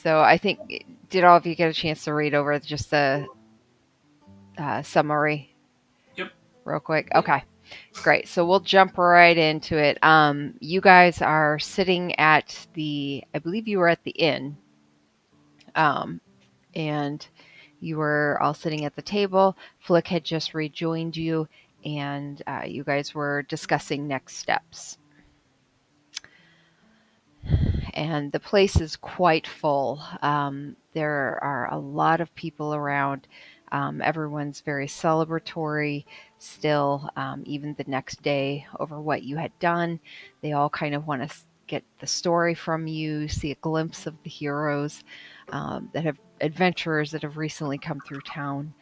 So I think, did all of you get a chance to read over just the summary Yep. real quick? Okay, great. So we'll jump right into it. You guys are sitting at I believe you were at the inn, um, and you were all sitting at the table. Flick had just rejoined you, and you guys were discussing next steps. And the place is quite full. There are a lot of people around. Everyone's very celebratory still, even the next day over what you had done. They all kind of want to get the story from you, see a glimpse of the heroes that have adventurers that have recently come through town.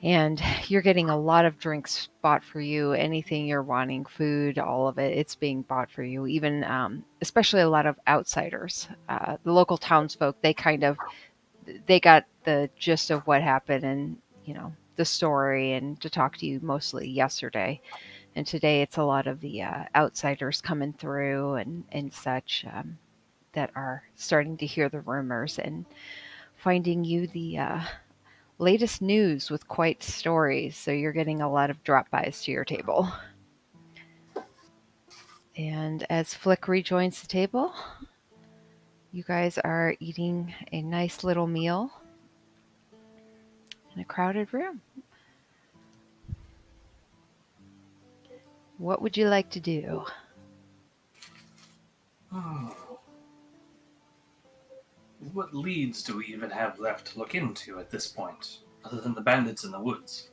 And you're getting a lot of drinks bought for you. Anything you're wanting, food, all of it, it's being bought for you. Even, especially a lot of outsiders, the local townsfolk. They got the gist of what happened, and the story, and to talk to you mostly yesterday. And today, it's a lot of the outsiders coming through and such, that are starting to hear the rumors and finding you the latest news with quite stories, so you're getting a lot of drop-bys to your table. And as Flick rejoins the table, you guys are eating a nice little meal in a crowded room. What would you like to do? What leads do we even have left to look into at this point, other than the bandits in the woods?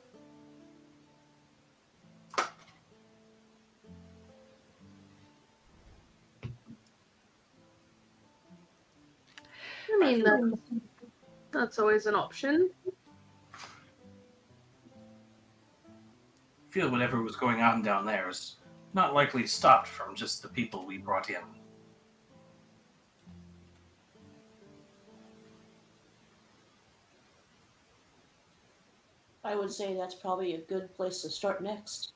I mean, that's always an option. I feel whatever was going on down there is not likely stopped from just the people we brought in. I would say that's probably a good place to start next.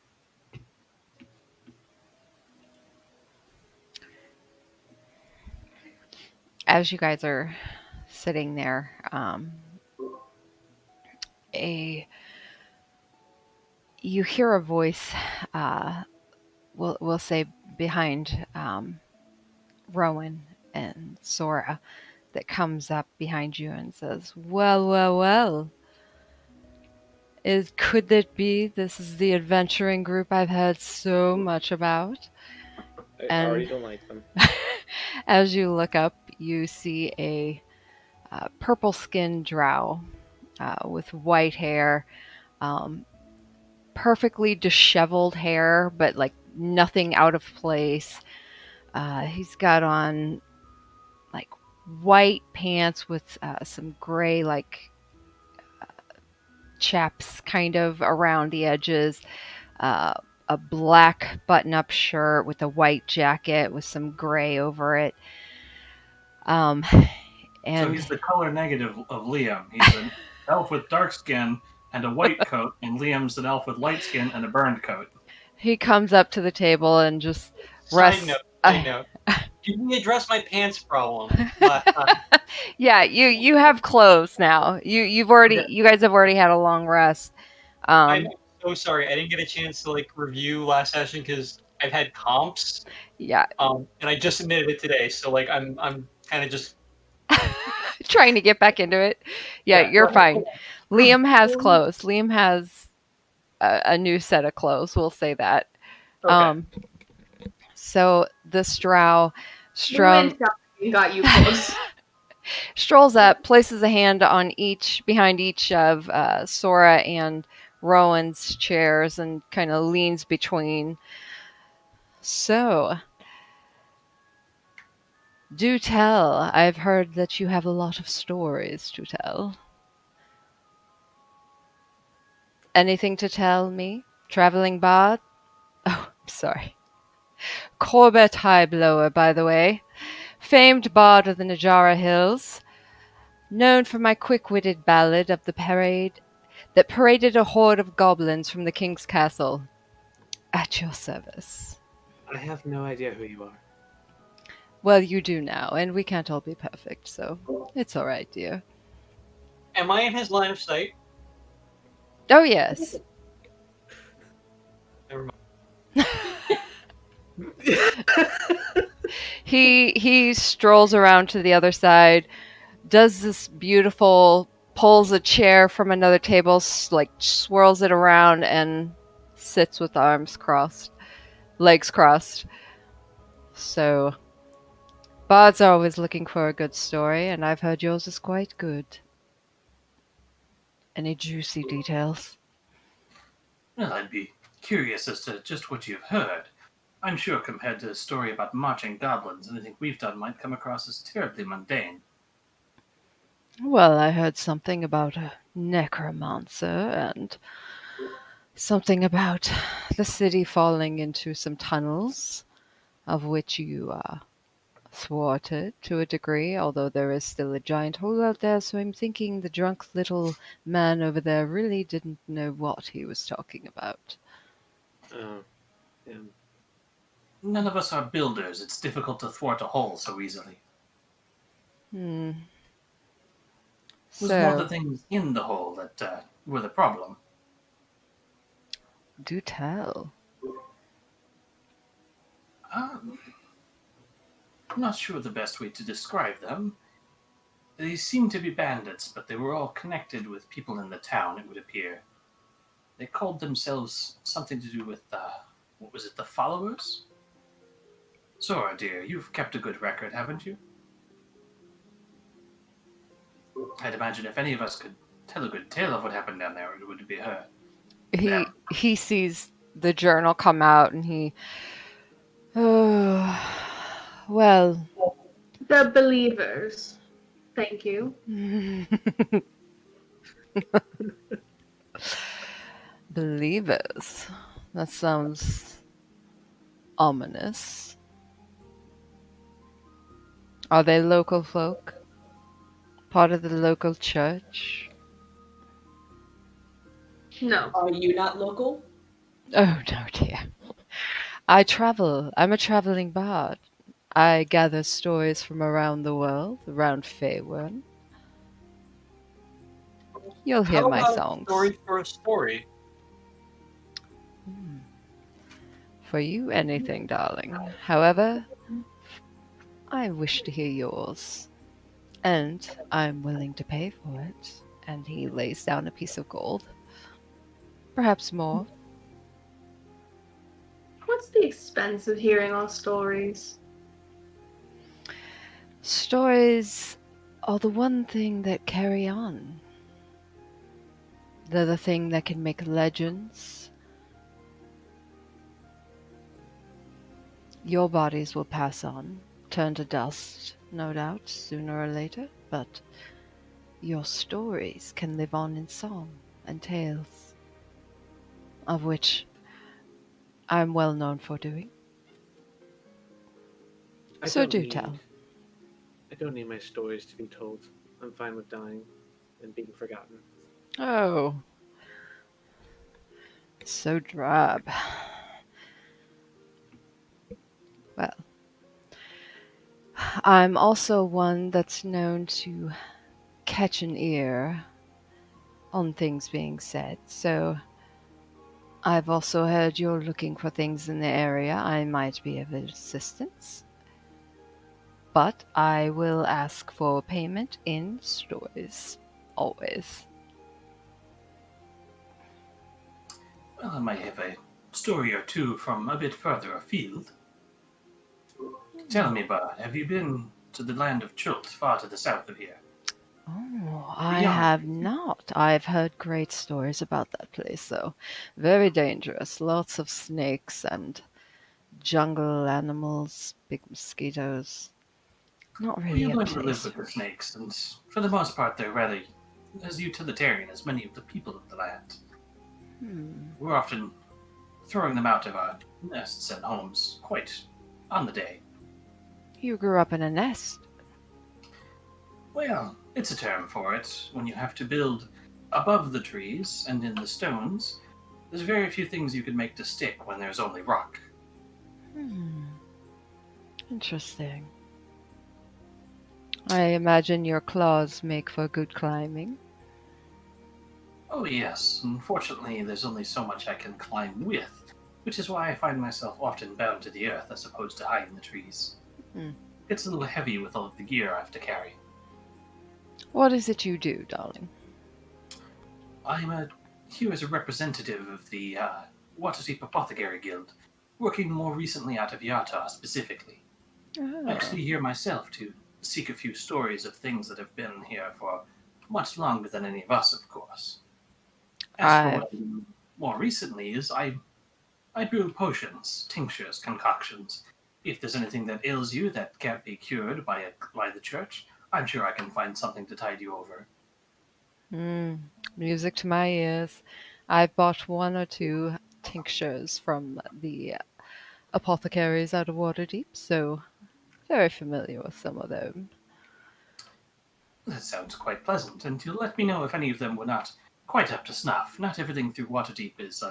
As you guys are sitting there, you hear a voice, we'll say behind Rowan and Sora, that comes up behind you and says, "Well, well, well. Could it be this is the adventuring group I've heard so much about?" I And already don't like them. as you look up, you see a purple-skinned drow with white hair, um, perfectly disheveled hair, but like nothing out of place. He's got on like white pants with some gray like chaps kind of around the edges, uh, a black button-up shirt with a white jacket with some gray over it. Um, So and he's the color negative of Liam. He's an elf with dark skin and a white coat, and Liam's an elf with light skin and a burned coat. he comes up to the table and just Side rests. note, side note. Did we address my pants problem last time? Yeah, you have clothes now. Okay. You guys have already had a long rest. I'm so sorry. I didn't get a chance to review last session because I've had comps. Yeah, And I just submitted it today, so I'm kind of just trying to get back into it. Yeah, yeah. you're fine. Liam has clothes. Liam has a new set of clothes. We'll say that. Okay. So this drow You went shopping and got you clothes. strolls up, places a hand on behind each of Sora and Rowan's chairs, and kind of leans between. So, do tell. I've heard that you have a lot of stories to tell. Anything to tell me? Traveling bard? Oh, sorry. Corbett Highblower, by the way. Famed bard of the Najara Hills. Known for my quick-witted ballad of the parade that paraded a horde of goblins from the king's castle. At your service. I have no idea who you are. Well, you do now, and we can't all be perfect, so it's all right, dear. Am I in his line of sight? Oh, yes. Never He strolls around to the other side, does this beautiful, pulls a chair from another table, like swirls it around, and sits with arms crossed, legs crossed. So, bards are always looking for a good story, and I've heard yours is quite good. Any juicy details? Well, I'd be curious as to just what you've heard. I'm sure compared to a story about marching goblins, anything we've done might come across as terribly mundane. Well, I heard something about a necromancer and something about the city falling into some tunnels, of which you thwarted to a degree, although there is still a giant hole out there, so I'm thinking the drunk little man over there really didn't know what he was talking about. Oh, yeah. None of us are builders. It's difficult to thwart a hole so easily. Hmm. It was more the So, things in the hole that were the problem. do tell. I'm not sure the best way to describe them. They seemed to be bandits, but they were all connected with people in the town, it would appear. They called themselves something to do with, what was it, the Followers? Sora, dear, you've kept a good record, haven't you? I'd imagine if any of us could tell a good tale of what happened down there, it would be her. He sees the journal come out and he oh well. The believers. Thank you. Believers. That sounds ominous. Are they local folk? Part of the local church? No. Are you not local? Oh no, dear. I travel. I'm a traveling bard. I gather stories from around the world, around Feywild. You'll hear How my about songs. story for a story? Hmm. For you, anything, darling. However, I wish to hear yours, and I'm willing to pay for it. And he lays down a piece of gold. Perhaps more. What's the expense of hearing our stories? Stories are the one thing that carry on. They're the thing that can make legends. Your bodies will pass on, turn to dust, no doubt, sooner or later, but your stories can live on in song and tales, of which I'm well known for doing. I So don't do need. tell. I don't need my stories to be told. I'm fine with dying and being forgotten. Oh, so drab. Well, I'm also one that's known to catch an ear on things being said, so I've also heard you're looking for things in the area. I might be of assistance, but I will ask for payment in stories. Always. Well, I might have a story or two from a bit further afield. Tell me, Bud, have you been to the land of Chult, far to the south of here? Oh, I Beyond have it. not. I've heard great stories about that place, though. Very dangerous. Lots of snakes and jungle animals, big mosquitoes. Not Well, you really a learn to live place with the for. snakes, and for the most part, they're rather as utilitarian as many of the people of the land. Hmm. We're often throwing them out of our nests and homes quite on the day. You grew up in a nest. Well, it's a term for it. When you have to build above the trees and in the stones, there's very few things you can make to stick when there's only rock. Hmm. Interesting. I imagine your claws make for good climbing. Oh, yes. Unfortunately, there's only so much I can climb with, which is why I find myself often bound to the earth as opposed to high in the trees. Hmm. It's a little heavy with all of the gear I have to carry. What is it you do, darling? I'm here as a representative of the Waterdeep Apothecary Guild, working more recently out of Yata specifically. Oh, Actually, here myself to seek a few stories of things that have been here for much longer than any of us, of course. As for I've what I do more recently is I brew potions, tinctures, concoctions. If there's anything that ails you that can't be cured by the church, I'm sure I can find something to tide you over. mm, music to my ears. I've bought one or two tinctures from the apothecaries out of Waterdeep, so very familiar with some of them. That sounds quite pleasant, and you'll let me know if any of them were not quite up to snuff. Not everything through Waterdeep is,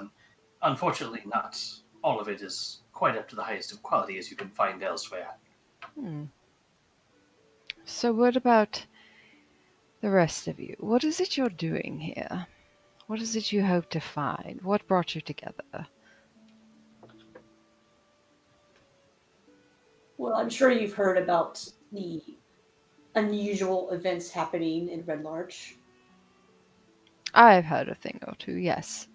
unfortunately, not all of it is quite up to the highest of quality as you can find elsewhere. Hmm. So, what about the rest of you? What is it you're doing here? What is it you hope to find? What brought you together? Well, I'm sure you've heard about the unusual events happening in Red Larch. I've heard a thing or two, yes.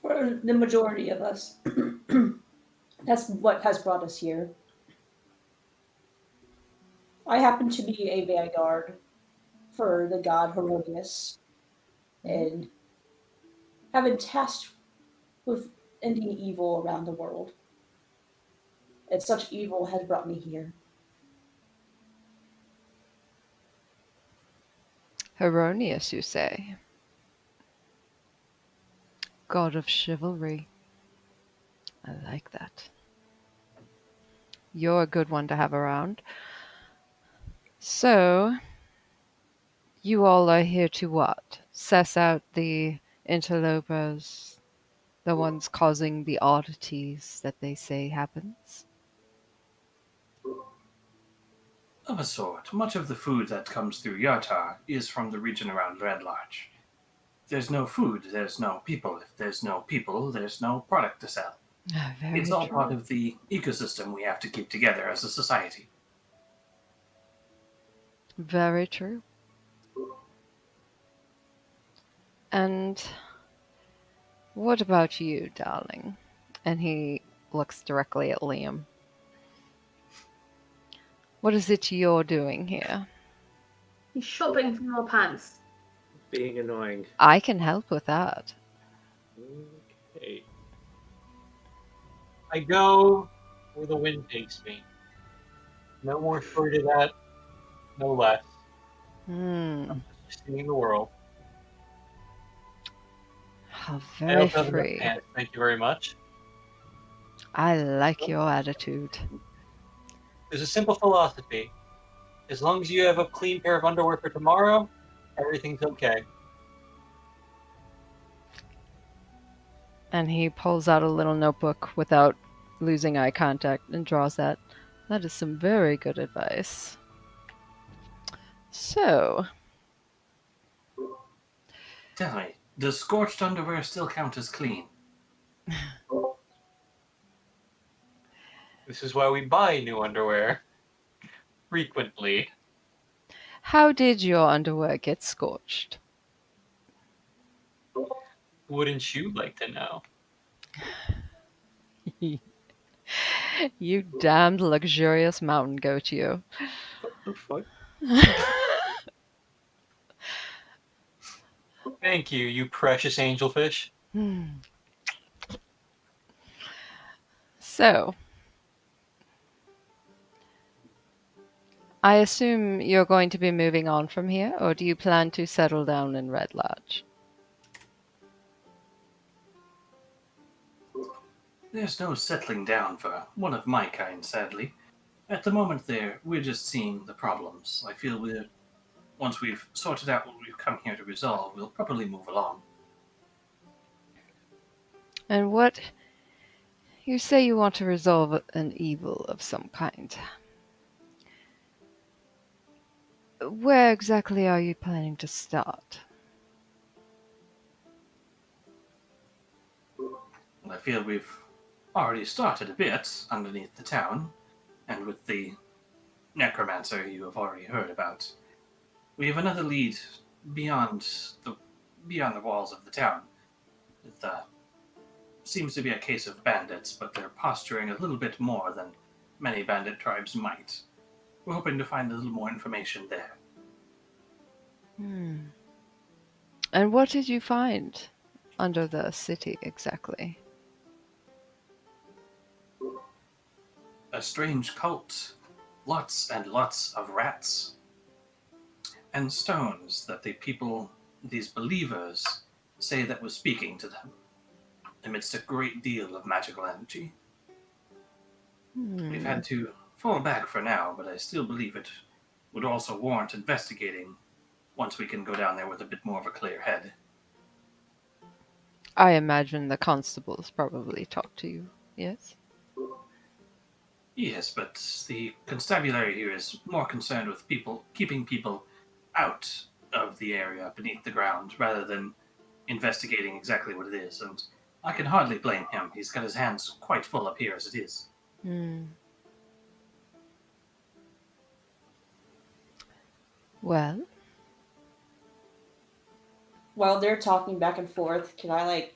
For the majority of us, that's what has brought us here. I happen to be a vanguard for the god Herodias Mhm. and have been tasked with ending evil around the world. And such evil has brought me here. Heronius, you say? God of chivalry. I like that. You're a good one to have around. So, you all are here to what? Suss out the interlopers, the ones causing the oddities that they say happens? Of a sort, much of the food that comes through Yartar is from the region around Red Larch. If there's no food, there's no people. If there's no people, there's no product to sell. Ah, It's very all part true. of the ecosystem we have to keep together as a society. Very true. And what about you, darling? And he looks directly at Liam. What is it you're doing here? He's shopping for more pants. Being annoying. I can help with that. Okay. I go where the wind takes me. No more story to that, no less. Hmm. I'm just seeing the world. How I very also have enough free. pants. Thank you very much. I like your attitude. There's a simple philosophy. As long as you have a clean pair of underwear for tomorrow, everything's okay. And he pulls out a little notebook without losing eye contact and draws that. That is some very good advice. So, Tell me, does scorched underwear still count as clean? This is why we buy new underwear frequently. how did your underwear get scorched? Wouldn't you like to know? You damned luxurious mountain goat, you. What the fuck? Thank you, you precious angelfish. Hmm. So, I assume you're going to be moving on from here, or do you plan to settle down in Red Lodge? There's no settling down for one of my kind, sadly. At the moment, we're just seeing the problems. I feel once we've sorted out what we've come here to resolve, we'll probably move along. And what you say you want to resolve an evil of some kind. Where exactly are you planning to start? I feel we've already started a bit underneath the town, and with the necromancer you have already heard about. We have another lead beyond the beyond the walls of the town. It seems to be a case of bandits, but they're posturing a little bit more than many bandit tribes might. We're hoping to find a little more information there. Hmm. And what did you find under the city exactly? A strange cult, lots and lots of rats, and stones that these believers, say that was speaking to them amidst a great deal of magical energy. We've Hmm. had to fall back for now, but I still believe it would also warrant investigating once we can go down there with a bit more of a clear head. I imagine the constables probably talked to you, yes? Yes, but the constabulary here is more concerned with keeping people out of the area beneath the ground rather than investigating exactly what it is, and I can hardly blame him. He's got his hands quite full up here as it is. Hmm. Well, While they're talking back and forth, can I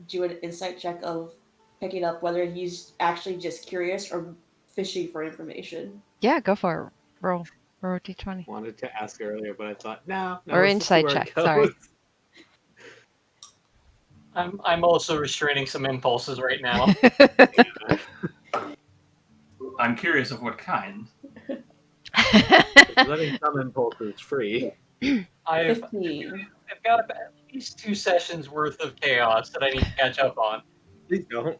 do an insight check of picking up whether he's actually just curious or fishing for information? yeah, go for it. Roll. Roll a d20. Wanted to ask earlier, but I thought, no, Or let's just see inside where check, it goes. sorry. I'm also restraining some impulses right now. I'm curious of what kind. Letting some impulses free. I've 15. I've got at least 2 sessions worth of chaos that I need to catch up on. Please don't.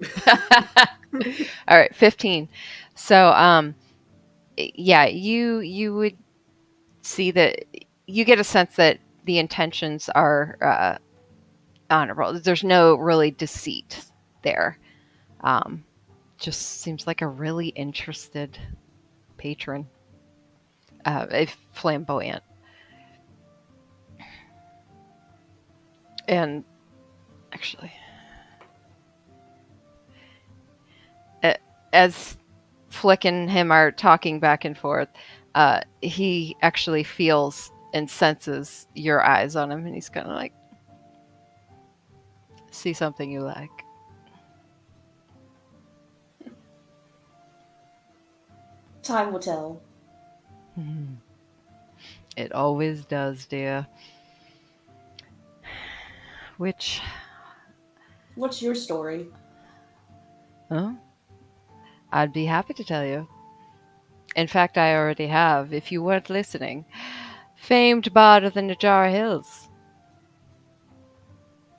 All right, 15. So, yeah, you would see that you get a sense that the intentions are honorable. There's no really deceit there. Um, just seems like a really interested patron, if flamboyant. And actually, as Flick and him are talking back and forth, he actually feels and senses your eyes on him, and he's kind of like, see something you like. Time will tell. It always does, dear. Which, What's your story? oh, I'd be happy to tell you. In fact, I already have, if you weren't listening. Famed bard of the Najara Hills.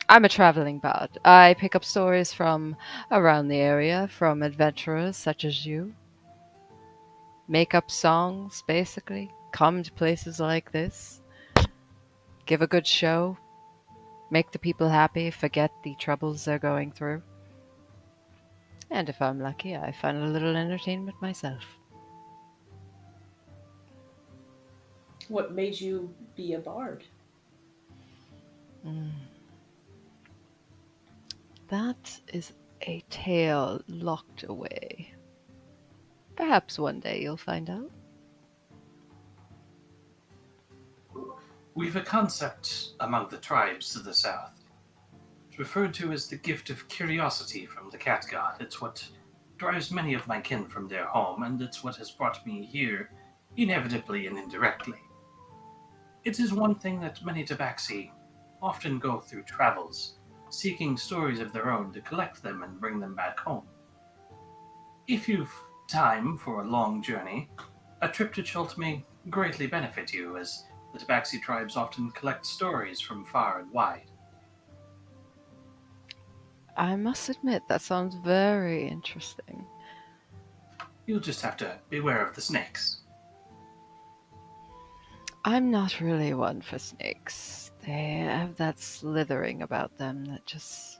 I'm a traveling bard. I pick up stories from around the area, from adventurers such as you. Make up songs, basically. Come to places like this. Give a good show. Make the people happy, forget the troubles they're going through. And if I'm lucky, I find a little entertainment myself. What made you be a bard? Mm. That is a tale locked away. Perhaps one day you'll find out. We've a concept among the tribes to the south. It's referred to as the gift of curiosity from the cat god. It's what drives many of my kin from their home, and it's what has brought me here, inevitably and indirectly. It is one thing that many tabaxi often go through travels, seeking stories of their own to collect them and bring them back home. If you've time for a long journey, a trip to Chult may greatly benefit you, as the tabaxi tribes often collect stories from far and wide. I must admit, that sounds very interesting. You'll just have to beware of the snakes. I'm not really one for snakes. They have that slithering about them that just.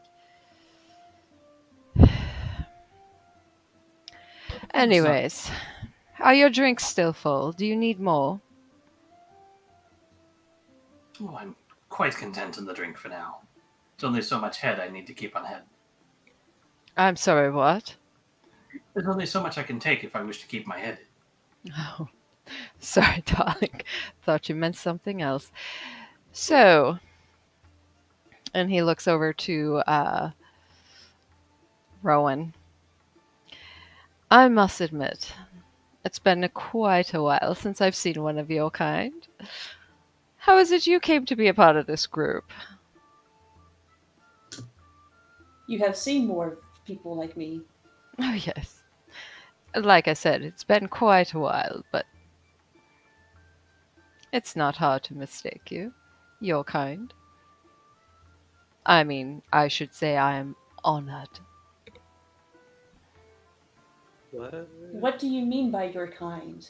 Anyways, are your drinks still full? Do you need more? Oh, I'm quite content on the drink for now. It's only so much head I need to keep on head. I'm sorry, what? There's only so much I can take if I wish to keep my head. Oh, sorry, darling. Thought you meant something else. So, and he looks over to Rowan. I must admit, it's been quite a while since I've seen one of your kind. How is it you came to be a part of this group? You have seen more people like me. Oh, yes. Like I said, it's been quite a while, but it's not hard to mistake you. Your kind. I mean, I should say I am honored. What? What do you mean by your kind?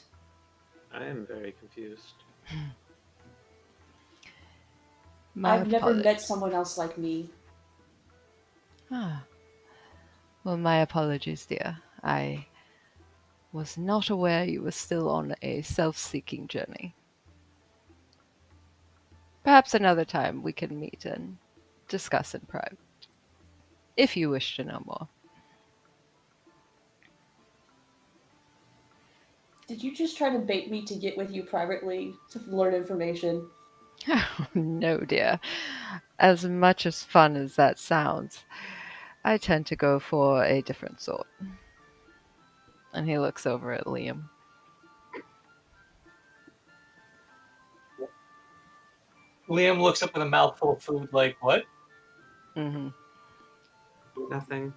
I am very confused. My I've never met apologies. someone else like me. Ah, well, my apologies, dear. I was not aware you were still on a self-seeking journey. Perhaps another time we can meet and discuss in private, if you wish to know more. Did you just try to bait me to get with you privately to learn information? No, dear. As much as fun as that sounds, I tend to go for a different sort. And he looks over at Liam. Liam looks up with a mouthful of food, like, what? Mm-hmm. Nothing.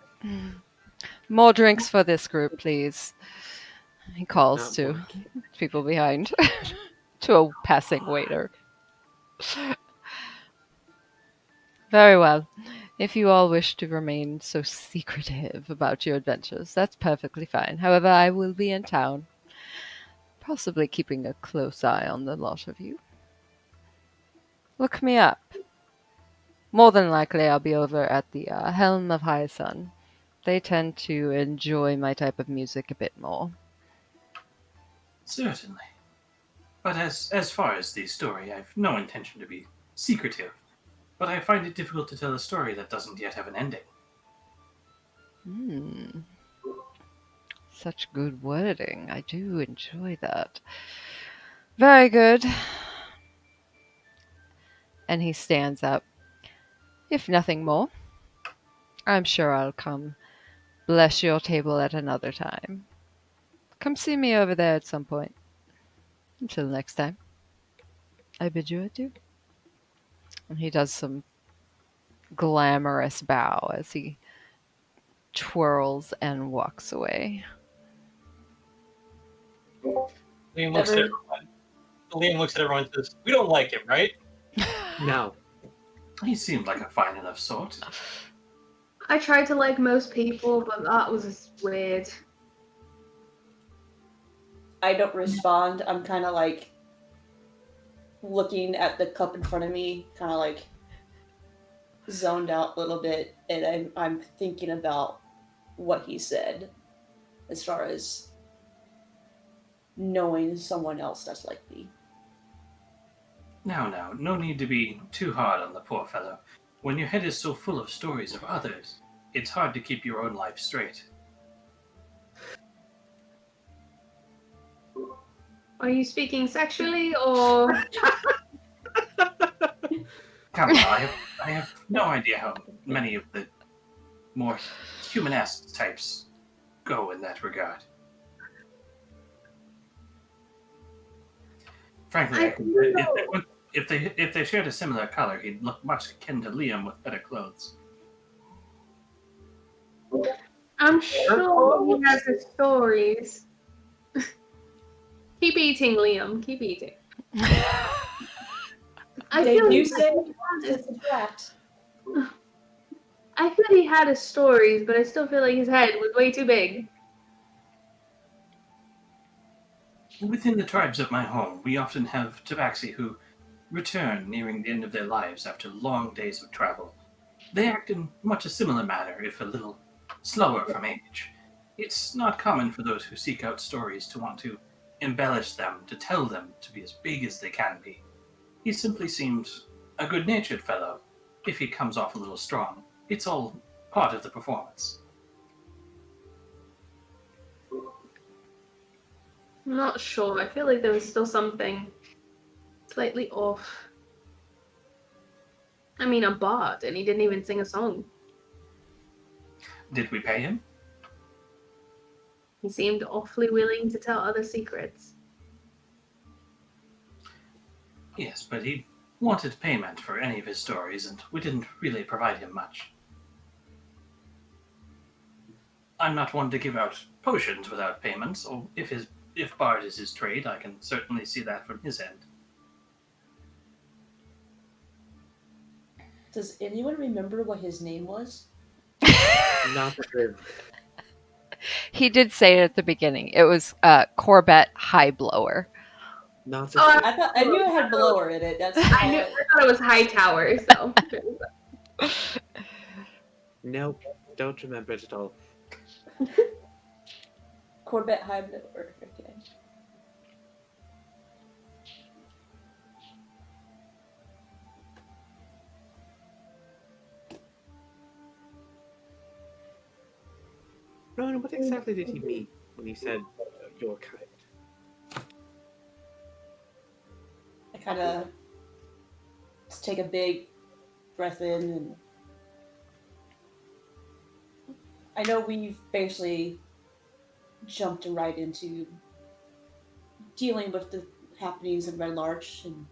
More drinks for this group, please. He calls Not to more. people behind, to a passing waiter. Very well. If you all wish to remain so secretive about your adventures, that's perfectly fine. However, I will be in town, possibly keeping a close eye on the lot of you. Look me up. More than likely, I'll be over at the Helm of High Sun. They tend to enjoy my type of music a bit more. Certainly. But as far as the story, I've no intention to be secretive. But I find it difficult to tell a story that doesn't yet have an ending. Hmm. Such good wording. I do enjoy that. Very good. And he stands up. If nothing more, I'm sure I'll come bless your table at another time. Come see me over there at some point. Until next time, I bid you adieu. And he does some glamorous bow as he twirls and walks away. Liam looks at Ever everyone. Liam looks at everyone and says, "We don't like him, right?" No. He seemed like a fine enough sort. I tried to like most people, but that was just weird. I don't respond, I'm kind of like looking at the cup in front of me, kind of like zoned out a little bit, and I'm thinking about what he said as far as knowing someone else that's like me. Now, no need to be too hard on the poor fellow. When your head is so full of stories of others, it's hard to keep your own life straight. Are you speaking sexually or? Come now, I have no idea how many of the more humanesque types go in that regard. Frankly, I could, if they shared a similar color, he'd look much akin to Liam with better clothes. I'm sure he has his stories. Keep eating, Liam. Keep eating. I They feel do he say had it's a fact. I feel he had his stories, but I still feel like his head was way too big. Within the tribes of my home, we often have tabaxi who return nearing the end of their lives after long days of travel. They act in much a similar manner, if a little slower from age. It's not common for those who seek out stories to want to embellish them, to tell them to be as big as they can be. He simply seems a good-natured fellow. If he comes off a little strong, it's all part of the performance. I'm not sure. I feel like there was still something slightly off. I mean, a bard, and he didn't even sing a song. Did we pay him? He seemed awfully willing to tell other secrets. Yes, but he wanted payment for any of his stories, and we didn't really provide him much. I'm not one to give out potions without payment, so if Bard is his trade, I can certainly see that from his end. Does anyone remember what his name was? Not the good. He did say it at the beginning. It was Corbett Highblower. Not Oh, the I knew it had blower in it. That's I thought it was Hightower, so. Nope. Don't remember it at all. Corbett High blower. Okay. Ronan, what exactly did he mean when he said your kind? I kind of just take a big breath in, and I know we've basically jumped right into dealing with the happenings in Red Larch and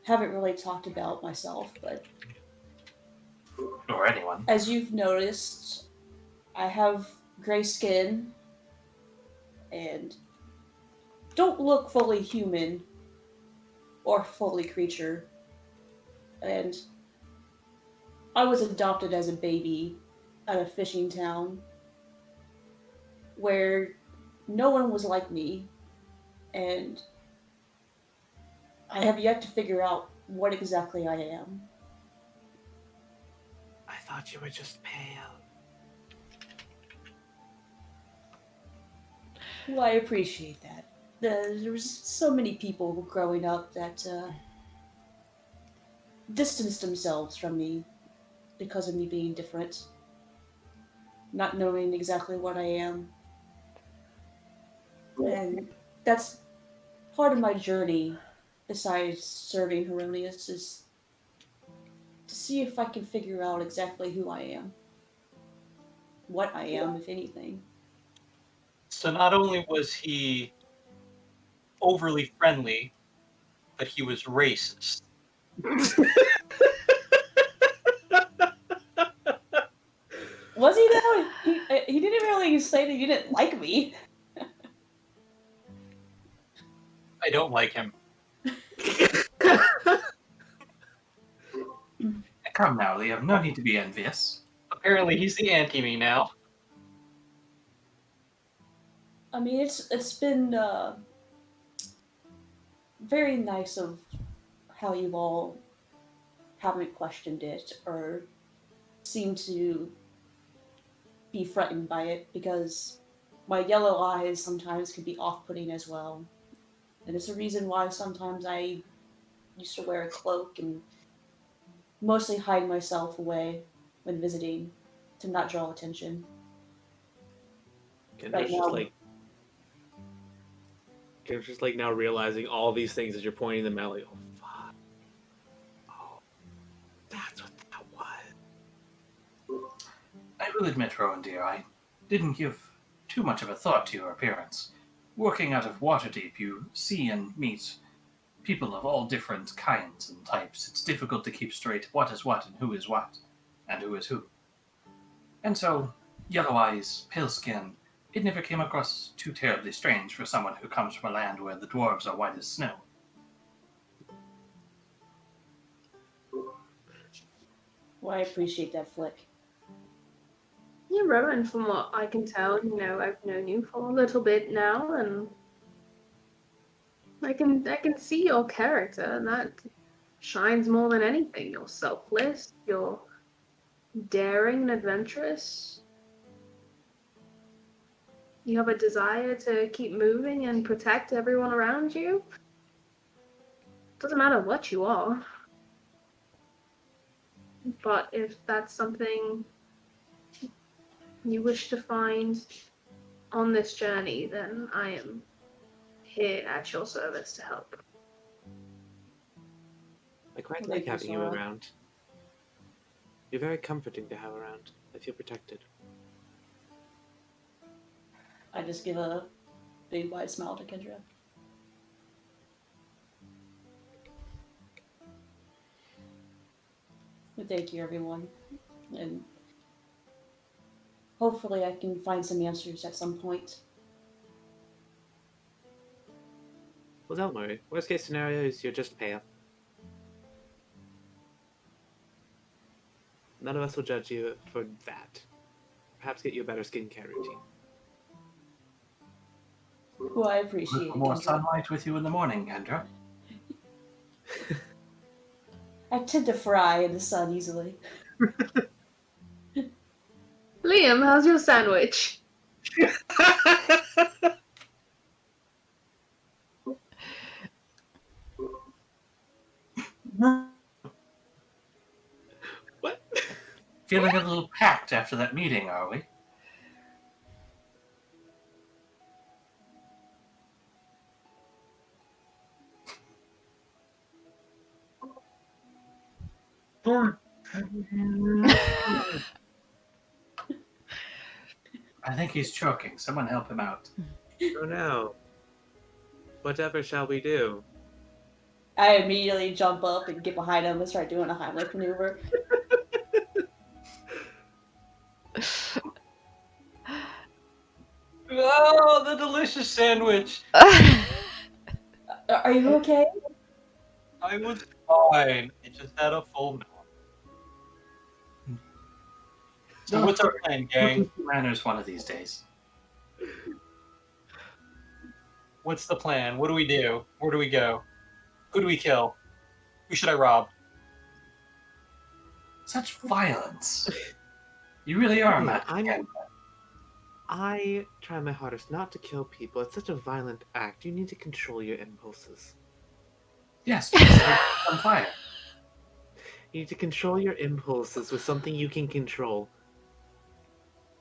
haven't really talked about myself, but Or anyone. as you've noticed, I have gray skin and don't look fully human or fully creature. And I was adopted as a baby at a fishing town where no one was like me, and I have yet to figure out what exactly I am. I thought you were just pale. Well, I appreciate that. There was so many people growing up that distanced themselves from me because of me being different, not knowing exactly what I am. And that's part of my journey, besides serving Heronius, is to see if I can figure out exactly who I am. What I am, if anything. So not only was he overly friendly, but he was racist. Was he though? He didn't really say that you didn't like me. I don't like him. Come now, Liam, no need to be envious. Apparently he's the anti-me now. I mean, it's been very nice of how you all haven't questioned it or seem to be frightened by it, because my yellow eyes sometimes can be off-putting as well, and it's a reason why sometimes I used to wear a cloak and mostly hide myself away when visiting to not draw attention. Kendra's Right just now, like Kendra's just like now realizing all these things as you're pointing them out, like, oh fuck. Oh, that's what that was. I will admit, Rowan dear, I didn't give too much of a thought to your appearance. Working out of Waterdeep, you see and meet people of all different kinds and types. It's difficult to keep straight what is what and who is what, and who is who. And so, yellow eyes, pale skin, it never came across too terribly strange for someone who comes from a land where the dwarves are white as snow. well, I appreciate that, Flick. Yeah, Rowan, from what I can tell, I've known you for a little bit now, and I can see your character, and that shines more than anything. You're selfless, you're daring and adventurous. You have a desire to keep moving and protect everyone around you. Doesn't matter what you are. But if that's something you wish to find on this journey, then I am here at your service to help. I quite Thank like you, having you Sora. around. You're very comforting to have around. I feel protected. I just give a big wide smile to Kendra. But thank you, everyone. And hopefully I can find some answers at some point. Well, don't worry. Worst case scenario is you're just pale. None of us will judge you for that. Perhaps get you a better skincare routine. Well, I Look appreciate for it, more Kendra. sunlight with you in the morning, Kendra. I tend to fry in the sun easily. Liam, how's your sandwich? What? Feeling a little packed after that meeting, are we? I think he's choking. Someone help him out. Oh no. Whatever shall we do? I immediately jump up and get behind him and start doing a Heimlich maneuver. Oh, the delicious sandwich. Are you okay? I was fine. It just had a full mouth. So Don't what's our worry. plan, We'll gang? teach you manners one of these days. What's the plan? What do we do? Where do we go? Who do we kill? Who should I rob? Such violence. You really are, Yeah, Matt. I try my hardest not to kill people. It's such a violent act. You need to control your impulses. Yes, because they're on fire. You need to control your impulses with something you can control.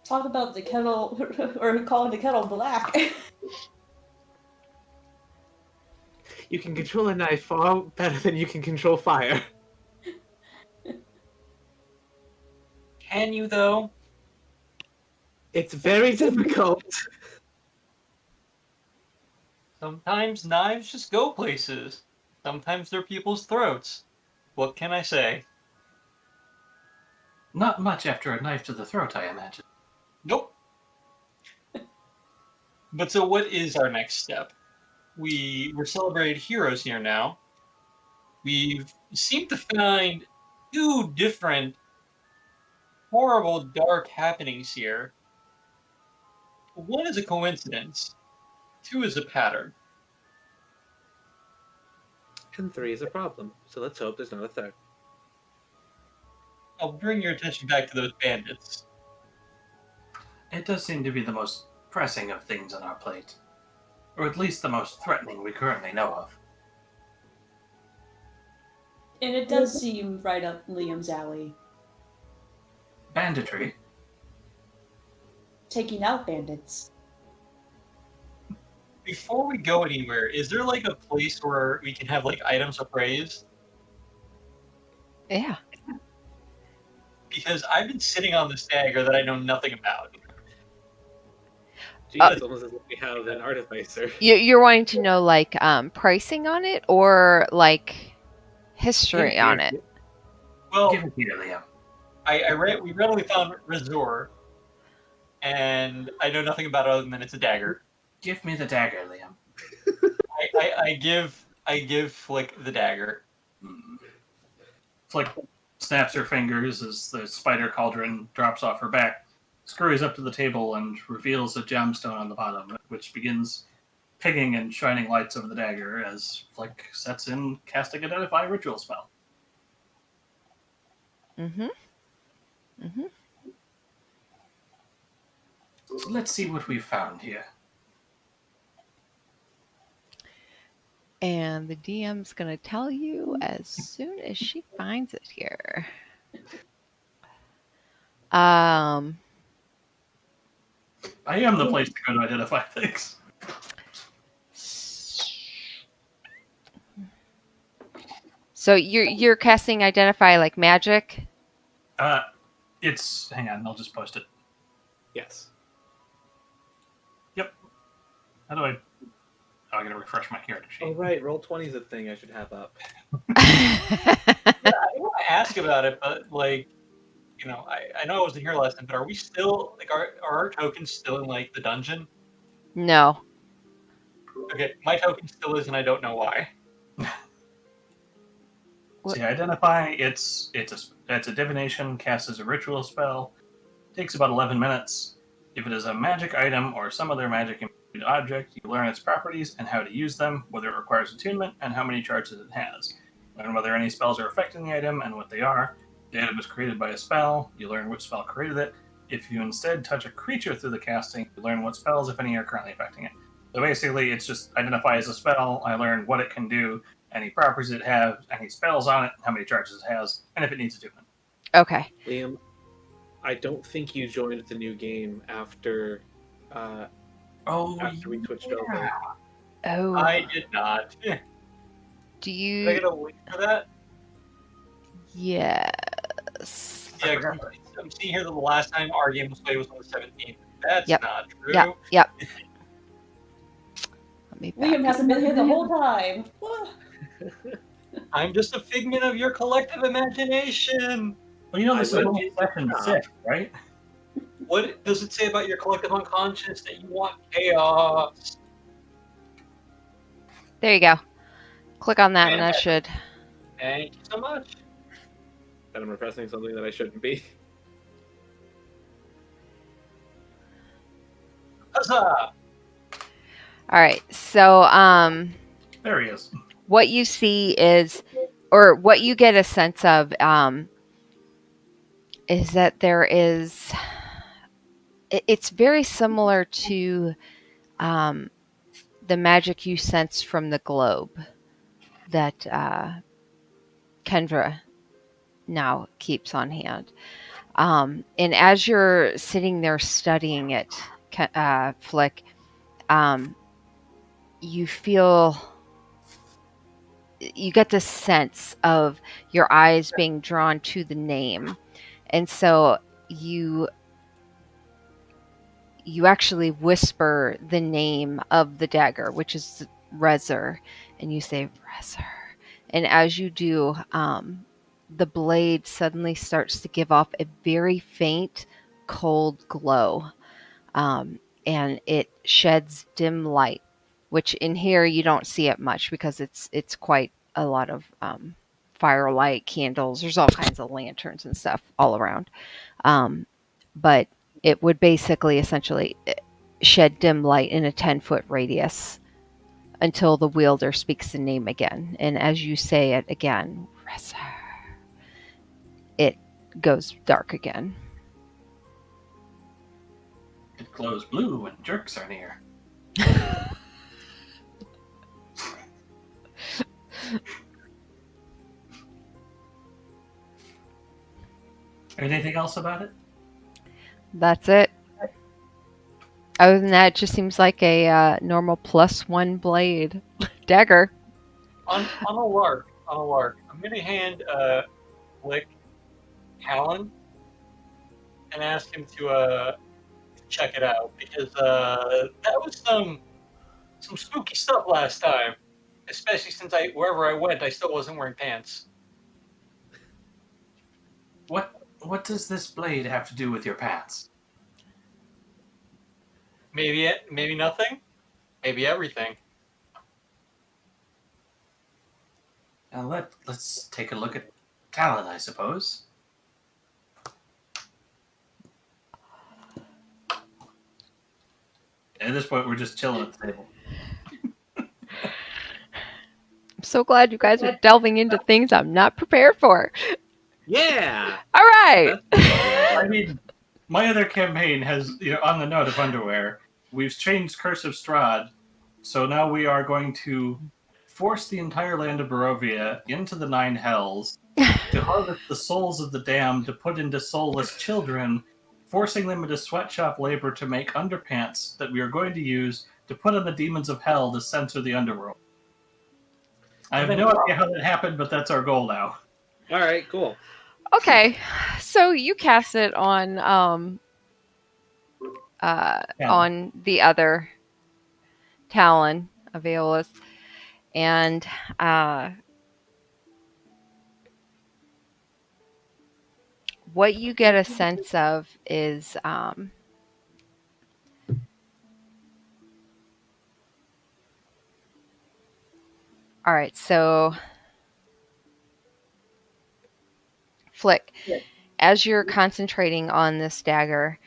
Talk about the kettle, or calling the kettle black. You can control a knife far better than you can control fire. Can you, though? It's very difficult. Sometimes knives just go places. Sometimes they're people's throats. What can I say? Not much after a knife to the throat, I imagine. Nope. But so what is our next step? We're celebrated heroes here now. We've seemed to find two different horrible dark happenings here. One is a coincidence. Two is a pattern. And 3 is a problem. So let's hope there's not a third. I'll bring your attention back to those bandits. It does seem to be the most pressing of things on our plate. Or at least the most threatening we currently know of. And it does seem right up Liam's alley. Banditry? Taking out bandits. Before we go anywhere, is there like a place where we can have like items appraised? Yeah. Because I've been sitting on this dagger that I know nothing about. Gee, it's almost as if we have an artificer. You're wanting to know like pricing on it or like history on it? Well, Give it here, Liam. we randomly found Razor, and I know nothing about it other than it's a dagger. Give me the dagger, Liam. I give Flick the dagger. Flick snaps her fingers as the spider cauldron drops off her back, scurries up to the table, and reveals a gemstone on the bottom, which begins pinging and shining lights over the dagger as Flick sets in casting Identify ritual spell. Mm-hmm. Mm-hmm. So let's see what we've found here. And the DM's going to tell you as soon as she finds it here. I am the place to go to identify things. So you're casting identify like magic? Hang on, I'll just post it. Yes. How do I? Oh, I gotta refresh my character sheet. Oh right, Roll20 is a thing I should have up. I want to ask about it, but like, I know I wasn't here last time, but are we still like are our tokens still in like the dungeon? No. Okay, my token still is, and I don't know why. What? See, identify. It's a divination cast as a ritual spell. Takes about 11 minutes. If it is a magic item or some other magic object, you learn its properties and how to use them, whether it requires attunement, and how many charges it has. Learn whether any spells are affecting the item and what they are. The item was created by a spell. You learn which spell created it. If you instead touch a creature through the casting, you learn what spells, if any, are currently affecting it. So basically, it's just identify as a spell. I learn what it can do, any properties it has, any spells on it, how many charges it has, and if it needs attunement. Okay. Liam, I don't think you joined the new game after we switched over. Oh. I did not. Do Did I you? get a link for that? Yes. Yeah, 'cause I'm seeing here that the last time our game was played was on the 17th. That's Yep. not true. Yep. Let me back Liam hasn't been here the whole time. I'm just a figment of your collective imagination. Well, this I is would only use session the 6, right? What does it say about your collective unconscious that you want chaos? There you go. Click on that, and that Fantastic. should. Thank you so much. that I'm repressing something that I shouldn't be. Huzzah! All right. So, There he is. what you see is, or what you get a sense of, is that there is. It's very similar to the magic you sense from the globe that Kendra now keeps on hand. And as you're sitting there studying it, Flick, you get this sense of your eyes being drawn to the name. And so you actually whisper the name of the dagger, which is Rezer, and you say Rezer. And as you do, the blade suddenly starts to give off a very faint, cold glow, and it sheds dim light. Which in here you don't see it much because it's quite a lot of firelight, candles. There's all kinds of lanterns and stuff all around, but it would basically essentially shed dim light in a 10-foot radius until the wielder speaks the name again. And as you say it again, it goes dark again. It glows blue when jerks are near. Anything else about it? That's it. Other than that, it just seems like a normal +1 blade dagger. On a lark, I'm gonna hand Flick Callan and ask him to check it out because that was some spooky stuff last time. Especially since wherever I went, I still wasn't wearing pants. What does this blade have to do with your pants? Maybe nothing. Maybe everything. Now let's take a look at Callan, I suppose. At this point, we're just chilling at the table. I'm so glad you guys are delving into things I'm not prepared for. Yeah. All right. I mean, my other campaign has, on the note of underwear, we've changed Curse of Strahd, so now we are going to force the entire land of Barovia into the Nine Hells to harvest the souls of the damned to put into soulless children, forcing them into sweatshop labor to make underpants that we are going to use to put on the demons of hell to censor the underworld. I have no idea how that happened, but that's our goal now. All right, cool. Okay, so you cast it on the other Talon of Aeolus, and what you get a sense of is all right, so Flick, Yeah. as you're concentrating on this dagger,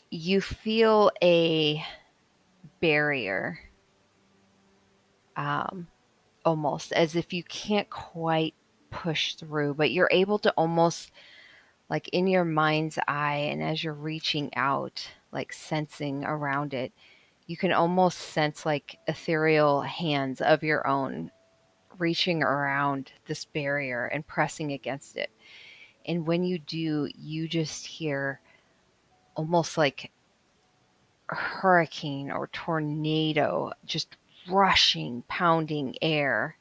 you feel a barrier, almost as if you can't quite push through, but you're able to almost, like in your mind's eye, and as you're reaching out, like sensing around it, you can almost sense like ethereal hands of your own reaching around this barrier and pressing against it. And when you do, you just hear almost like a hurricane or tornado just rushing, pounding air.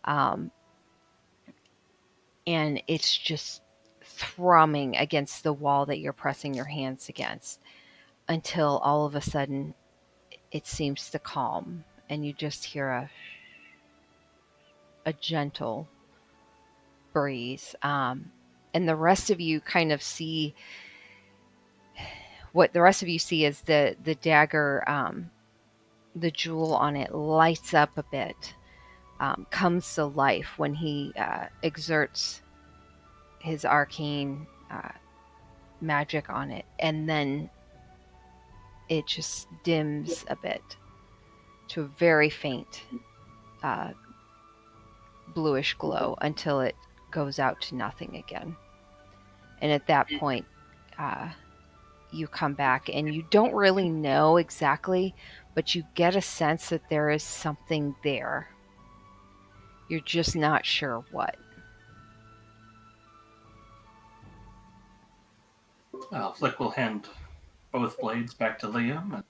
Um, and it's just thrumming against the wall that you're pressing your hands against until all of a sudden it seems to calm and you just hear a gentle breeze. And the rest of you kind of see what the rest of you see is the dagger, the jewel on it lights up a bit, comes to life when he exerts his arcane magic on it, and then it just dims a bit to a very faint bluish glow until it goes out to nothing again. And at that point, you come back and you don't really know exactly, but you get a sense that there is something there. You're just not sure what. Flick will hand both blades back to Liam and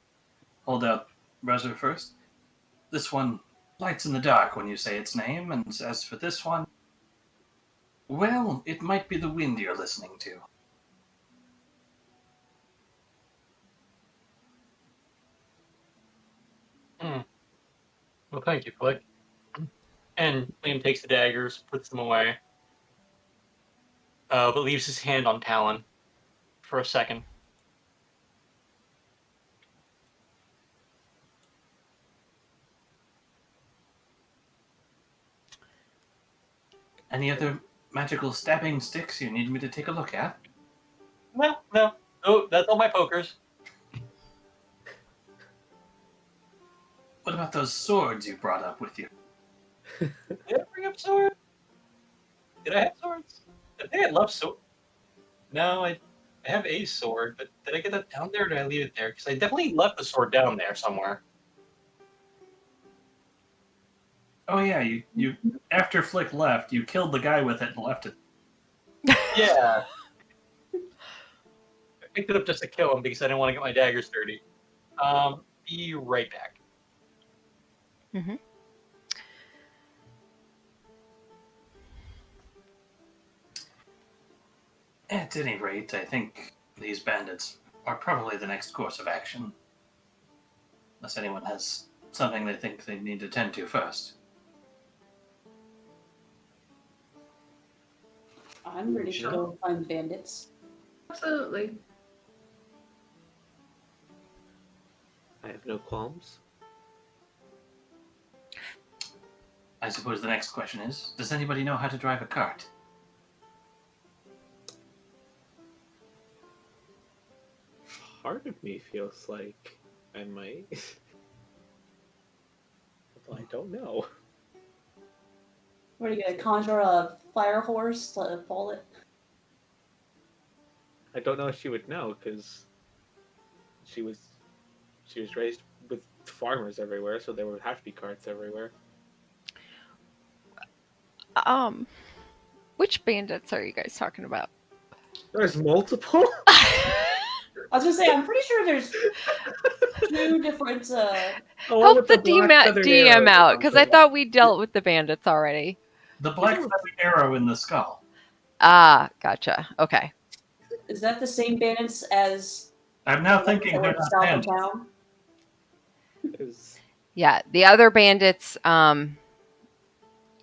hold out Rezzer first. This one lights in the dark when you say its name, and as for this one, well, it might be the wind you're listening to. Well, thank you, Flick. And Liam takes the daggers, puts them away, but leaves his hand on Talon for a second. Any other magical stabbing sticks you need me to take a look at? No. Oh, that's all my pokers. What about those swords you brought up with you? Did I bring up swords? Did I have swords? I think I left sword. No, I have a sword, but did I get that down there or did I leave it there? Because I definitely left the sword down there somewhere. Oh yeah, you after Flick left, you killed the guy with it and left it. Yeah. I picked it up just to kill him because I didn't want to get my daggers dirty. Be right back. Mm-hmm. At any rate, I think these bandits are probably the next course of action. Unless anyone has something they think they need to tend to first. I'm ready to go find bandits. Absolutely. I have no qualms. I suppose the next question is, does anybody know how to drive a cart? Part of me feels like I might. Although I don't know. What are you gonna conjure a fire horse to pull it? I don't know if she would know because she was She was raised with farmers everywhere, so there would have to be carts everywhere. Which bandits are you guys talking about? There's multiple. I was gonna say, I'm pretty sure there's 2 different. Oh, one Help with the black feathered DM arrows or out, because I something. thought we dealt with the bandits already. The black feathered arrow in the skull. Ah, gotcha. Okay. Is that the same bandits as I'm now the ones thinking that they're were not south of bandits. town? Is Yeah, the other bandits,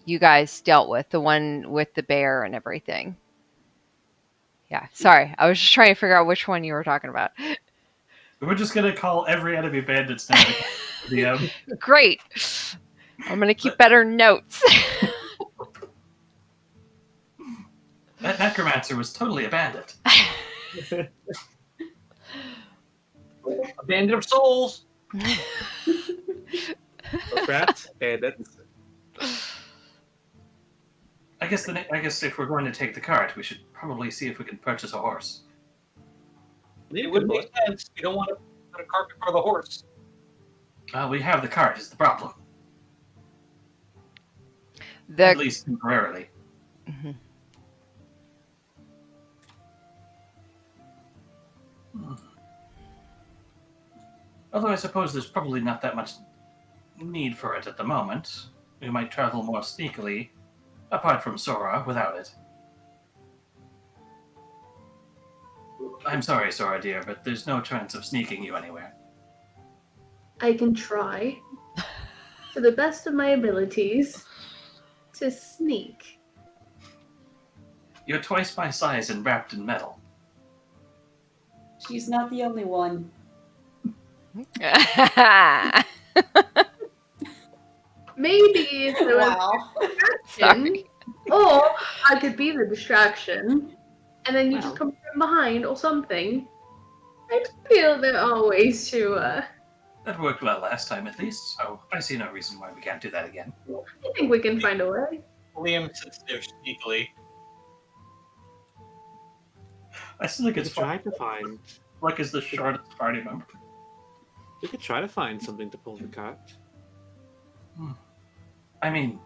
you guys dealt with, the one with the bear and everything. Yeah, sorry. I was just trying to figure out which one you were talking about. We're just gonna call every enemy bandits now. DM. Great. I'm going to keep better notes. That necromancer was totally a bandit. A bandit of souls. rats, bandits. I guess if we're going to take the cart, we should probably see if we can purchase a horse. It would make sense. You don't want to put a cart before the horse. We have the cart is the problem. At least temporarily. Mhm. Although I suppose there's probably not that much need for it at the moment. We might travel more sneakily, apart from Sora, without it. I'm sorry, Sora dear, but there's no chance of sneaking you anywhere. I can try, to the best of my abilities, to sneak. You're twice my size and wrapped in metal. She's not the only one. Maybe if there was Wow. a distraction, Sorry. or I could be the distraction, and then you just Wow. come from behind or something. I feel there are ways to. That worked well last time at least, so I see no reason why we can't do that again. I think we can find a way. Liam sits there sneakily. I still think We it's could try to find. like is the shortest party member. We could try to find something to pull the cart. I mean,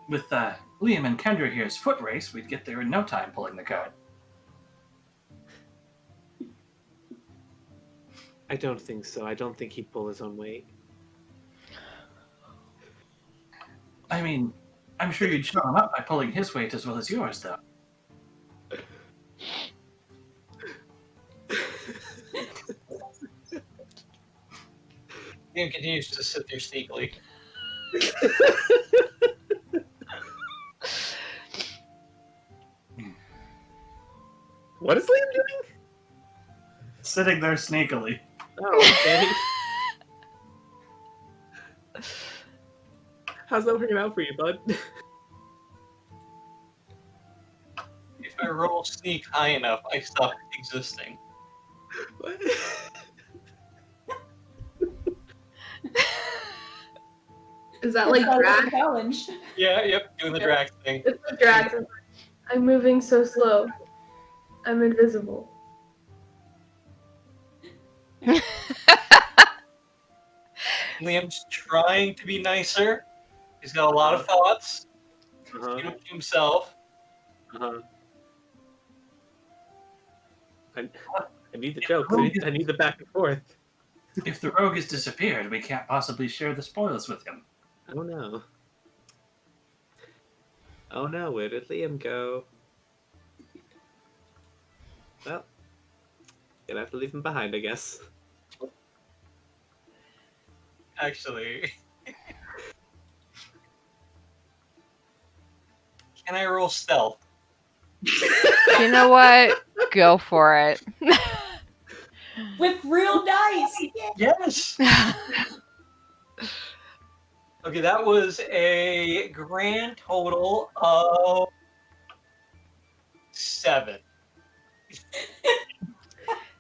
with Liam and Kendra here's foot race, we'd get there in no time pulling the cart. I don't think so. I don't think he'd pull his own weight. I mean, I'm sure you'd show him up by pulling his weight as well as yours, though. Liam continues to sit there sneakily. What is Liam doing? Sitting there sneakily. Oh, okay. How's that working out for you, bud? If I roll sneak high enough, I stop existing. What? Is that like That's drag? a challenge. Yeah, yep, doing the drag thing. It's a drag. I'm moving so slow. I'm invisible. Liam's trying to be nicer. He's got a lot of thoughts. Uh-huh. Keep it to himself. Uh-huh. I need the jokes. I need the back and forth. If the rogue has disappeared, we can't possibly share the spoils with him. Oh no. Oh no, where did Liam go? Well, gonna have to leave him behind, I guess. Actually. Can I roll stealth? You know what? Go for it. With real dice. Yes! Okay, that was a grand total of 7.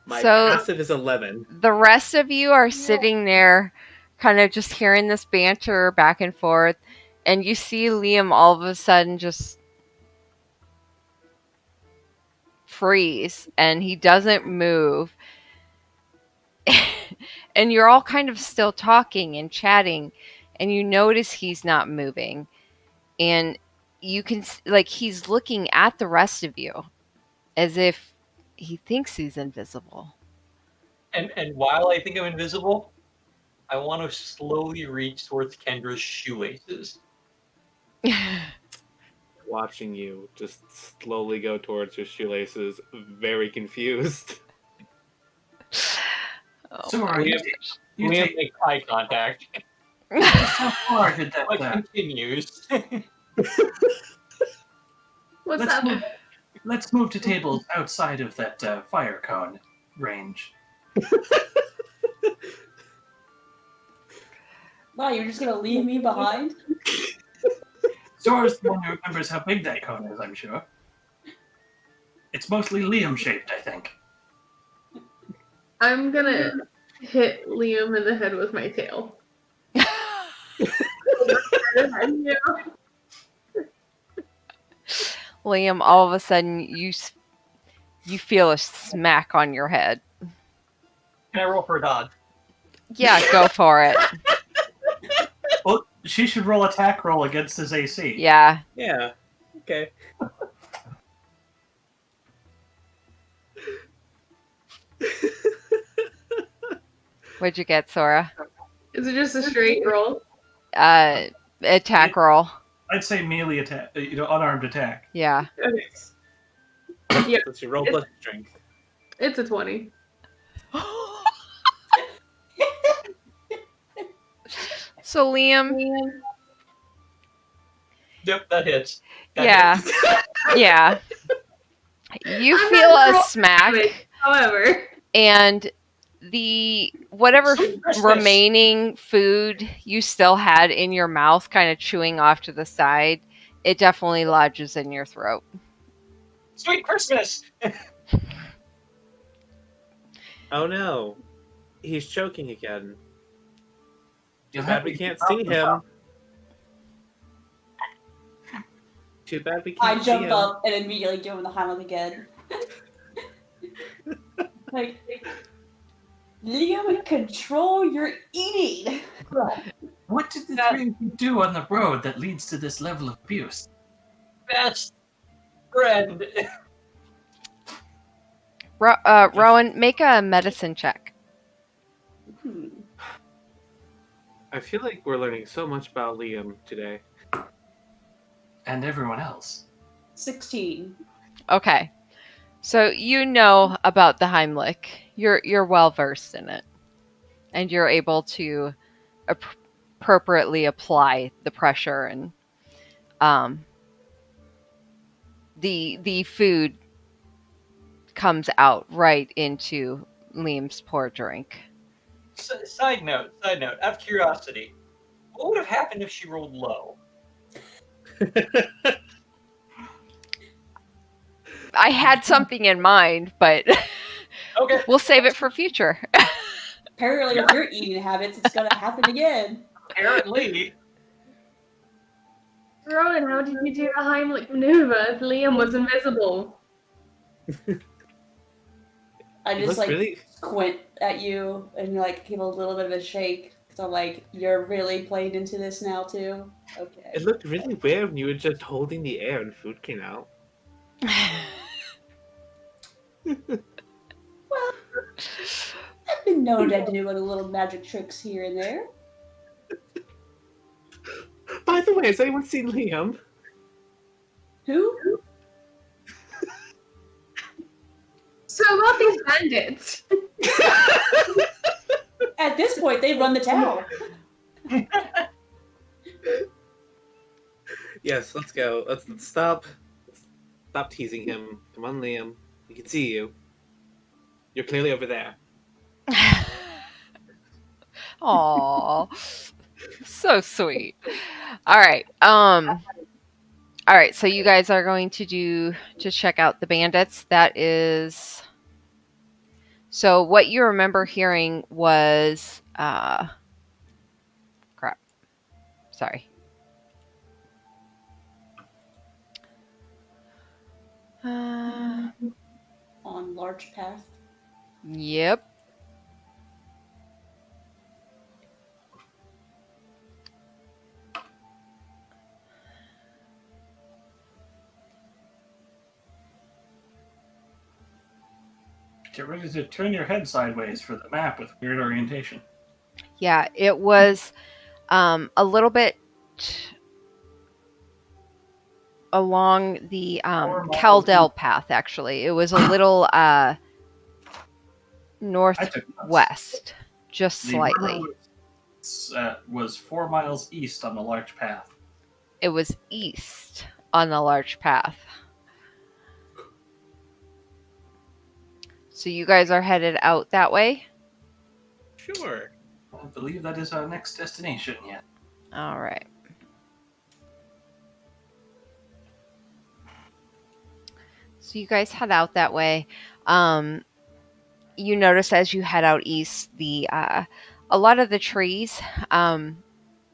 My So- passive is 11. The rest of you are sitting there, kind of just hearing this banter back and forth, and you see Liam all of a sudden just freeze, and he doesn't move. and you're all kind of still talking and chatting, and you notice he's not moving, and you can like he's looking at the rest of you as if he thinks he's invisible. And while I think I'm invisible, I want to slowly reach towards Kendra's shoelaces. Watching you just slowly go towards your shoelaces, very confused. Oh So my are you, Liam, you Liam take makes eye contact, just how far did that? but continues. What's let's up? move. Let's move to tables outside of that fire cone range. Wow, you're just gonna leave me behind? Zora's the one who remembers how big that cone is, I'm sure. It's mostly Liam shaped, I think. I'm gonna hit Liam in the head with my tail. Liam, all of a sudden you feel a smack on your head. Can I roll for a dodge? Yeah, go for it. Well, she should roll attack roll against his AC. Yeah. Yeah. Okay. What'd you get, Sora? Is it just a straight roll? Attack roll. I'd say melee attack, unarmed attack. Yeah. Okay. Yeah, That's your roll plus strength. it's a 20. So Liam, Yep, that hits. That yeah, hits. yeah. You I'm feel not a rolling smack, damage, however. and the whatever Sweet Christmas. remaining food you still had in your mouth, kind of chewing off to the side, it definitely lodges in your throat. Sweet Christmas. Oh no. He's choking again. Too You'll bad have we to can't drop see the him. top. Too bad we I can't see jump him. up and immediately give him the Heimlich again. Like, Liam, control your eating. What did the three of you do on the road that leads to this level of abuse? Best friend. Rowan, make a medicine check. I feel like we're learning so much about Liam today. And everyone else. 16. Okay. So you know about the Heimlich. You're well versed in it, and you're able to appropriately apply the pressure, and the food comes out right into Liam's poor drink. Side note. Out of curiosity, what would have happened if she rolled low? I had something in mind, but Okay. we'll save it for future. Apparently, with your eating habits, it's gonna happen again. Apparently. Rowan, how did you do the Heimlich maneuver if Liam was invisible? I It just looks like really squint at you and like give a little bit of a shake. So I'm like, you're really playing into this now too? Okay. it looked really weird when you were just holding the air and food came out. Well, I've been known to do little magic tricks here and there. By the way, has anyone seen Liam? Who? So about these bandits. At this point, they run the town. Yes, let's go. Let's stop teasing him. Come on, Liam. We can see you. You're clearly over there. Aw, so sweet. All right. All right. So you guys are going to check out the bandits. That is. So what you remember hearing was crap. Sorry. On large path. Yep. Get ready to turn your head sideways for the map with weird orientation. Yeah, it was a little bit along the 4 miles Caldell east. path, actually. It was a little I took notes. northwest, just The river slightly. was 4 miles east on the large path. It was east on the large path. So you guys are headed out that way? Sure. I believe that is our next destination yet. All right. So you guys head out that way. You notice as you head out east, a lot of the trees,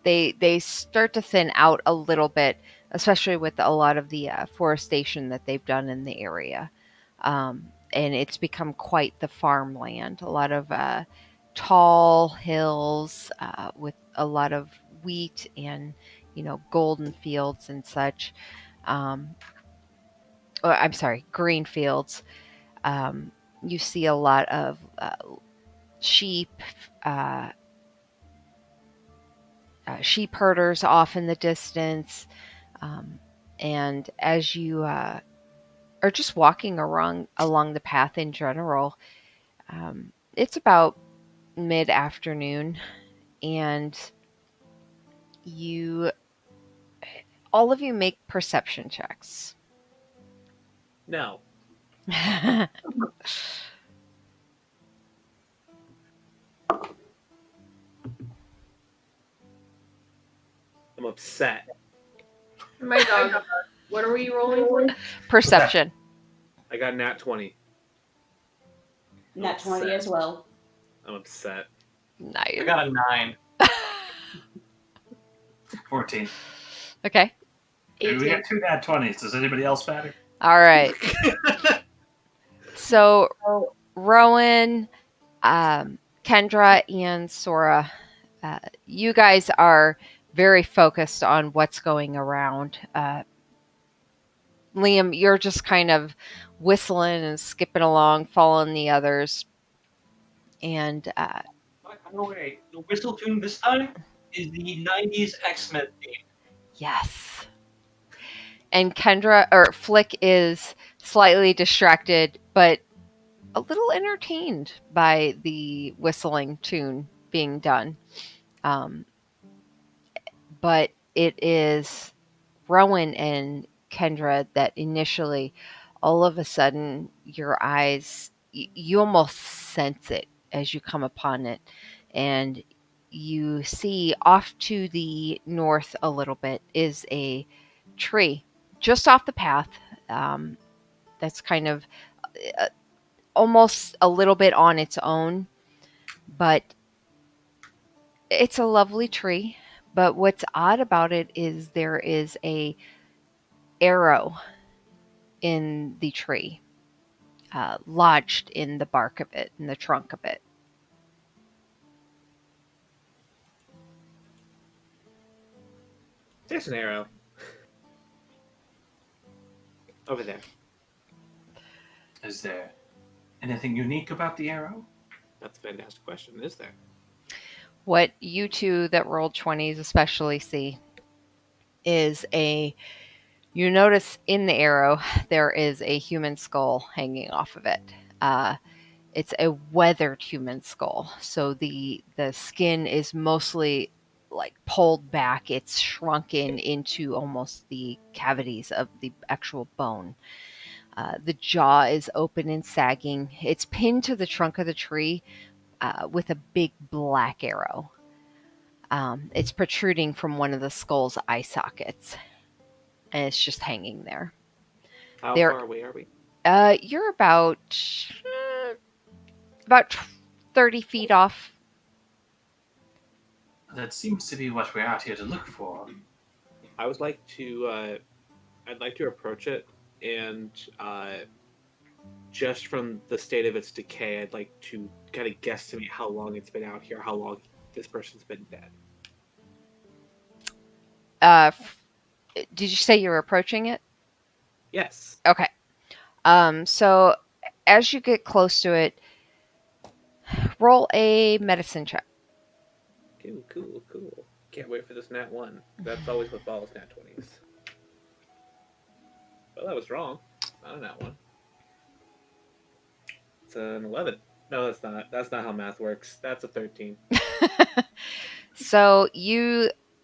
they start to thin out a little bit, especially with a lot of the forestation that they've done in the area, and it's become quite the farmland. A lot of tall hills with a lot of wheat and golden fields and such. Um, I'm sorry, green fields. Um, you see a lot of sheep, uh, sheep herders off in the distance. And as you are just walking along the path in general, it's about mid afternoon, and you all of you make perception checks. No. I'm upset. Oh my god. What are we rolling for? Perception. I got nat 20. Nat 20 as well. I'm upset. Nice. I got a 9. 14. Okay. We 18. got 2 nat 20s. Does anybody else matter? All right. So Rowan, Kendra, and Sora, you guys are very focused on what's going around. Liam, you're just kind of whistling and skipping along, following the others. And By the way, the whistle tune this time is the 90s X-Men theme. yes. And Kendra, or Flick, is slightly distracted, but a little entertained by the whistling tune being done. But it is Rowan and Kendra that initially, all of a sudden, your eyes, you almost sense it as you come upon it. And you see off to the north a little bit is a tree just off the path, that's kind of uh, almost a little bit on its own, but it's a lovely tree. But what's odd about it is there is a arrow in the tree, lodged in the bark of it, in the trunk of it. There's an arrow. Over there. Is there anything unique about the arrow? That's a fantastic question. Is there? What you two that rolled 20s especially see is you notice in the arrow there is a human skull hanging off of it. It's a weathered human skull, so the skin is mostly like pulled back. It's shrunken into almost the cavities of the actual bone. The jaw is open and sagging. It's pinned to the trunk of the tree with a big black arrow. It's protruding from one of the skull's eye sockets, and it's just hanging there. How There, far away are we? you're about 30 feet off. That seems to be what we're out here to look for. I would like to. I'd like to approach it, and just from the state of its decay, I'd like to kind of guesstimate how long it's been out here, how long this person's been dead. Did you say you're approaching it? Yes. Okay. So as you get close to it, roll a medicine check. Cool. Can't wait for this nat 1. That's always what follows nat 20s. Well, that was wrong. It's not a nat 1. It's an 11. No, that's not. That's not how math works. That's a 13. So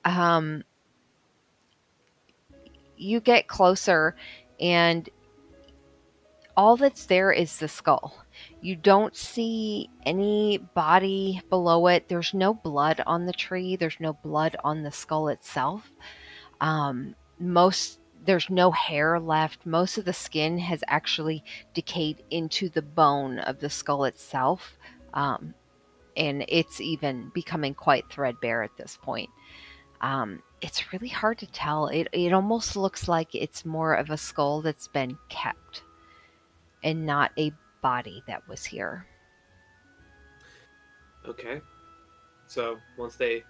um you get closer, and all that's there is the skull. You don't see any body below it. There's no blood on the tree. There's no blood on the skull itself. Most There's no hair left. Most of the skin has actually decayed into the bone of the skull itself. And it's even becoming quite threadbare at this point. It's really hard to tell. It almost looks like it's more of a skull that's been kept and not a body that was here. Okay. So once the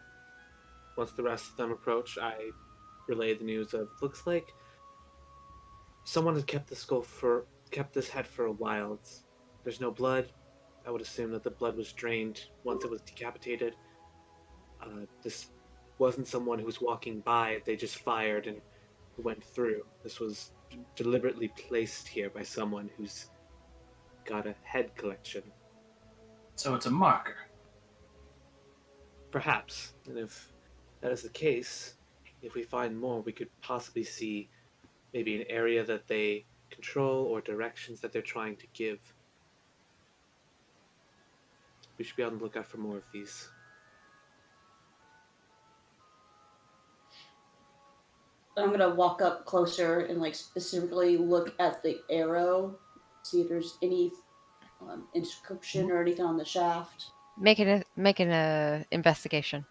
rest of them approach, I relay the news of looks like someone had kept this head for a while. There's no blood. I would assume that the blood was drained once it was decapitated. This wasn't someone who was walking by. They just fired and went through. This was deliberately placed here by someone who's got a head collection. So it's a marker. Perhaps. And if that is the case, if we find more, we could possibly see maybe an area that they control or directions that they're trying to give. We should be on the lookout for more of these. I'm gonna walk up closer and like specifically look at the arrow, see if there's any inscription or anything on the shaft. Make an investigation.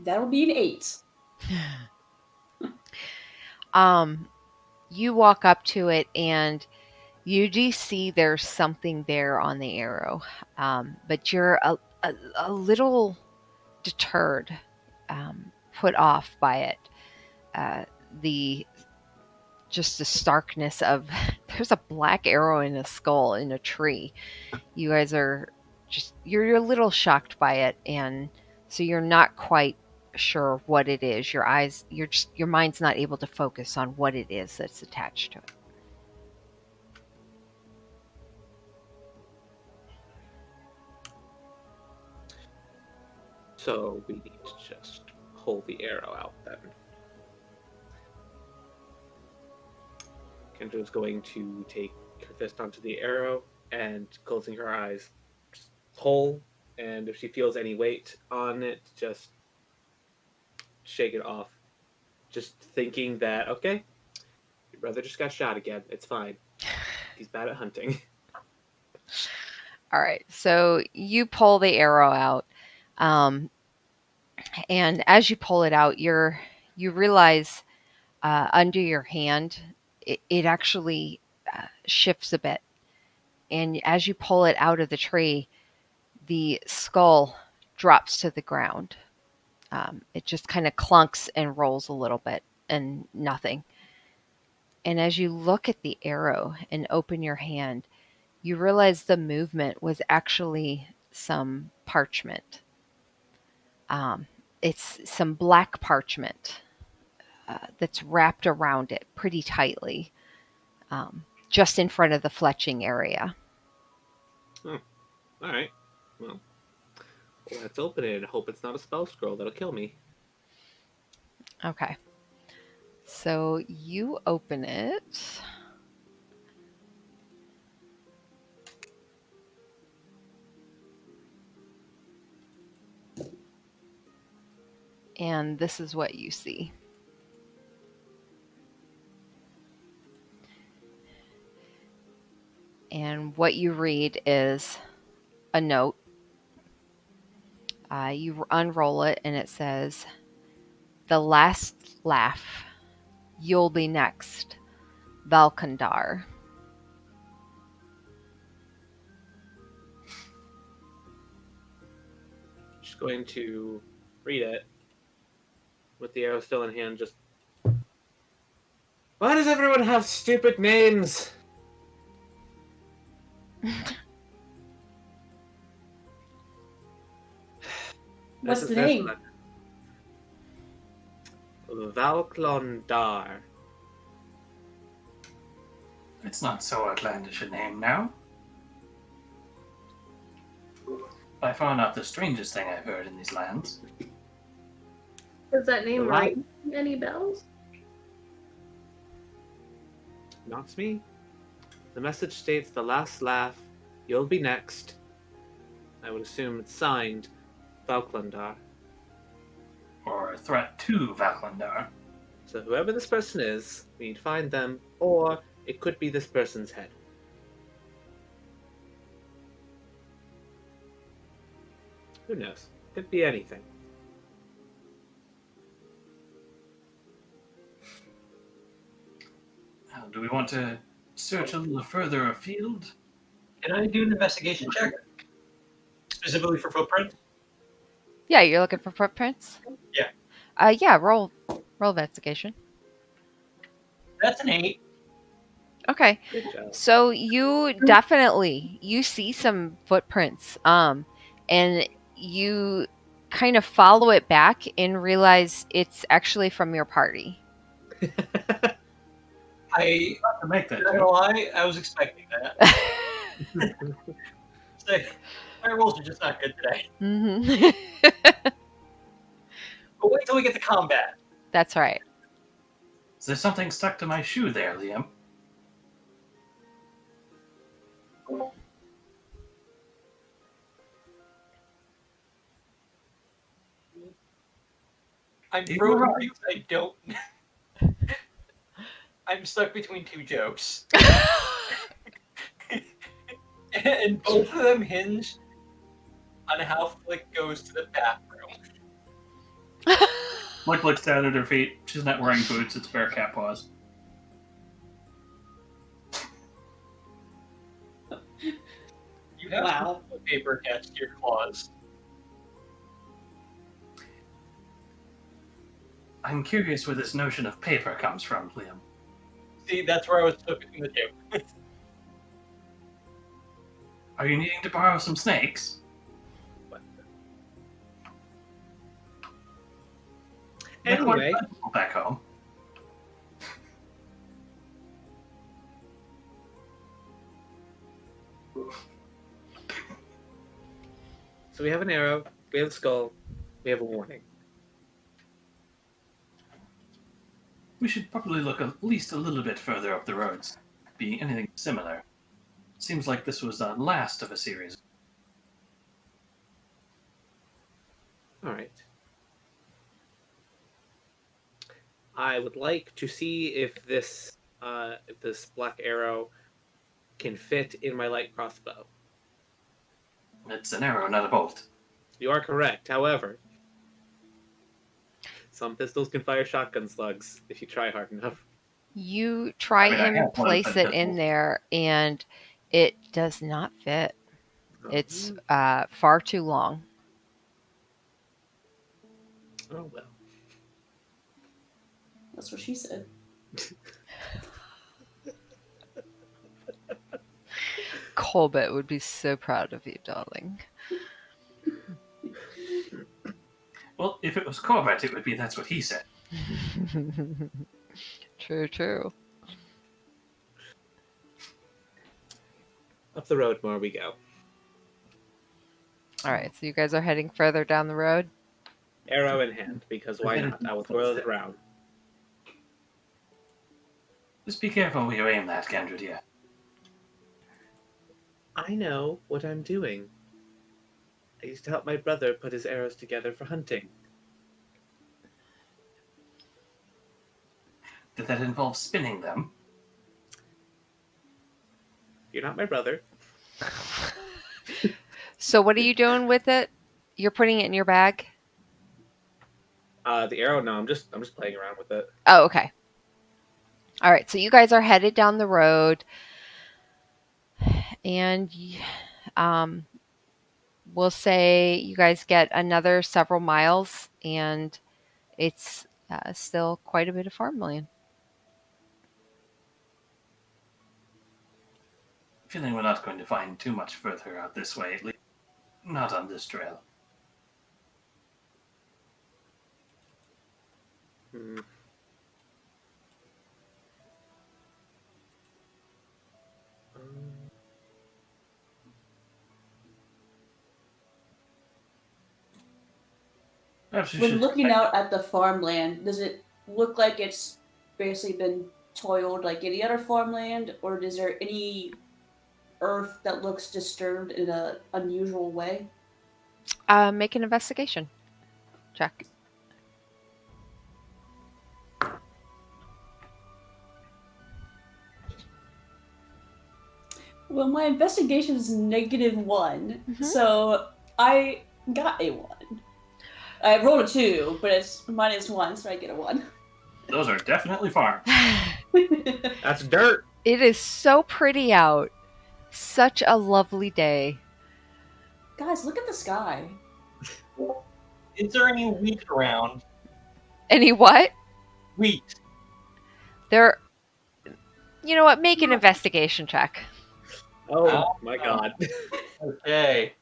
That'll be an 8. You walk up to it, and you do see there's something there on the arrow, but you're a little deterred, put off by it. Uh, the Just the starkness of there's a black arrow in a skull in a tree. You guys are you're a little shocked by it, and so you're not quite sure what it is. Your mind's not able to focus on what it is that's attached to it. So we need to just pull the arrow out then. Kendra's going to take her fist onto the arrow and, closing her eyes, just pull. And if she feels any weight on it, just shake it off. Just thinking that, okay, your brother just got shot again. It's fine. He's bad at hunting. All right, so you pull the arrow out, and as you pull it out, you realize under your hand it actually shifts a bit, and as you pull it out of the tree, the skull drops to the ground. It just kind of clunks and rolls a little bit, and nothing. And as you look at the arrow and open your hand, you realize the movement was actually some parchment. Um, it's some black parchment that's wrapped around it pretty tightly, just in front of the fletching area. Oh, all right. Well, let's open it and hope it's not a spell scroll that'll kill me. Okay. So you open it. And this is what you see. And what you read is a note. You unroll it, and it says, "The last laugh. You'll be next. Valkandar." She's going to read it with the arrow still in hand, just. Why does everyone have stupid names? What's This the is their name? selection. Valklondar. It's not so outlandish a name now. I found out the strangest thing I've heard in these lands. Does that name Right. ring any bells? Not me. The message states the last laugh, you'll be next. I would assume it's signed Valklondar. Or a threat to Valklandar. So whoever this person is, we need to find them, or it could be this person's head. Who knows? Could be anything. Now, do we want to search a little further afield? Can I do an investigation check? Specifically for footprints? Yeah, you're looking for footprints? Yeah. Yeah, roll investigation. That's an 8. Okay. Good job. So you definitely you see some footprints and you kind of follow it back and realize it's actually from your party. I, Not to make that not gonna joke. lie, I was expecting that. So, my rolls are just not good today. Mhm. But wait till we get to combat. That's right. Is there something stuck to my shoe there, Liam? I'm You frozen are. because I don't. I'm stuck between two jokes. And both of them hinge on how Flick goes to the bathroom. Flick looks down at her feet. She's not wearing boots, it's bare cat paws. You have Wow. some paper attached to your claws. I'm curious where this notion of paper comes from, Liam. See, that's where I was stuck between the two. Are you needing to borrow some snakes? They're quite Anyway, plentiful back home. so we have an arrow, we have a skull, we have a warning. We should probably look at least a little bit further up the roads. Be anything similar. Seems like this was the last of a series. All right. I would like to see if this black arrow can fit in my light crossbow. It's an arrow, not a bolt. You are correct. However, some pistols can fire shotgun slugs if you try hard enough. You try I mean, I and have one place of it them in pistols. there and it does not fit. It's Oh, far too long. oh well. That's what she said. Colbert would be so proud of you, darling. Well, if it was Corbett, it would be that's what he said. True, true. Up the road more we go. All right, so you guys are heading further down the road. Arrow in hand, because why not? I will throw it around. Just be careful where you aim that, Kendra, dear. I know what I'm doing. I used to help my brother put his arrows together for hunting. Did that involve spinning them? You're not my brother. So what are you doing with it? You're putting it in your bag? The arrow, no, I'm just playing around with it. Oh, okay. All right, so you guys are headed down the road, and we'll say you guys get another several miles, and it's still quite a bit of farmland. Feeling we're not going to find too much further out this way, at least not on this trail. Hmm. Um, Perhaps we When should looking out at the farmland, does it look like it's basically been toiled like any other farmland, or is there any earth that looks disturbed in an unusual way? Make an investigation check. Well, my investigation is -1, Mhm. so I got a 1. I rolled a 2, but it's -1, so I get a 1. Those are definitely farms. that's dirt. It is so pretty out. Such a lovely day. Guys, look at the sky. Is there any wheat around? Any what? Wheat. There. You know what? Make an investigation check. Oh my god. Okay.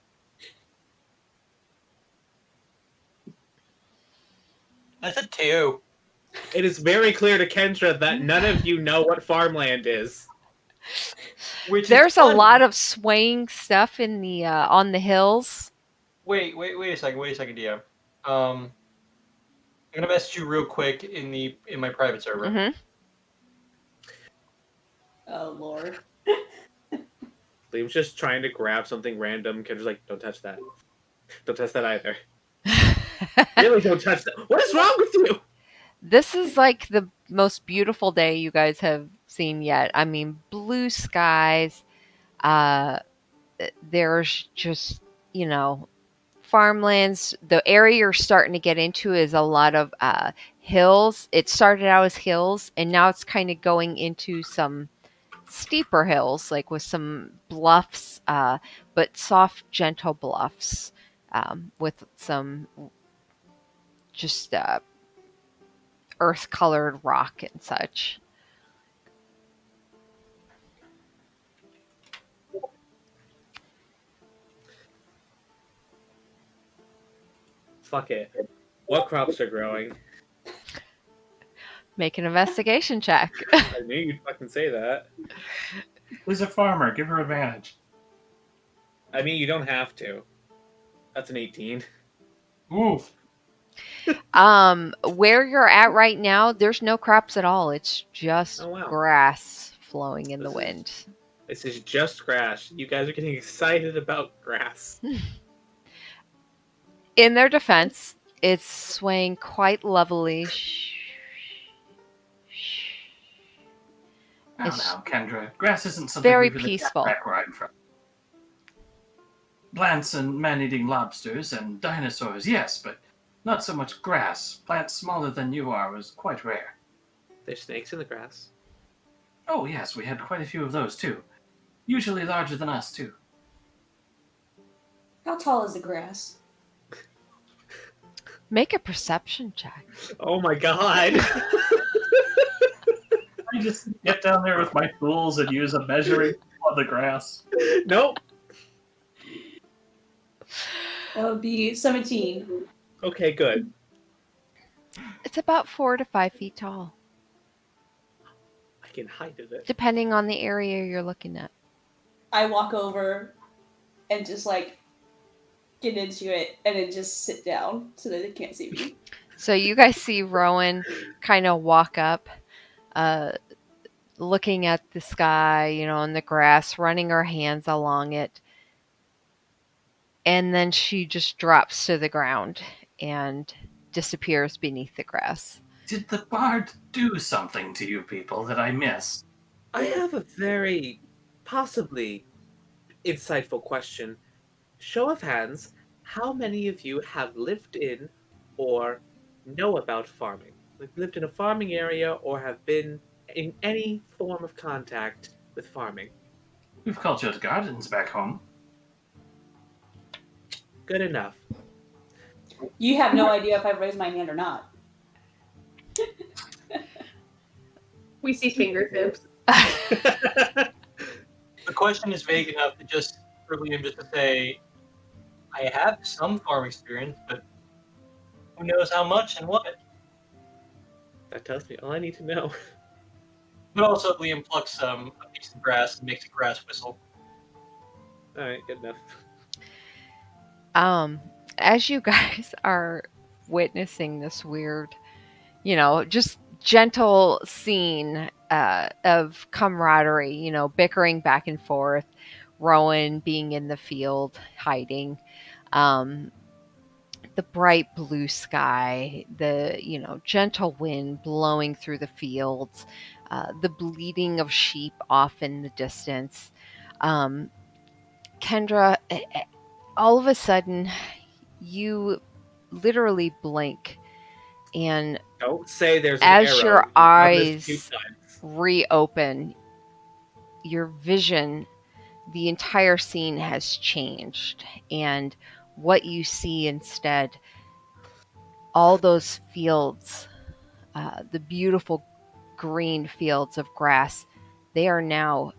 That's a 2. It is very clear to Kendra that none of you know what farmland is. Which There's is a funny. lot of swaying stuff in the on the hills. Wait a second, DM. I'm gonna message you real quick in my private server. Hmm. Oh, Lord. Liam's just trying to grab something random. Kendra's like, don't touch that. Don't touch that either. Really, don't touch that. What is wrong with you? This is like the most beautiful day you guys have seen yet. I mean, blue skies. Uh, there's just, you know, farmlands. The area you're starting to get into is a lot of hills. It started out as hills, and now it's kind of going into some steeper hills, like with some bluffs, but soft, gentle bluffs with some just earth colored rock and such. Fuck it. What crops are growing? Make an investigation check. I knew you'd fucking say that. Who's a farmer? Give her advantage. I mean, you don't have to. That's an 18. Oof. Where you're at right now, there's no crops at all. It's just Oh, wow. grass flowing in the This is- wind. This is just grass. You guys are getting excited about grass. In their defense, it's swaying quite lovely. Now, It's now, Kendra, grass isn't something very we really peaceful. back where I'm from. Plants and man-eating lobsters and dinosaurs, yes, but not so much grass. Plants smaller than you are was quite rare. There's snakes in the grass. Oh, yes, we had quite a few of those, too. Usually larger than us, too. How tall is the grass? Make a perception check. Oh my god. I just get down there with my tools and use a measuring of the grass. Nope. That would be 17. Okay, good. It's about 4 to 5 feet tall, I can hide it. depending on the area you're looking at. I walk over and just like get into it and then just sit down so that they can't see me. So you guys see Rowan kind of walk up, looking at the sky, you know, and the grass, running her hands along it. And then she just drops to the ground and disappears beneath the grass. Did the bard do something to you people that I missed? I have a very possibly insightful question. Show of hands, how many of you have lived in or know about farming? Like lived in a farming area or have been in any form of contact with farming? We've cultured gardens back home. Good enough. You have no idea if I've raised my hand or not. We see fingertips. The question is vague enough to just for Liam just to say, I have some farm experience, but who knows how much and what. That tells me all I need to know. But also, Liam plucks a piece of grass and makes a grass whistle. All right, good enough. As you guys are witnessing this weird, just gentle scene of camaraderie, bickering back and forth, Rowan being in the field, hiding, um, the bright blue sky, the, gentle wind blowing through the fields, the bleating of sheep off in the distance. Um, Kendra, all of a sudden, you literally blink, and Don't say there's an as arrow. your You've done this 2 eyes times. reopen, your vision, the entire scene has changed. And what you see instead, all those fields, the beautiful green fields of grass, they are now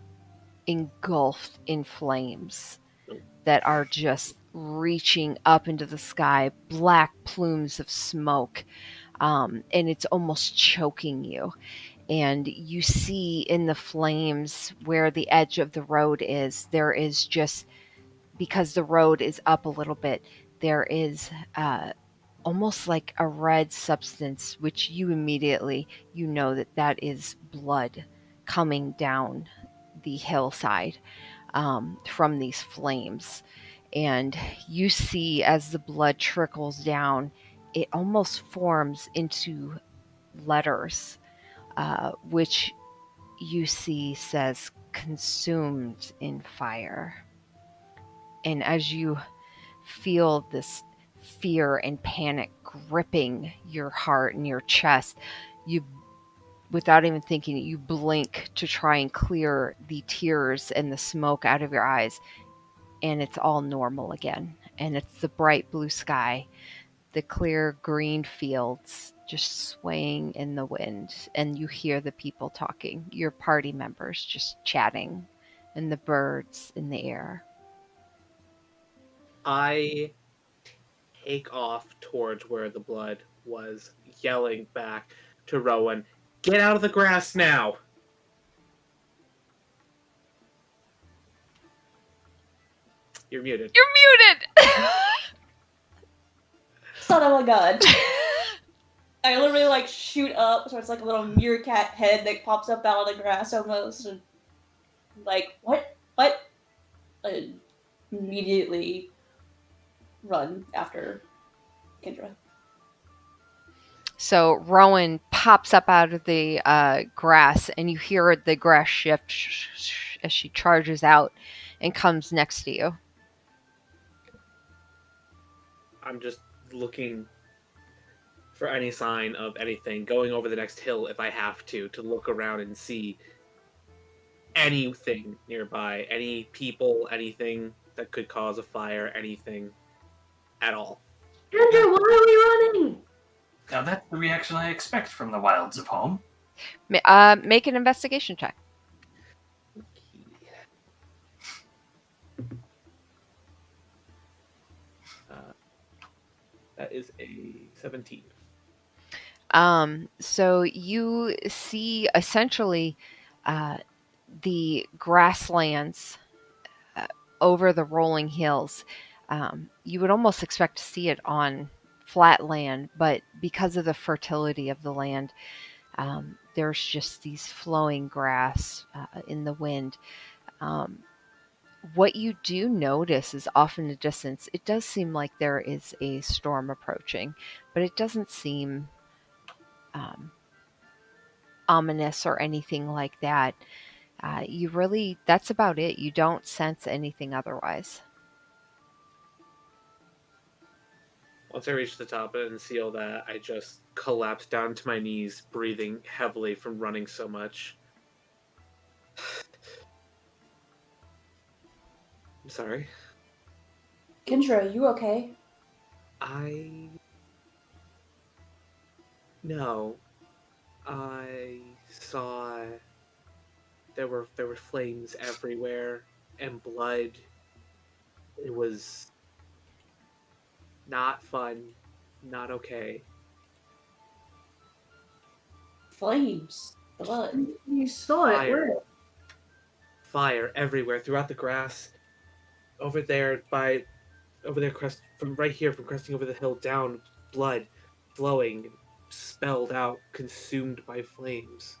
engulfed in flames that are just reaching up into the sky, black plumes of smoke. And it's almost choking you. And you see in the flames where the edge of the road is, there is just, because the road is up a little bit, there is almost like a red substance, which you immediately, that is blood coming down the hillside from these flames. And you see as the blood trickles down, it almost forms into letters, which you see says consumed in fire. And as you feel this fear and panic gripping your heart and your chest, you, without even thinking, you blink to try and clear the tears and the smoke out of your eyes, and it's all normal again. And it's the bright blue sky, the clear green fields just swaying in the wind, and you hear the people talking, your party members just chatting, and the birds in the air. I take off towards where the blood was, yelling back to Rowan, "Get out of the grass now!" You're muted. You're muted! Son of a gun. I literally like shoot up, so it's like a little meerkat head that pops up out of the grass almost, and like what? And immediately run after Kendra. So Rowan pops up out of the grass, and you hear the grass shift as she charges out and comes next to you. I'm just looking for any sign of anything, going over the next hill if I have to look around and see anything nearby, any people, anything that could cause a fire, anything at all. Kendra, why are we running? Now that's the reaction I expect from the wilds of home. Make an investigation check. That is a 17. So you see essentially the grasslands over the rolling hills. You would almost expect to see it on flat land, but because of the fertility of the land, there's just these flowing grass in the wind. What you do notice is off in the distance, it does seem like there is a storm approaching, but it doesn't seem ominous or anything like that. That's about it. You don't sense anything otherwise. Once I reach the top of it and see all that, I just collapse down to my knees, breathing heavily from running so much. I'm sorry. Kendra, are you okay? No. I saw there were flames everywhere and blood. It was not fun, not okay. Flames. Blood. You saw it. Fire. Where? Fire everywhere throughout the grass. Over there from right here from cresting over the hill down, blood flowing, spelled out, consumed by flames.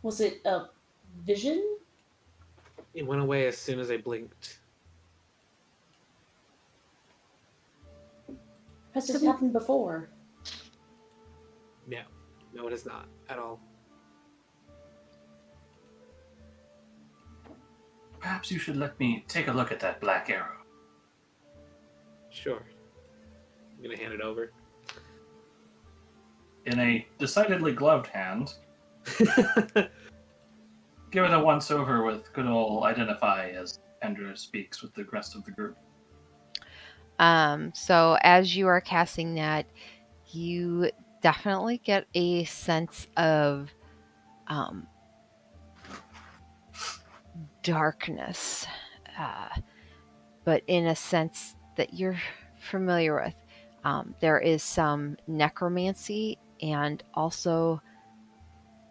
Was it a vision? It went away as soon as I blinked. Has this happened before? No. No, it is not at all. Perhaps you should let me take a look at that black arrow. Sure. I'm gonna hand it over. In a decidedly gloved hand, give it a once over with good old identify as Kendra speaks with the rest of the group. So as you are casting that, you definitely get a sense of darkness, but in a sense that you're familiar with. There is some necromancy and also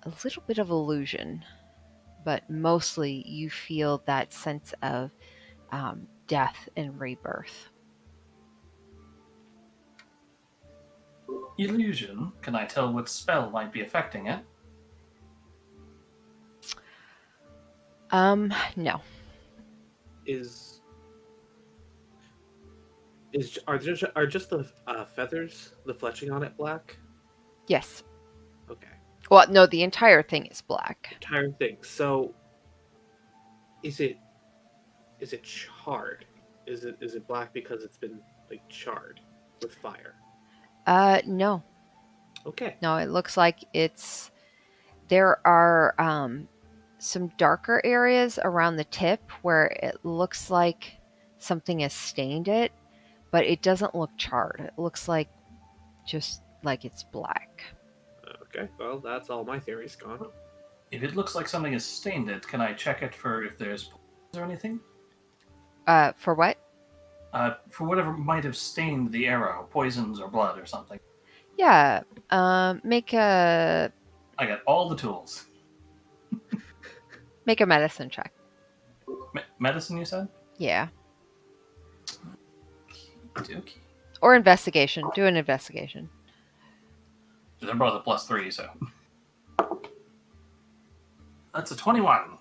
a little bit of illusion, but mostly you feel that sense of death and rebirth. Illusion, can I tell what spell might be affecting it? No. Are just the feathers, the fletching on it, black? Yes. Okay. Well, no, the entire thing is black. Entire thing. So, is it charred? Is it black because it's been like charred with fire? No. Okay. No, it looks like there are some darker areas around the tip where it looks like something has stained it, but it doesn't look charred. It looks like just like it's black. Okay. Well, that's all my theories gone. If it looks like something has stained it, can I check it for if there's poisons or anything? For what? For whatever might have stained the arrow, poisons or blood or something. Yeah. Make a I got all the tools. medicine check. Medicine, you said? Yeah. Okay. Or investigation. Do an investigation. They're both a +3, so. That's a 21.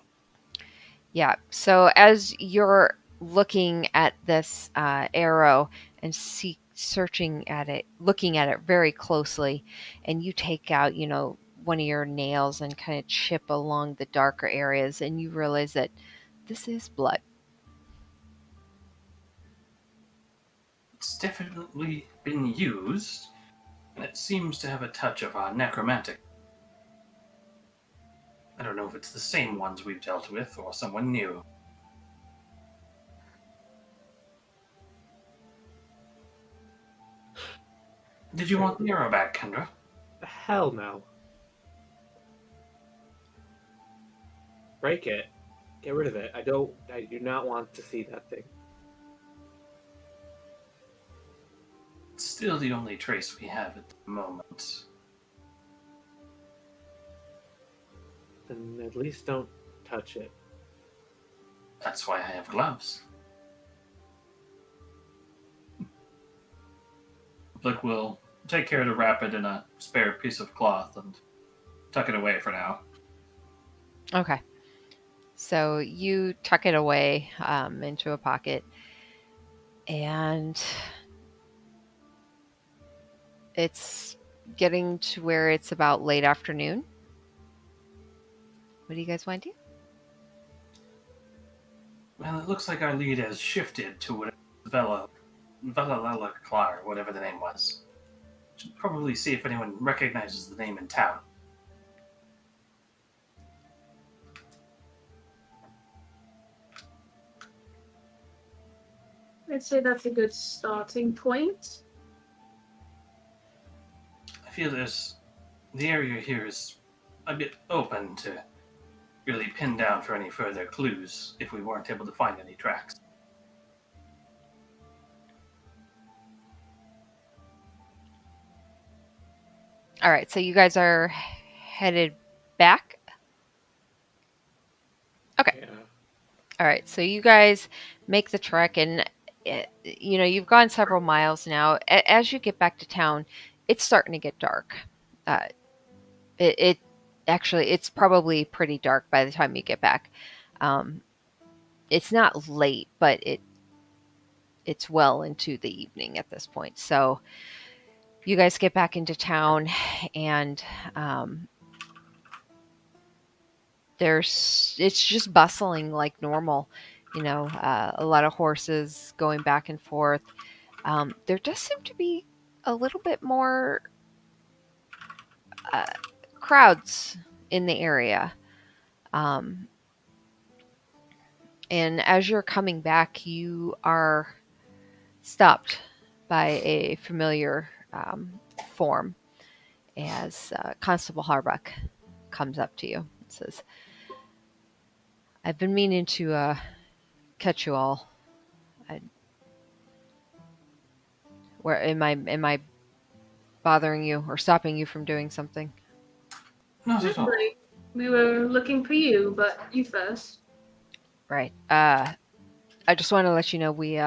Yeah. So as you're looking at this arrow and searching at it, looking at it very closely, and you take out, one of your nails and kind of chip along the darker areas, and you realize that this is blood. It's definitely been used, and it seems to have a touch of our necromantic. I don't know if it's the same ones we've dealt with or someone new. Did you want the arrow back, Kendra? Hell no. Break it. Get rid of it. I do not want to see that thing. It's still the only trace we have at the moment. Then at least don't touch it. That's why I have gloves. Look, we'll take care to wrap it in a spare piece of cloth and tuck it away for now. Okay. So you tuck it away into a pocket, and it's getting to where it's about late afternoon. What do you guys want to do? Well, it looks like our lead has shifted to whatever Vela Clar, whatever the name was. Should probably see if anyone recognizes the name in town. I'd say that's a good starting point. I feel the area here is a bit open to really pin down for any further clues if we weren't able to find any tracks. All right, so you guys are headed back. Okay. Yeah. All right, so you guys make the trek, and you've gone several miles now. As you get back to town, it's starting to get dark. Uh, it actually it's probably pretty dark by the time you get back. Um, it's not late, but it's well into the evening at this point. So you guys get back into town, and um, it's just bustling like normal. A lot of horses going back and forth. There does seem to be a little bit more uh, crowds in the area. Um, and as you're coming back, you are stopped by a familiar form as Constable Harbuck comes up to you and says, I've been meaning to catch you all. I, where am I bothering you or stopping you from doing something? Not at all. Really, we were looking for you, but you first. Right. I just want to let you know we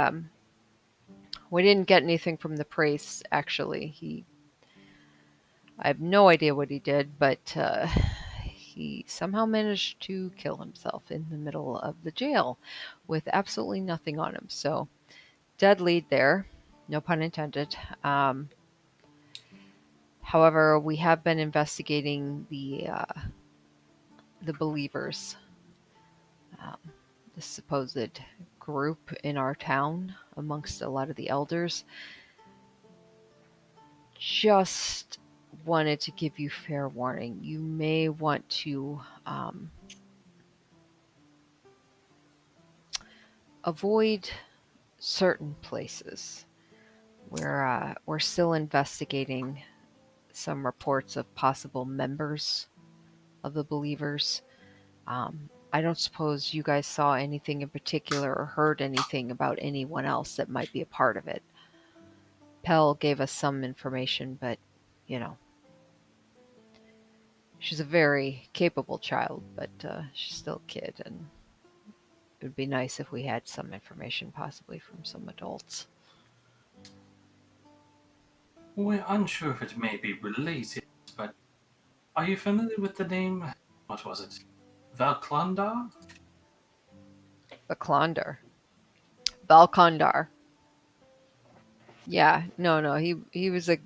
didn't get anything from the priest. Actually, I have no idea what he did, but he somehow managed to kill himself in the middle of the jail with absolutely nothing on him. So dead lead there, no pun intended. However, we have been investigating the believers, um, the supposed group in our town amongst a lot of the elders. Just wanted to give you fair warning. You may want to avoid certain places. We're still investigating some reports of possible members of the believers. I don't suppose you guys saw anything in particular or heard anything about anyone else that might be a part of it. Pell gave us some information, but you know, she's a very capable child, but she's still a kid, and it would be nice if we had some information, possibly from some adults. We're unsure if it may be related, but are you familiar with the name? What was it? Valklanda? Valkondar. Valkondar. Yeah, no, he was a.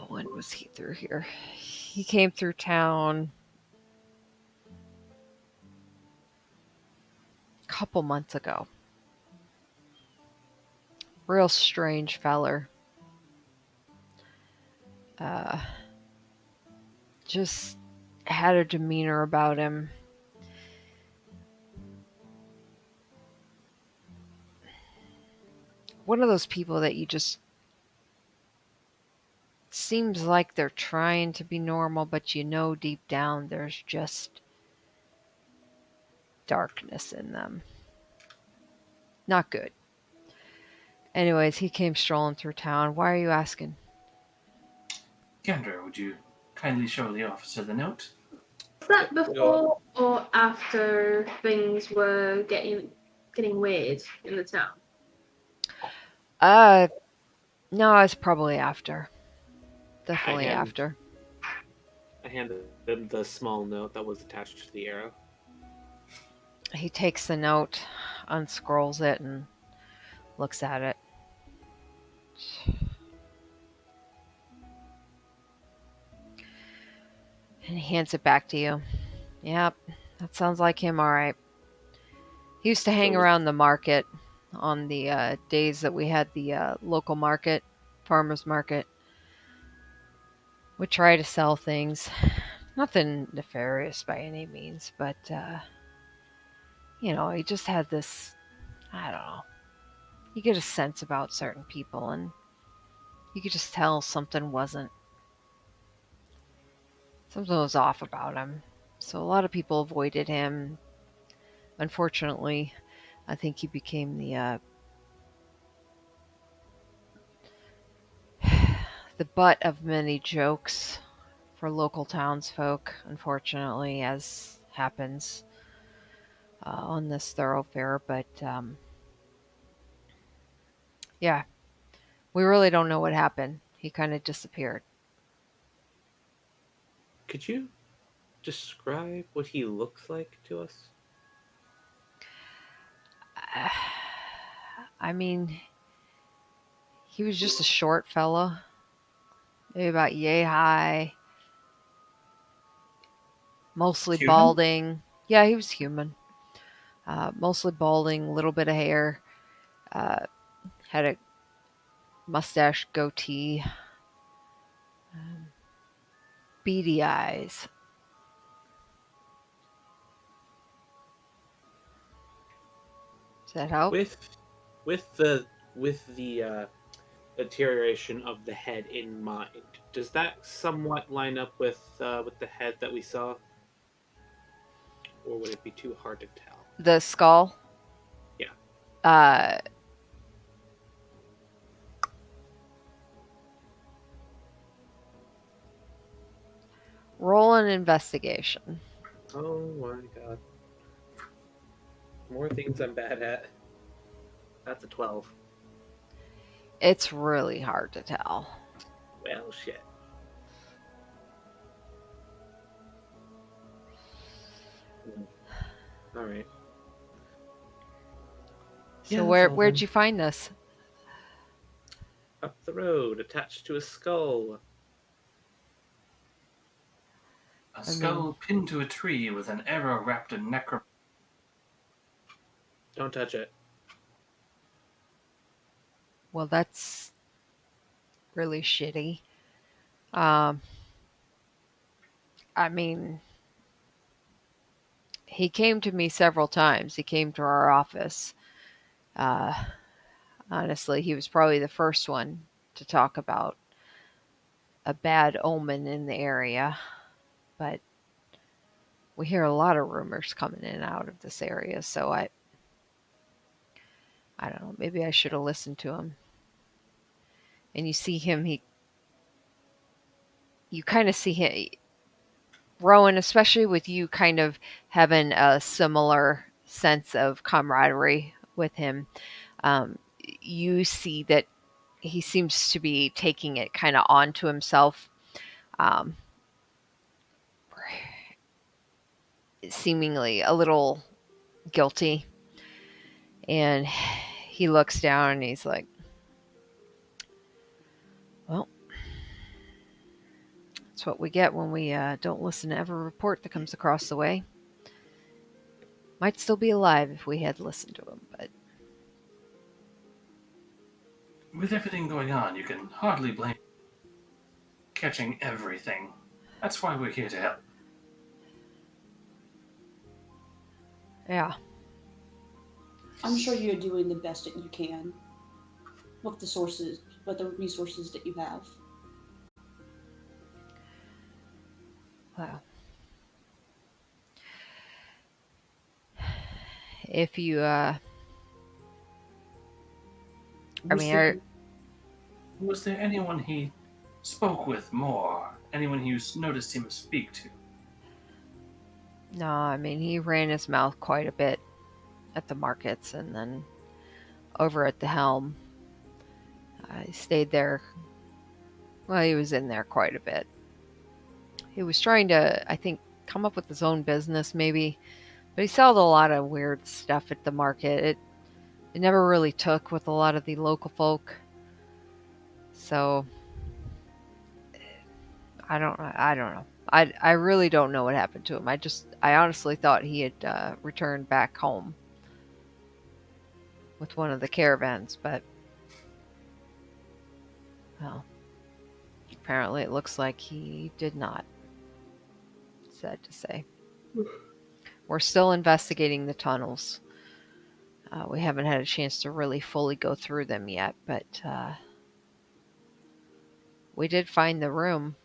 When was he through here? He came through town a couple months ago. Real strange feller. Uh, just had a demeanor about him. One of those people that you just seems like they're trying to be normal, but deep down there's just darkness in them. Not good. Anyways, he came strolling through town. Why are you asking? Kendra, would you kindly show the officer the note? Was that No. before or after things were getting weird in the town? Uh, no, it's probably after. I Definitely hand after. I handed him the small note that was attached to the arrow. He takes the note, unscrolls it, and looks at it. And he hands it back to you. Yep, that sounds like him, all right. He used to hang So around the market on the days that we had the local market, farmers market. Would try to sell things. Nothing nefarious by any means, but he just had this I don't know. You get a sense about certain people, and you could just tell something was off about him. So a lot of people avoided him. Unfortunately, I think he became the butt of many jokes for local townsfolk, unfortunately, as happens on this thoroughfare. But yeah, we really don't know what happened. He kind of disappeared. Could you describe what he looks like to us? I mean, he was just a short fella, maybe about yay high, mostly Human? balding. Yeah, he was human. Mostly balding, a little bit of hair, uh, had a mustache, goatee, um, beady eyes. Does that help? With with the deterioration of the head in mind, does that somewhat line up with the head that we saw, or would it be too hard to tell? The skull. Yeah. Uh, roll an investigation. Oh my god. More things I'm bad at. That's a 12. It's really hard to tell. Well, shit. All right. So Yeah, that's all where'd then. you find this? Up the road, attached to a skull. A I mean, skull pinned to a tree with an arrow wrapped in necro. Don't touch it. well, that's really shitty. Um, I mean, he came to me several times. He came to our office. Uh, honestly, he was probably the first one to talk about a bad omen in the area, but we hear a lot of rumors coming in and out of this area, so I don't know, maybe I should have listened to him. And you see him, you kind of see him, Rowan, especially with you kind of having a similar sense of camaraderie with him. You see that he seems to be taking it kind of onto himself, um, seemingly a little guilty. And he looks down and he's like, well, that's what we get when we don't listen to every report that comes across the way. Might still be alive if we had listened to him, but With everything going on, you can hardly blame catching everything. That's why we're here to help. yeah. I'm sure you're doing the best that you can with the resources that you have. Well, if you, I Was mean, there Was there anyone he spoke with more? Anyone you noticed him speak to? no, I mean, he ran his mouth quite a bit at the markets and then over at the helm. He stayed there. Well, he was in there quite a bit. He was trying to, I think, come up with his own business, maybe, but he sold a lot of weird stuff at the market. It never really took with a lot of the local folk. So I don't know. I really don't know what happened to him. I honestly thought he had returned back home with one of the caravans, but well, apparently it looks like he did not. Sad to say. We're still investigating the tunnels. We haven't had a chance to really fully go through them yet, but we did find the room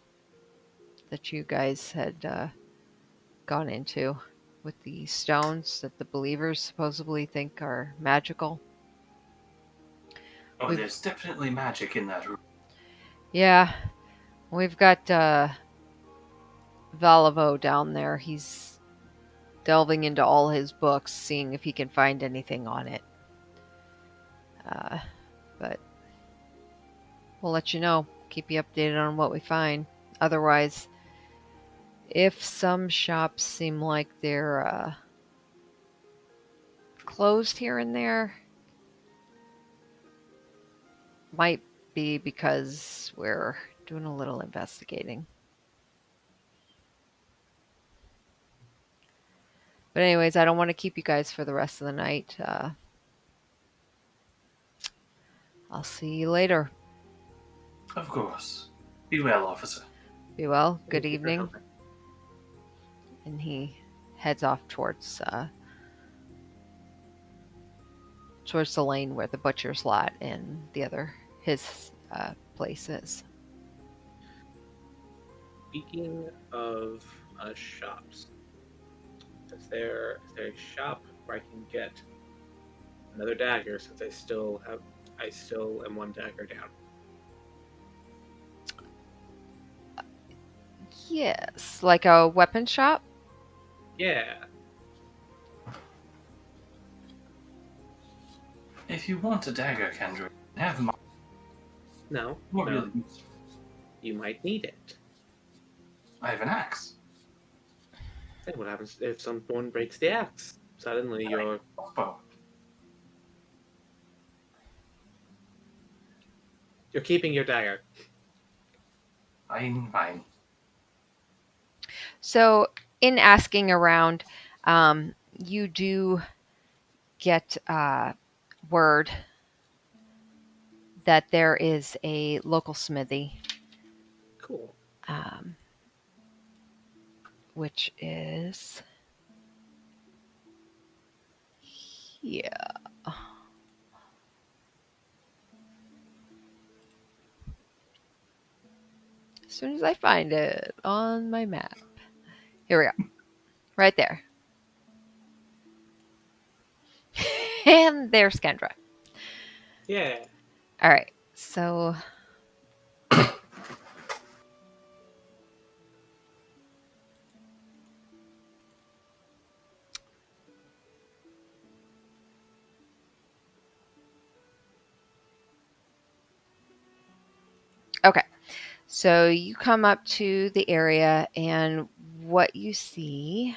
that you guys had gone into with the stones that the believers supposedly think are magical. Oh, We've, there's definitely magic in that room. yeah, we've got Valivo down there. He's delving into all his books, seeing if he can find anything on it. But we'll let you know, keep you updated on what we find. Otherwise, if some shops seem like they're closed here and there, might be because we're doing a little investigating. But anyways, I don't want to keep you guys for the rest of the night. I'll see you later. Of course. Be well, officer. Be well. Good Thank you for evening. helping. And he heads off towards the lane where the butcher's lot and his place is. Speaking of shops, is there a shop where I can get another dagger since I still am one dagger down? Yes, like a weapon shop. Yeah. If you want a dagger, Kendra, have mine. No. Not No. really. You might need it. I have an axe. Then what happens if someone breaks the axe? Suddenly you're Crossbow. keeping your dagger. Fine. So, in asking around, you do get word that there is a local smithy, Cool. which is here. As soon as I find it on my map. Here we go. Right there. And there's Kendra. Yeah. All right. So okay. So you come up to the area, and what you see,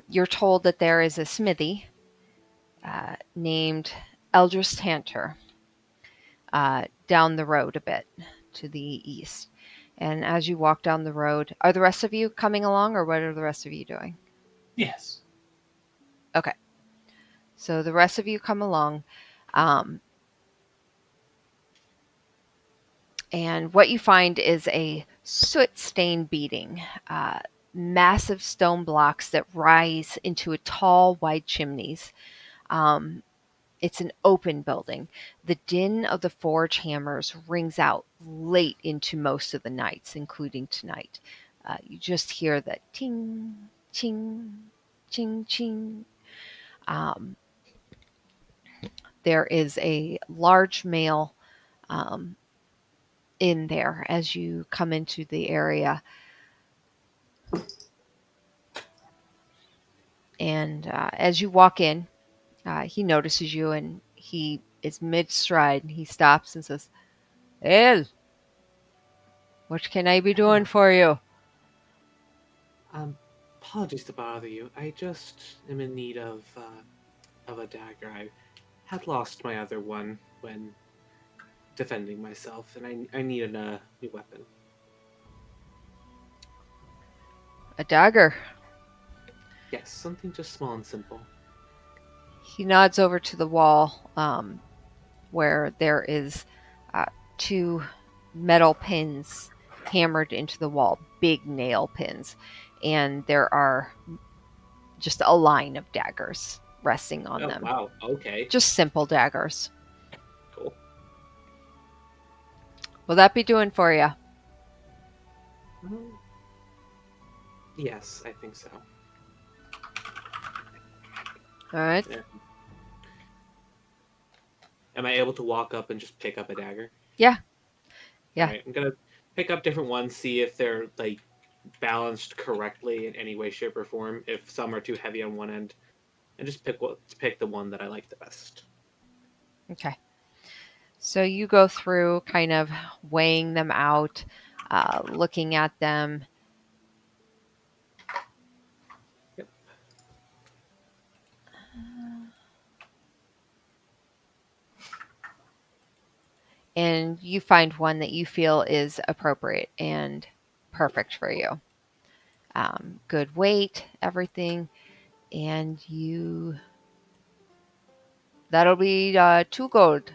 you're told that there is a smithy named Eldris Tanter down the road a bit to the east. And as you walk down the road, are the rest of you coming along, or what are the rest of you doing? Yes. Okay. So the rest of you come along. And what you find is a soot-stained beading, massive stone blocks that rise into a tall, wide chimneys. It's an open building. The din of the forge hammers rings out late into most of the nights, including tonight. You just hear the ting, ching, ching, ching. Um, there is a large male in there as you come into the area. And as you walk in, he notices you and he is mid stride. He stops and says, "El, what can I be doing for you?" Apologies to bother you. I just am in need of a dagger. I had lost my other one when defending myself, and I need a new weapon. A dagger. Yes, something just small and simple. He nods over to the wall where there is two metal pins hammered into the wall, big nail pins. And there are just a line of daggers resting on Oh them. wow. Okay. Just simple daggers. Cool. Will that be doing for you? Yes, I think so. All right. Yeah. Am I able to walk up and just pick up a dagger? Yeah. Yeah. All right. I'm gonna pick up different ones, see if they're like balanced correctly in any way, shape, or form. If some are too heavy on one end, and just pick the one that I like the best. Okay. So you go through kind of weighing them out, looking at them. Yep. And you find one that you feel is appropriate and perfect for you. Good weight, everything. And that'll be 2 gold.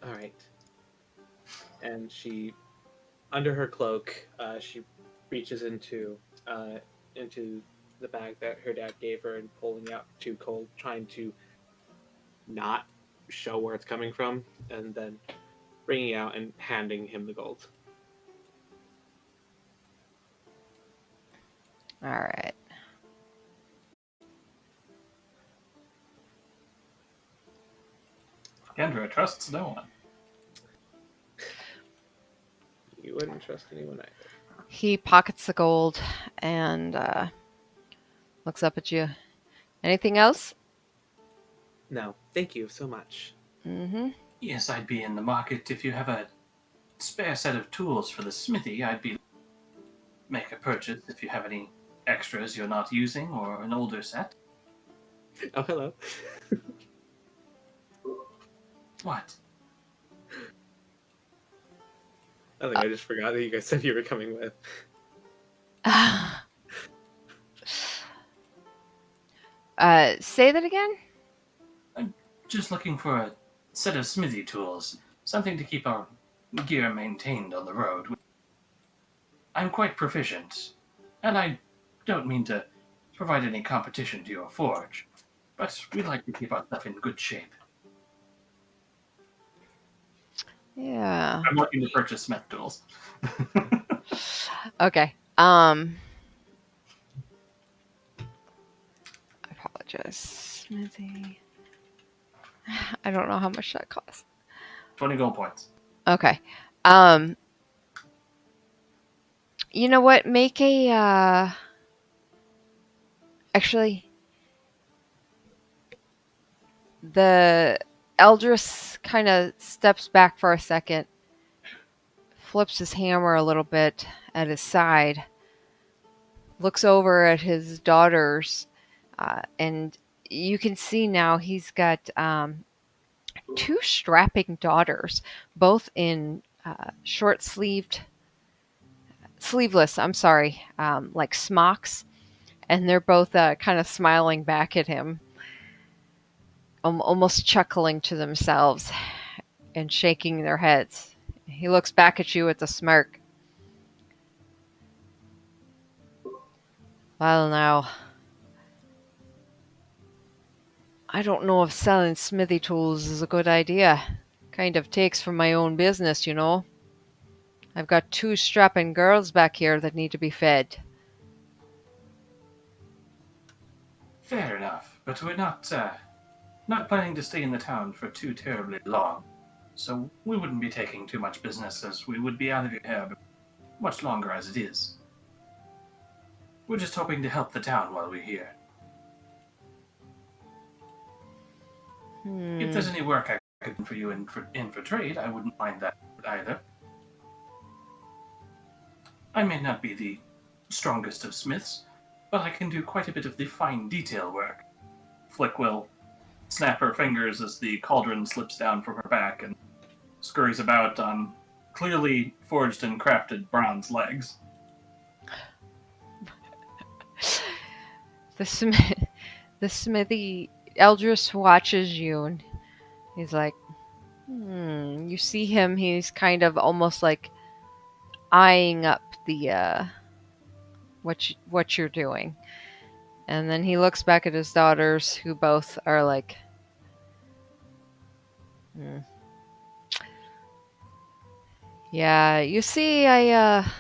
All right. And she, under her cloak, she reaches into the bag that her dad gave her and pulling out 2 gold, trying to not show where it's coming from, and then bringing it out and handing him the gold. All right. Kendra trusts no one. You wouldn't trust anyone either. He pockets the gold and looks up at you. Anything else? No, thank you so much. Mm-hmm. Yes, I'd be in the market if you have a spare set of tools for the smithy. I'd be make a purchase if you have any extras you're not using or an older set. Oh, hello. What? I think I just forgot that you guys said you were coming with. Say that again? Just looking for a set of smithy tools, something to keep our gear maintained on the road. I'm quite proficient, and I don't mean to provide any competition to your forge, but we like to keep our stuff in good shape. Yeah. I'm looking to purchase smith tools. Okay. I apologize. Smithy. I don't know how much that costs. 20 gold points. Okay. You know what? Make a actually the Eldris kind of steps back for a second, flips his hammer a little bit at his side, looks over at his daughters, and you can see now he's got 2 strapping daughters, both in sleeveless, I'm sorry, like smocks, and they're both kind of smiling back at him, almost chuckling to themselves and shaking their heads. He looks back at you with a smirk. Well, now, I don't know if selling smithy tools is a good idea. Kind of takes from my own business, you know. I've got 2 strapping girls back here that need to be fed. Fair enough, but we're not planning to stay in the town for too terribly long, so we wouldn't be taking too much business as we would be out of your hair much longer as it is. We're just hoping to help the town while we're here. If there's any work I could do for you in for trade, I wouldn't mind that either. I may not be the strongest of smiths, but I can do quite a bit of the fine detail work. Flick will snap her fingers as the cauldron slips down from her back and scurries about on clearly forged and crafted bronze legs. The smithy Eldris watches you and he's like, You see him, he's kind of almost like eyeing up the what you're doing. And then he looks back at his daughters, who both are like, "Hmm. Yeah, you see, I've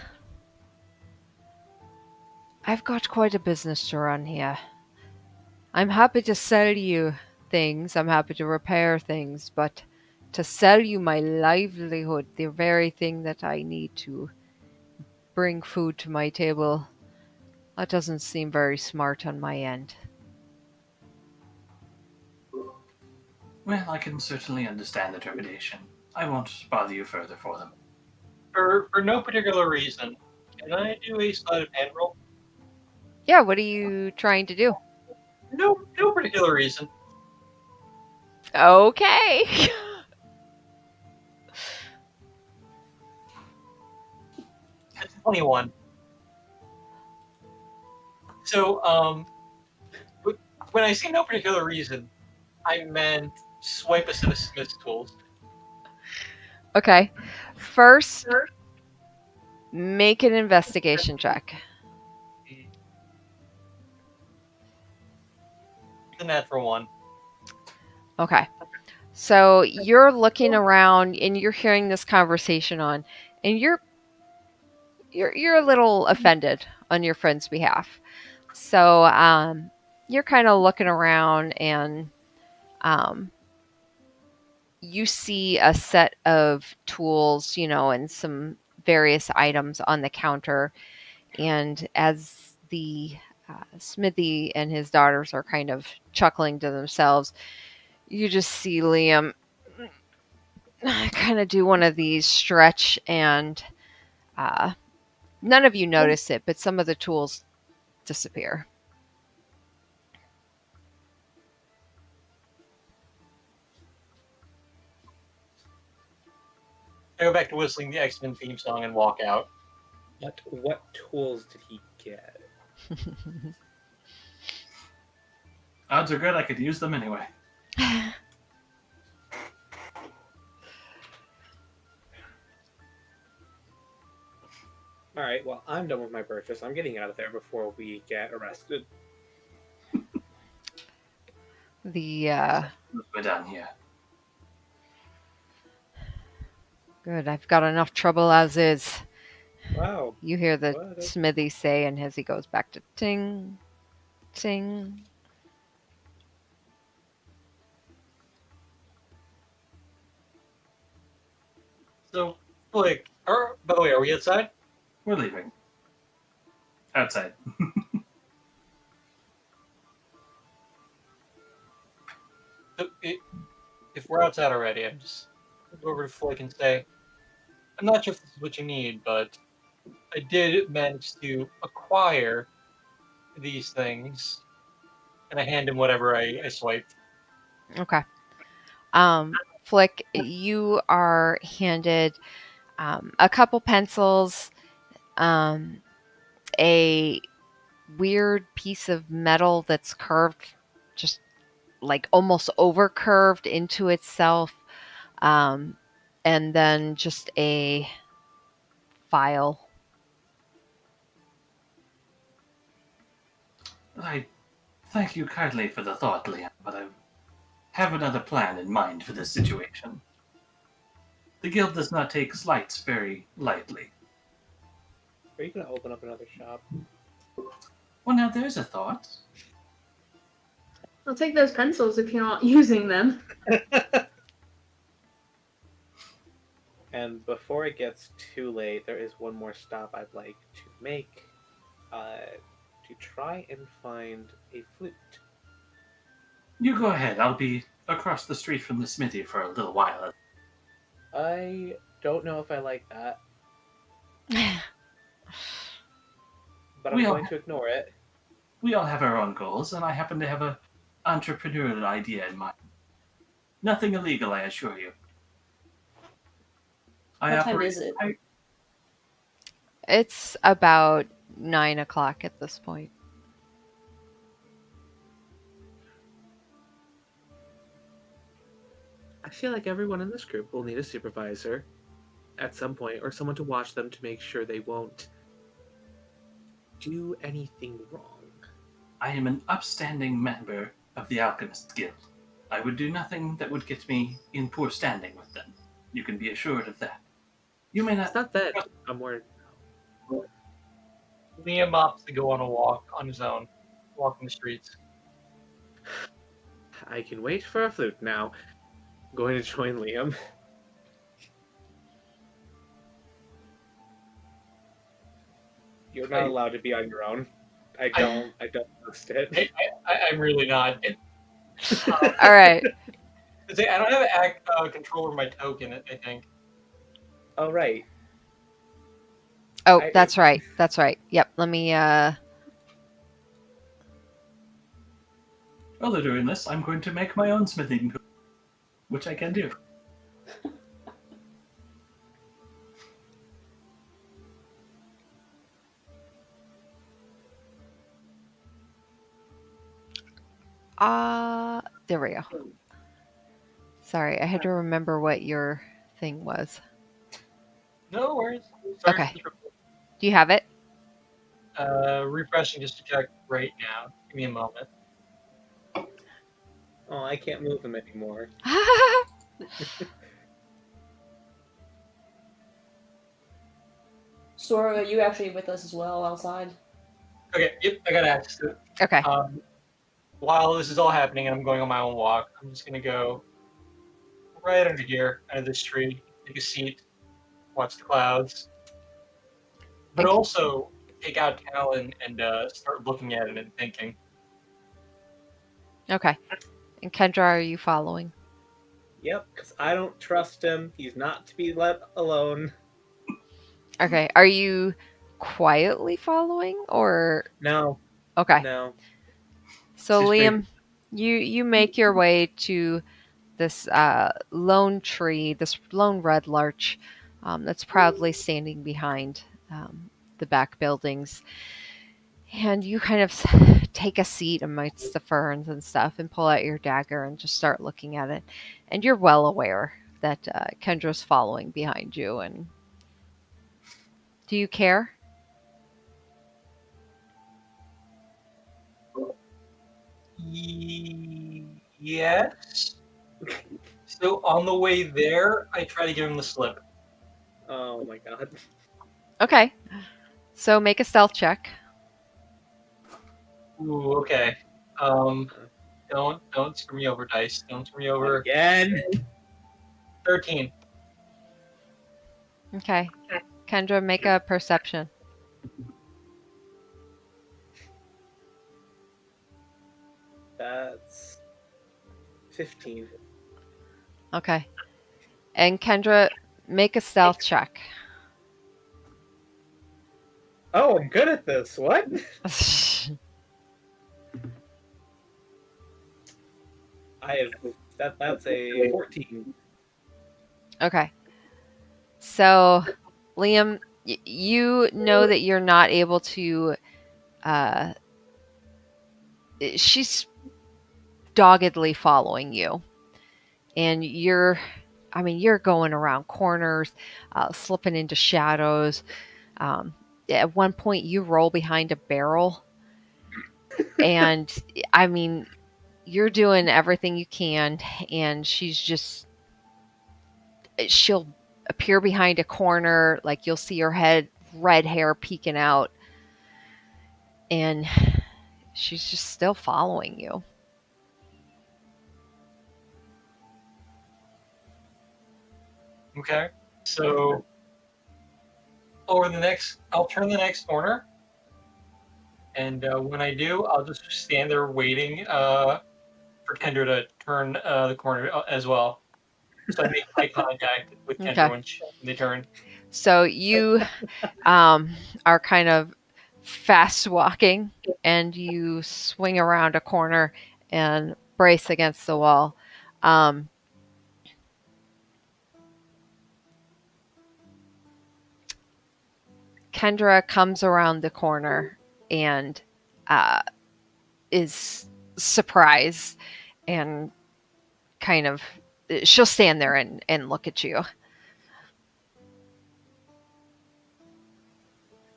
got quite a business to run here. I'm happy to sell you things, I'm happy to repair things, but to sell you my livelihood, the very thing that I need to bring food to my table, that doesn't seem very smart on my end." Well, I can certainly understand the trepidation. I won't bother you further for them. For no particular reason, can I do a sleight of hand roll? Yeah, what are you trying to do? No particular reason. Okay. 21. So, when I say no particular reason, I meant swipe a set of Smith's tools. Okay. First, make an investigation check. The natural one. Okay. So you're looking around and you're hearing this conversation on, and you're a little offended on your friend's behalf. So you're kind of looking around and um, you see a set of tools, and some various items on the counter. And as the Smithy and his daughters are kind of chuckling to themselves, you just see Liam kind of do one of these stretch, and uh, none of you notice it, but some of the tools disappear. I go back to whistling the X-Men theme song and walk out. What tools did he get? Odds are good I could use them anyway. All right, well, I'm done with my purchase. I'm getting out of there before we get arrested. The We're done here. Good, I've got enough trouble as is. Wow. You hear the What? Smithy say, and as he goes back to ting, ting. So, like, by the way, are we outside? We're leaving. Outside. So, if we're outside already, I'm just gonna go over to Flick and say, I'm not sure if this is what you need, but I did manage to acquire these things, and I hand him whatever I swiped. Okay. Flick, you are handed a couple pencils, um, a weird piece of metal that's curved, just like almost over curved into itself, um, and then just a file. I thank you kindly for the thought, Liam, but I have another plan in mind for this situation. The guild does not take slights very lightly. Are you going to open up another shop? Well, now there's a thought. I'll take those pencils if you're not using them. And before it gets too late, there is one more stop I'd like to make to try and find a flute. You go ahead. I'll be across the street from the smithy for a little while. I don't know if I like that, but I'm We all, going to ignore it. we all have our own goals, and I happen to have an entrepreneurial idea in mind. Nothing illegal, I assure you. I What time operate. is it? It's about 9 o'clock at this point. I feel like everyone in this group will need a supervisor at some point, or someone to watch them to make sure they won't do anything wrong. I am an upstanding member of the Alchemist Guild. I would do nothing that would get me in poor standing with them. You can be assured of that. You may It's not. not that I'm worried. Liam opts to go on a walk on his own, walking the streets. I can wait for a flute now. I'm going to join Liam. You're not allowed to be on your own. I don't trust it. I'm really not. All right. I don't have control over my token, I think. Oh right. Oh, I- that's right. That's right. Yep. Let me. While they're doing this, I'm going to make my own smithing tool, which I can do. There we go. Sorry, I had to remember what your thing was. No worries. Sorry Okay. for the trouble. Do you have it? Refreshing just to check right now. Give me a moment. Oh, I can't move him anymore. Sora, are you actually with us as well outside? Okay, yep, I got access to it. Okay. While this is all happening and I'm going on my own walk, I'm just gonna go right under here, under this tree, take a seat, watch the clouds, but Okay. also take out Talon and start looking at it and thinking. Okay. And Kendra, are you following? Yep, because I don't trust him. He's not to be let alone. Okay. Are you quietly following or No, okay? no. So She's Liam, you make your way to this lone tree, this lone red larch that's proudly standing behind the back buildings. And you kind of take a seat amongst the ferns and stuff and pull out your dagger and just start looking at it. And you're well aware that Kendra's following behind you. And do you care? Yes. So on the way there, I try to give him the slip. Oh my god. Okay. So make a stealth check. Ooh, okay. Don't screw me over, dice. Don't screw me over. Again. 13. Okay. Kendra, make a perception. That's 15. Okay. And Kendra, make a stealth check. Oh, I'm good at this. What? I have that's a 14. Okay. So, Liam, you know that you're not able to. She's doggedly following you, and you're going around corners, slipping into shadows. At one point, you roll behind a barrel, and I mean, you're doing everything you can, and she'll appear behind a corner, like you'll see her red hair peeking out, and she's just still following you. Okay. So I'll turn the next corner, and when I do, I'll just stand there waiting for Kendra to turn the corner as well. So I make eye contact with Kendra Okay. when they turn. So you are kind of fast walking, and you swing around a corner and brace against the wall. Kendra comes around the corner and is surprised and kind of she'll stand there and look at you.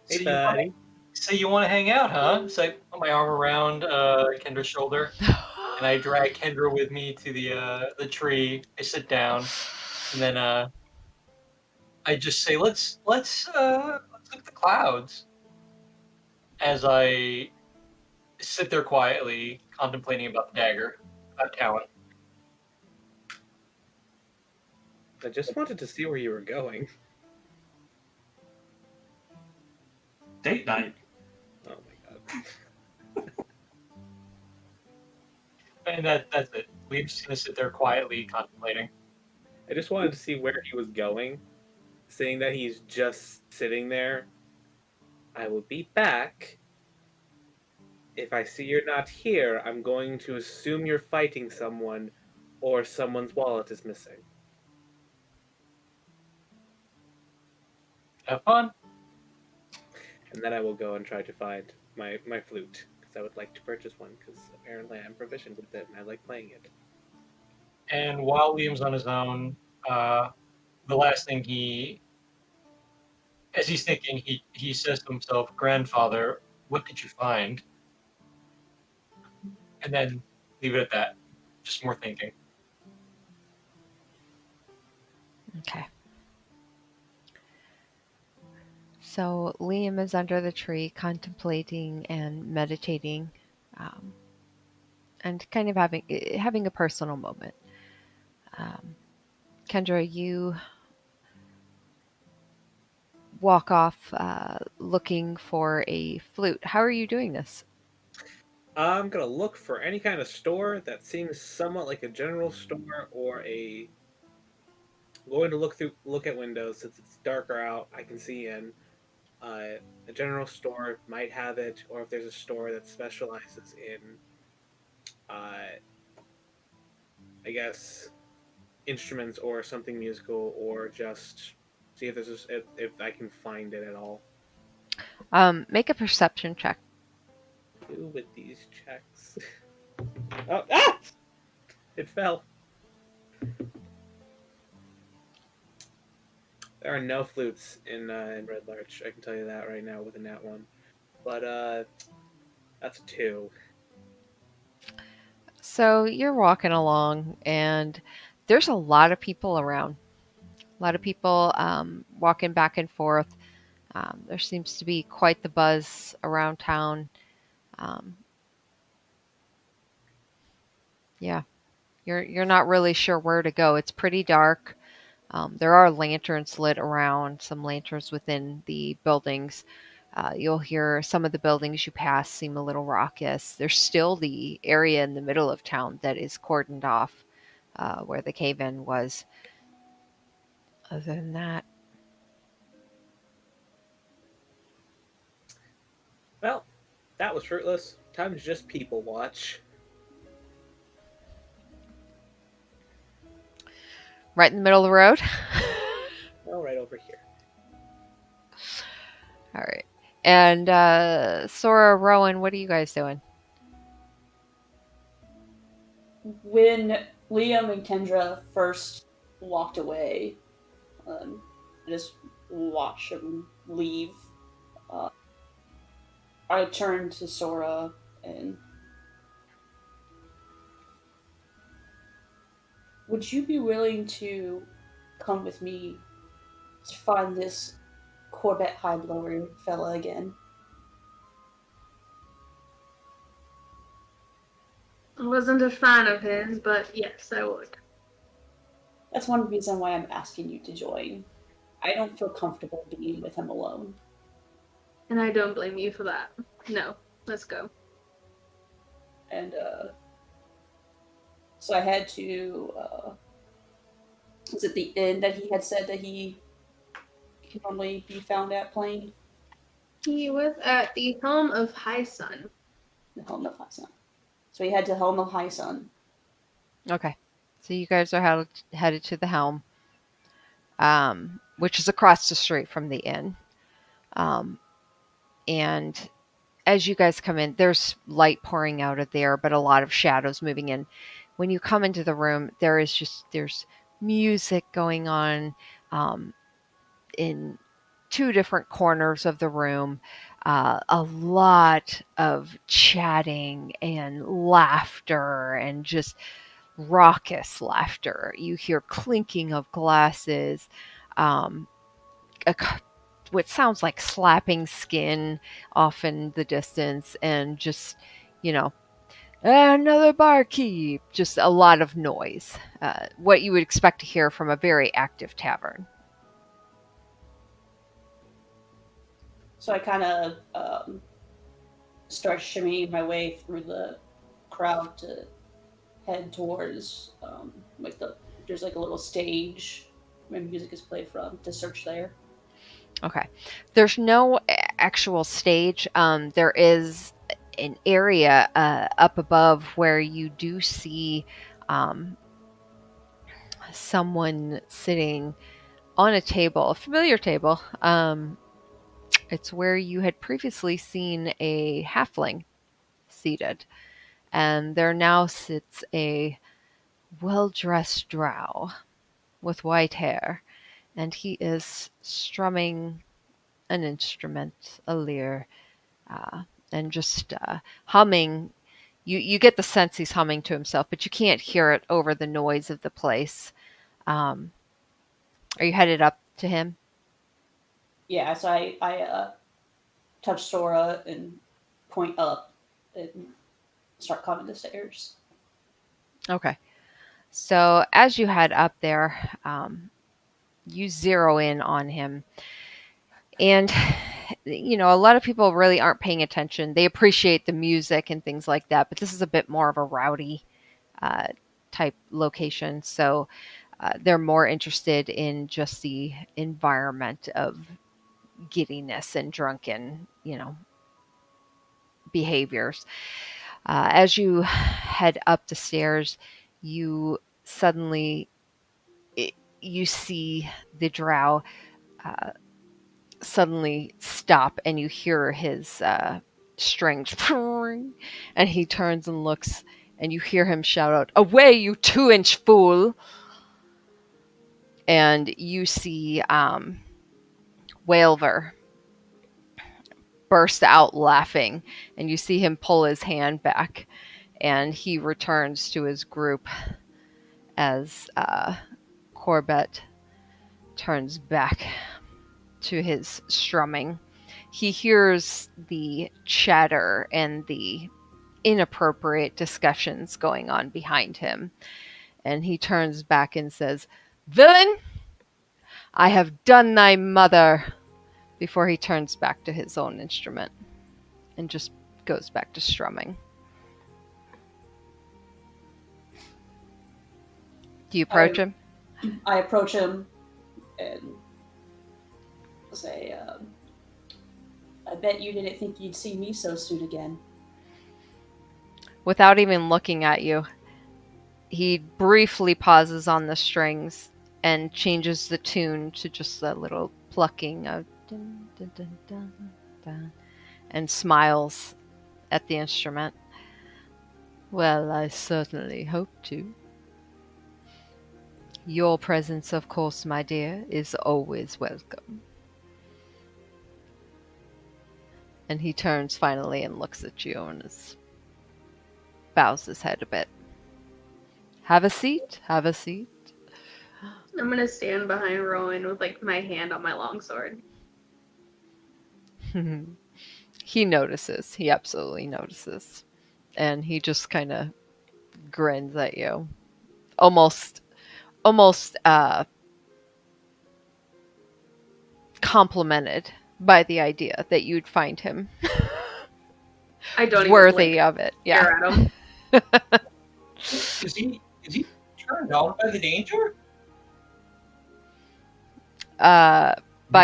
Hey, So buddy. So you want to hang out, huh? So I put my arm around Kendra's shoulder, and I drag Kendra with me to the tree. I sit down, and then I just say, let's look at the clouds as I sit there quietly contemplating about the dagger, about Talon. I just wanted to see where you were going. Date night. Oh my god. And that's it. Liam's just gonna sit there quietly contemplating. I just wanted to see where he was going. Seeing that he's just sitting there, I will be back. If I see you're not here, I'm going to assume you're fighting someone or someone's wallet is missing. Have fun. And then I will go and try to find my flute, because I would like to purchase one, because apparently I'm proficient with it and I like playing it. And while Liam's on his own, uh, the last thing as he's thinking, he says to himself, "Grandfather, what did you find?" And then leave it at that. Just more thinking. Okay. So Liam is under the tree contemplating and meditating, um, and kind of having a personal moment. Um, Kendra, you walk off looking for a flute. How are you doing this? I'm gonna look for any kind of store that seems somewhat like a general store or a. I'm going to look at windows since it's darker out. I can see in. A general store might have it, or if there's a store that specializes in, uh, I guess, instruments or something musical, or just see if if I can find it at all. Make a perception check. Do with these checks. Oh, ah! It fell. There are no flutes in Red Larch. I can tell you that right now with a nat one. But that's a 2. So you're walking along, and there's a lot of people around. A lot of people walking back and forth. There seems to be quite the buzz around town. Um, yeah, you're not really sure where to go. It's pretty dark. There are lanterns lit around, some lanterns within the buildings. You'll hear some of the buildings you pass seem a little raucous. There's still the area in the middle of town that is cordoned off, where the cave in was. Other than that, Well, that was fruitless. Time to just people watch. right in the middle of the road. Oh, right over here. All right. And Sora, Rowan, what are you guys doing? When Liam and Kendra first walked away, I just watched them leave. Uh, I turned to Sora and, would you be willing to come with me to find this Corvette high blower fella again? I wasn't a fan of his, but yes, I would. That's one reason why I'm asking you to join. I don't feel comfortable being with him alone. And I don't blame you for that. No, let's go. And so I had to. Was it the inn that he had said that he can normally be found at playing? He was at the Helm of High Sun. The Helm of High Sun. So he had to Helm of High Sun. Okay. So you guys are headed to the helm, which is across the street from the inn. Um, and as you guys come in, there's light pouring out of there, but a lot of shadows moving in. When you come into the room, there's music going on in two different corners of the room. a lot of chatting and laughter and just raucous laughter. You hear clinking of glasses, um, a, what sounds like slapping skin off in the distance, and just, you know, another barkeep. Just a lot of noise. What you would expect to hear from a very active tavern. So I kind of start shimmying my way through the crowd to head towards like there's like a little stage where music is played from to search there. Okay. There's no actual stage. There is an area up above where you do see um, someone sitting on a table, a familiar table. It's where you had previously seen a halfling seated, and there now sits a well dressed drow with white hair, and he is strumming an instrument, a lyre, uh, and just humming. You get the sense he's humming to himself, but you can't hear it over the noise of the place. Um, are you headed up to him? Yeah, so I touch Sora and point up and start climbing the stairs. Okay. So as you head up there, you zero in on him. And, a lot of people really aren't paying attention. They appreciate the music and things like that, but this is a bit more of a rowdy uh, type location. So they're more interested in just the environment of giddiness and drunken, behaviors. As you head up the stairs, you suddenly you see the drow uh, suddenly stop, and you hear his strings, and he turns and looks, and you hear him shout out, "Away, you 2-inch fool!" And you see Whalver burst out laughing, and you see him pull his hand back, and he returns to his group as Corbett turns back to his strumming. He hears the chatter and the inappropriate discussions going on behind him, and he turns back and says, "Villain, I have done thy mother," before he turns back to his own instrument and just goes back to strumming. Do you approach I him? I approach him and say, "I bet you didn't think you'd see me so soon again." Without even looking at you, he briefly pauses on the strings and changes the tune to just a little plucking of dun, dun, dun, dun, dun, and smiles at the instrument. "Well, I certainly hope to. Your presence, of course, my dear, is always welcome." And he turns finally and looks at you and bows his head a bit. "Have a seat, have a seat." I'm gonna stand behind Rowan with like my hand on my longsword. He notices. He absolutely notices. And he just kind of grins at you. Almost complimented by the idea that you'd find him I don't even worthy blink. of it. Yeah. Stare at him. Is he turned on by the danger? By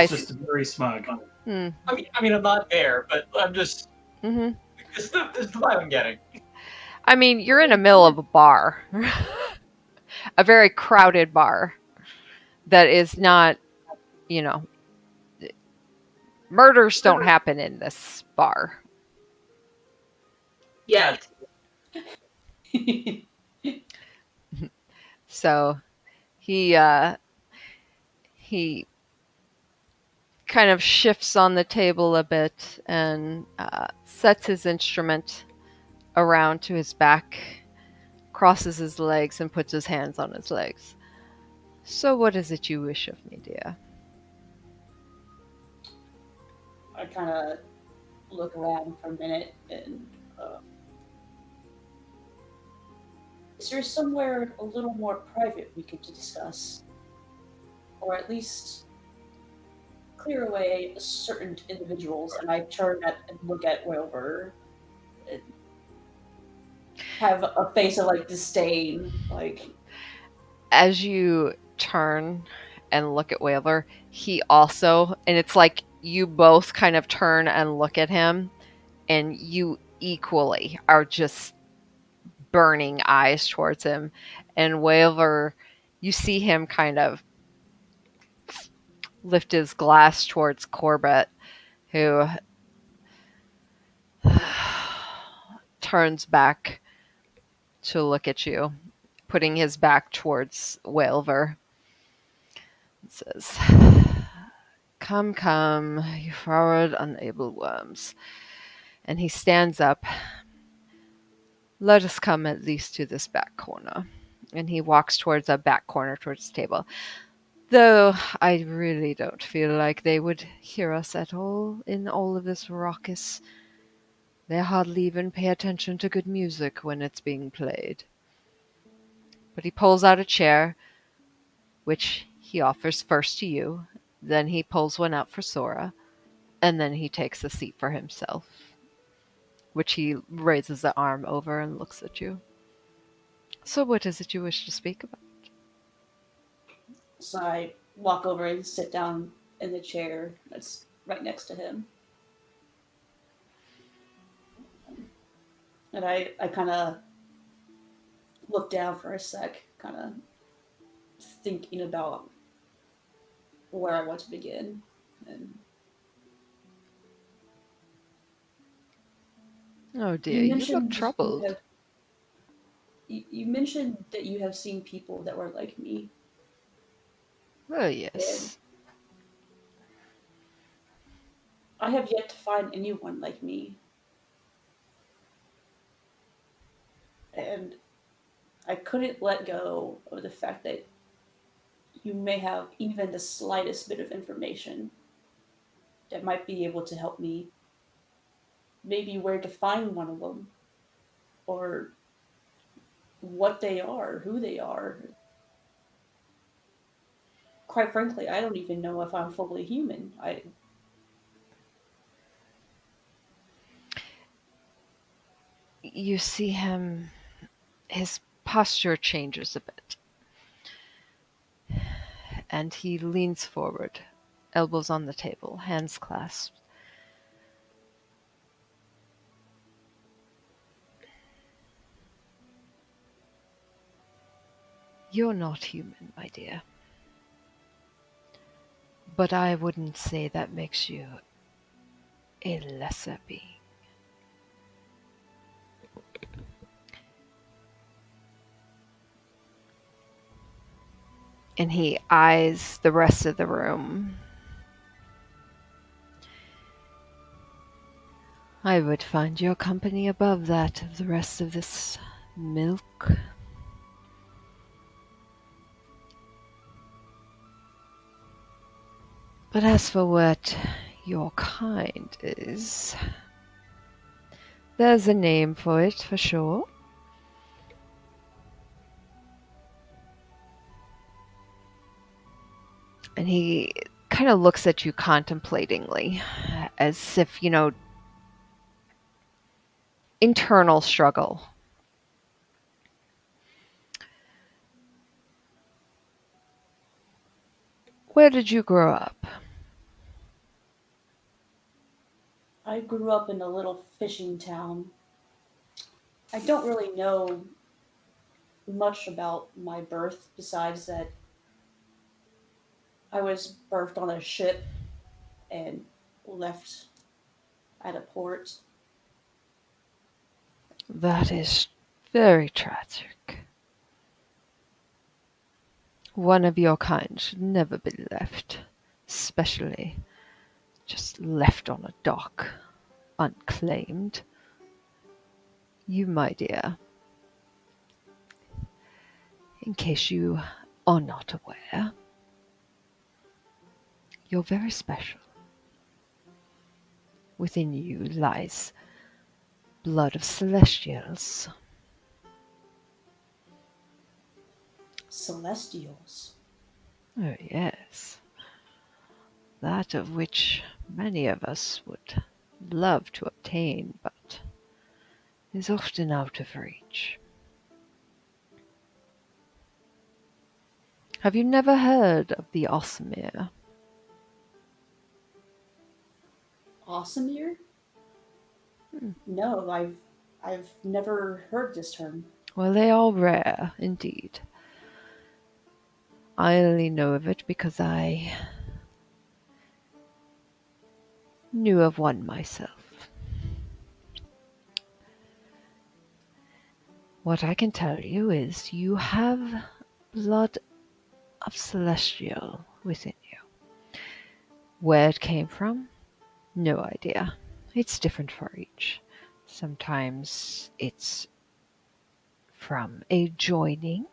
He's just very smug. hmm, I mean, I'm not there, but I'm just hmm. this is the vibe I'm getting. I mean, you're in the middle of a bar, a very crowded bar that is not, you know, murders don't happen in this bar. Yet. So he he kind of shifts on the table a bit and sets his instrument around to his back, crosses his legs, and puts his hands on his legs. So, what is it you wish of me, dear? I kind of look around for a minute and is there somewhere a little more private we could discuss? Or at least clear away certain individuals? And I turn at and look at Wilbur and have a face of like disdain. Like, As you turn and look at Whaler, he also, and it's like you both kind of turn and look at him, and you equally are just burning eyes towards him. And Whaler, you see him kind of lift his glass towards Corbett, who turns back to look at you, putting his back towards Whalver. It says, "Come, come, you froward, unable worms." And he stands up. "Let us come at least to this back corner." And he walks towards a back corner towards the table. Though I really don't feel like they would hear us at all in all of this raucous. They hardly even pay attention to good music when it's being played. But he pulls out a chair, which he offers first to you, then he pulls one out for Sora, and then he takes a seat for himself, which he raises the arm over and looks at you. So what is it you wish to speak about? so I walk over and sit down in the chair that's right next to him. And I kind of look down for a sec, kind of thinking about where I want to begin. And Oh you dear, you look mentioned troubled. you mentioned that you have seen people that were like me, Oh and yes. I have yet to find anyone like me. And I couldn't let go of the fact that you may have even the slightest bit of information that might be able to help me. Maybe where to find one of them, or what they are, who they are. Quite frankly, I don't even know if I'm fully human. You see him, his posture changes a bit, and he leans forward, elbows on the table, hands clasped. You're not human, my dear. But I wouldn't say that makes you a lesser being. And he eyes the rest of the room. I would find your company above that of the rest of this milk. But as for what your kind is, there's a name for it for sure. And he kind of looks at you contemplatingly, as if, internal struggle. Where did you grow up? I grew up in a little fishing town. I don't really know much about my birth besides that I was birthed on a ship and left at a port. That is very tragic. One of your kind should never be left, especially just left on a dock, unclaimed. You, my dear, in case you are not aware, you're very special. Within you lies blood of celestials. Celestials. Oh, yes. That of which many of us would love to obtain, but is often out of reach. Have you never heard of the Osmir? Awesomeer? Hmm. No, I've never heard this term. Well, they are rare indeed. I only know of it because I knew of one myself. What I can tell you is you have blood of celestial within you. Where it came from? No idea. It's different for each. Sometimes it's from a joining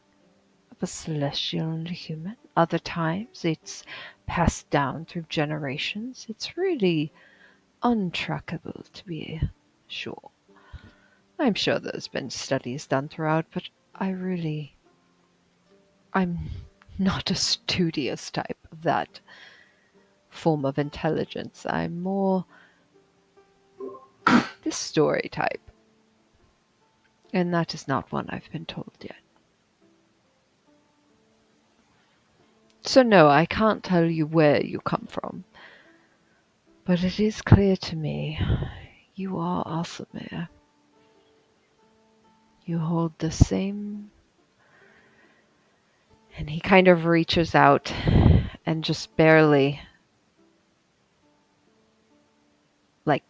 of a celestial and a human. Other times it's passed down through generations. It's really untrackable, to be sure. I'm sure there's been studies done throughout, but I'm not a studious type of that form of intelligence. I'm more the story type. And that is not one I've been told yet. So no, I can't tell you where you come from. But it is clear to me you are Aasimir. You hold the same. And he kind of reaches out and just barely, like,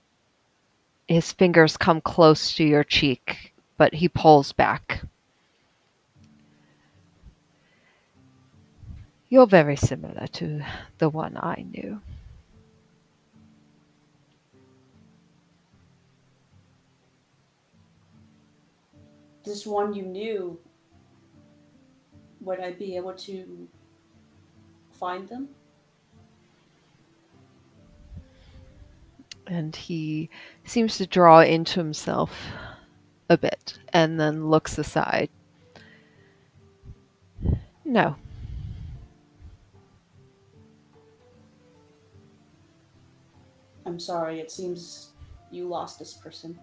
his fingers come close to your cheek, but he pulls back. You're very similar to the one I knew. This one you knew, would I be able to find them? And he seems to draw into himself a bit and then looks aside. No. I'm sorry, it seems you lost this person.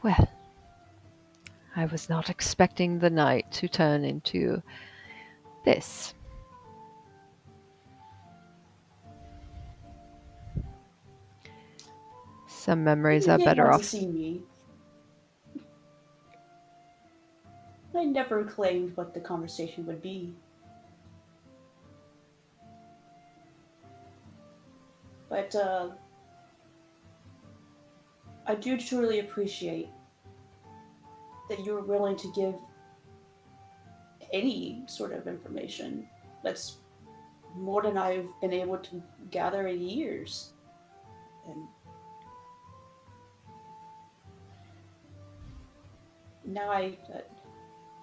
Well, I was not expecting the night to turn into this. Some memories You are did better want to off. see me. I never claimed what the conversation would be. But I do truly appreciate that you're willing to give any sort of information. That's more than I've been able to gather in years. And now I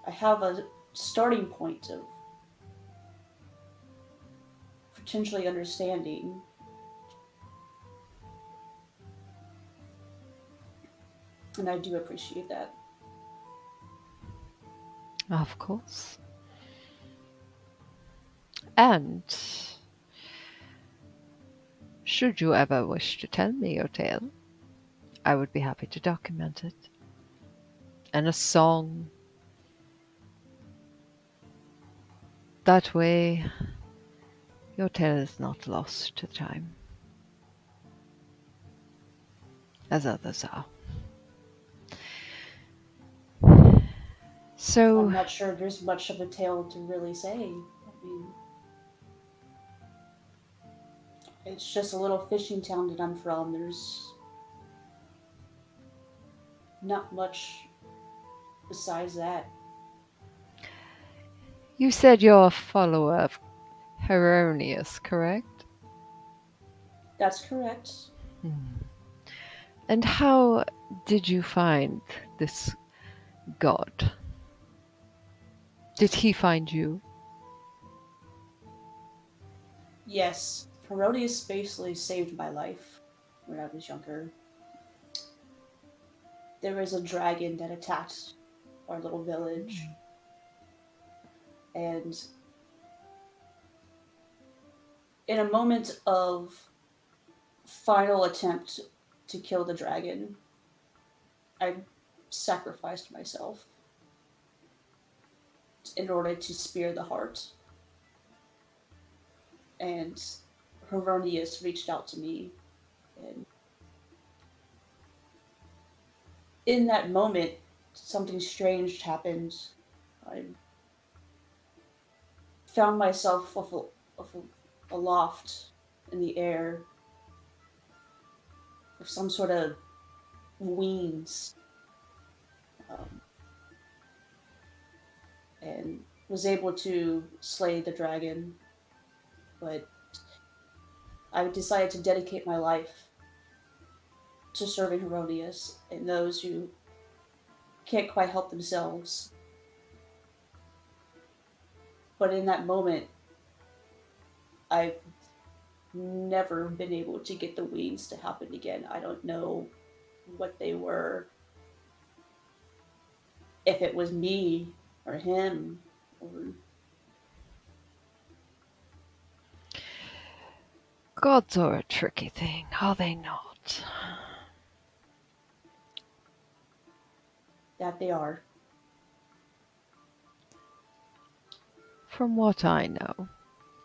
have a starting point of potentially understanding. And I do appreciate that. Of course. And should you ever wish to tell me your tale, I would be happy to document it. And a song. That way, your tale is not lost to time, as others are. So, I'm not sure there's much of a tale to really say. I mean, it's just a little fishing town that I'm from. There's not much besides that. You said you're a follower of Heronius, correct? That's correct. Hmm. And how did you find this god? Did he find you? Yes, Herodias basically saved my life when I was younger. There was a dragon that attacked our little village, and in a moment of final attempt to kill the dragon, I sacrificed myself in order to spare the heart. And Heronius reached out to me, and in that moment, something strange happened. I found myself aloft in the air with some sort of wings, um, and was able to slay the dragon. But I decided to dedicate my life to serving Herodias and those who can't quite help themselves. But in that moment, I've never been able to get the wings to happen again. I don't know what they were, if it was me or him, or Gods are a tricky thing, are they not? that they are. From what I know,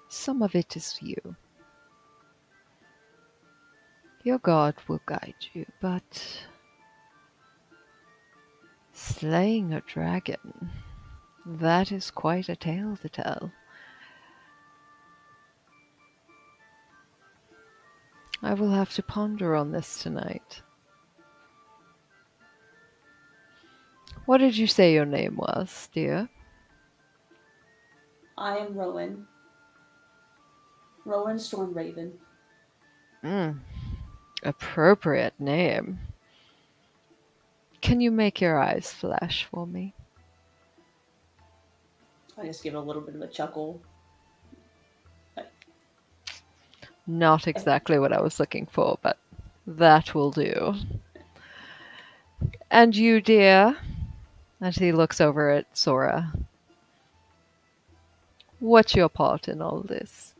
some of it is you. Your god will guide you, but slaying a dragon, that is quite a tale to tell. I will have to ponder on this tonight. What did you say your name was, dear? I am Rowan. Rowan Stormraven. Mm, appropriate name. Can you make your eyes flash for me? I just give a little bit of a chuckle. Not exactly what I was looking for, but that will do. And you, dear? And he looks over at Sora. What's your part in all this?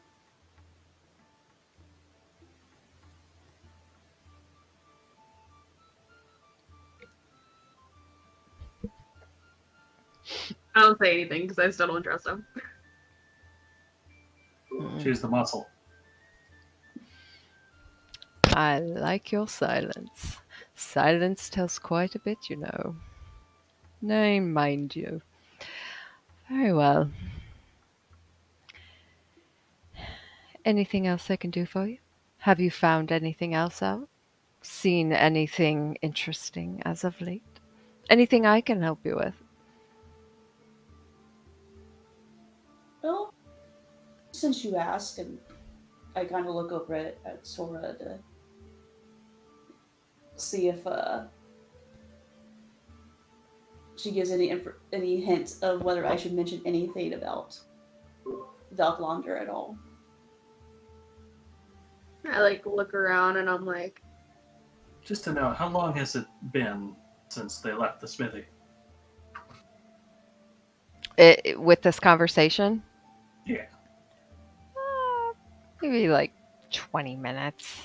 I don't say anything because I still don't trust him. She's the muscle. I like your silence. Silence tells quite a bit, you know. Nay, mind you. Very well. Anything else I can do for you? Have you found anything else out? Seen anything interesting as of late? Anything I can help you with? Well, since you ask, and I kind of look over at Sora to see if she gives any hint of whether I should mention anything about Valklander at all. I like look around and I'm like, Just to know, how long has it been since they left the smithy? With this conversation? Yeah. Maybe like 20 minutes.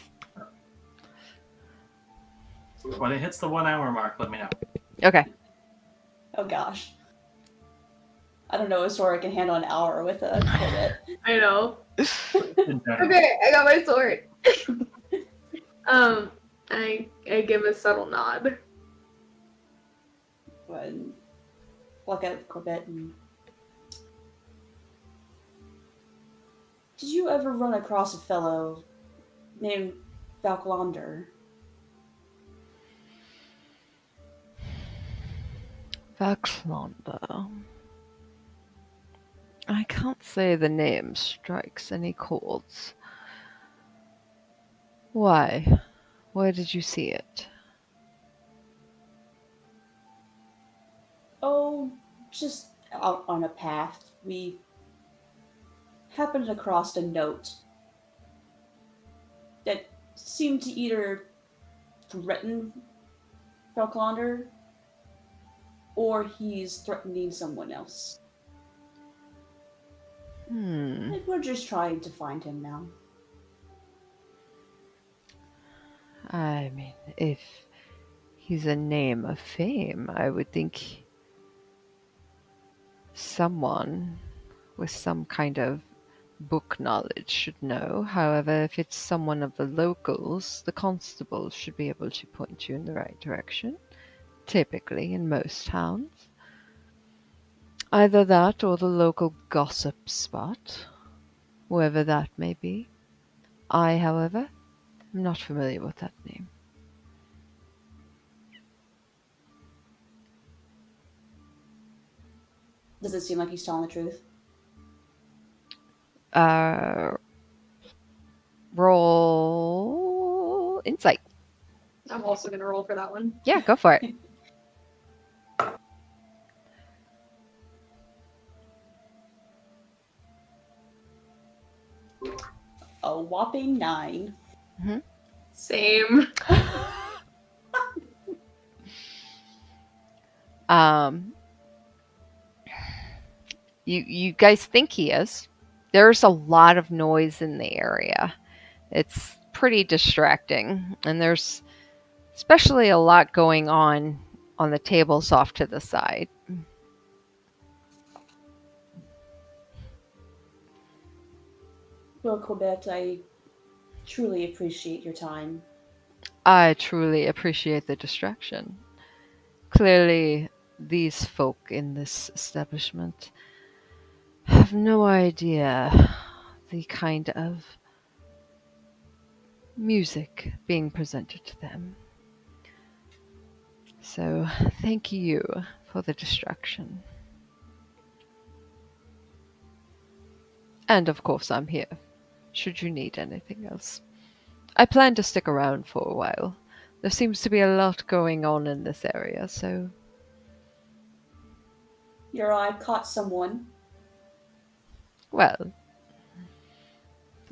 When it hits the 1 hour mark, let me know. Okay. Oh gosh. I don't know if Sora can handle an hour with a Corvette. I know. In general. Okay, I got my sword. I give a subtle nod. And look at the Corvette and... Did you ever run across a fellow named Valklander? Valklander. I can't say the name strikes any chords. Why? Where did you see it? Oh, just out on a path. We happened across a note that seemed to either threaten Falconder or he's threatening someone else. Hmm. And we're just trying to find him now. I mean, if he's a name of fame, I would think someone with some kind of book knowledge should know. However, if it's someone of the locals, the constables should be able to point you in the right direction, typically in most towns. Either that or the local gossip spot, whoever that may be. I, however, am not familiar with that name. Does it seem like he's telling the truth? Uh, roll insight. I'm also gonna roll for that one. Yeah, go for it. A whopping 9. Same. Um, you guys think he is. There's a lot of noise in the area. It's pretty distracting, and there's especially a lot going on the tables off to the side. Well, Corbett, I truly appreciate your time. I truly appreciate the distraction. Clearly, these folk in this establishment have no idea the kind of music being presented to them. So, thank you for the distraction. And of course, I'm here, should you need anything else. I plan to stick around for a while. There seems to be a lot going on in this area, so Your eye caught someone. well,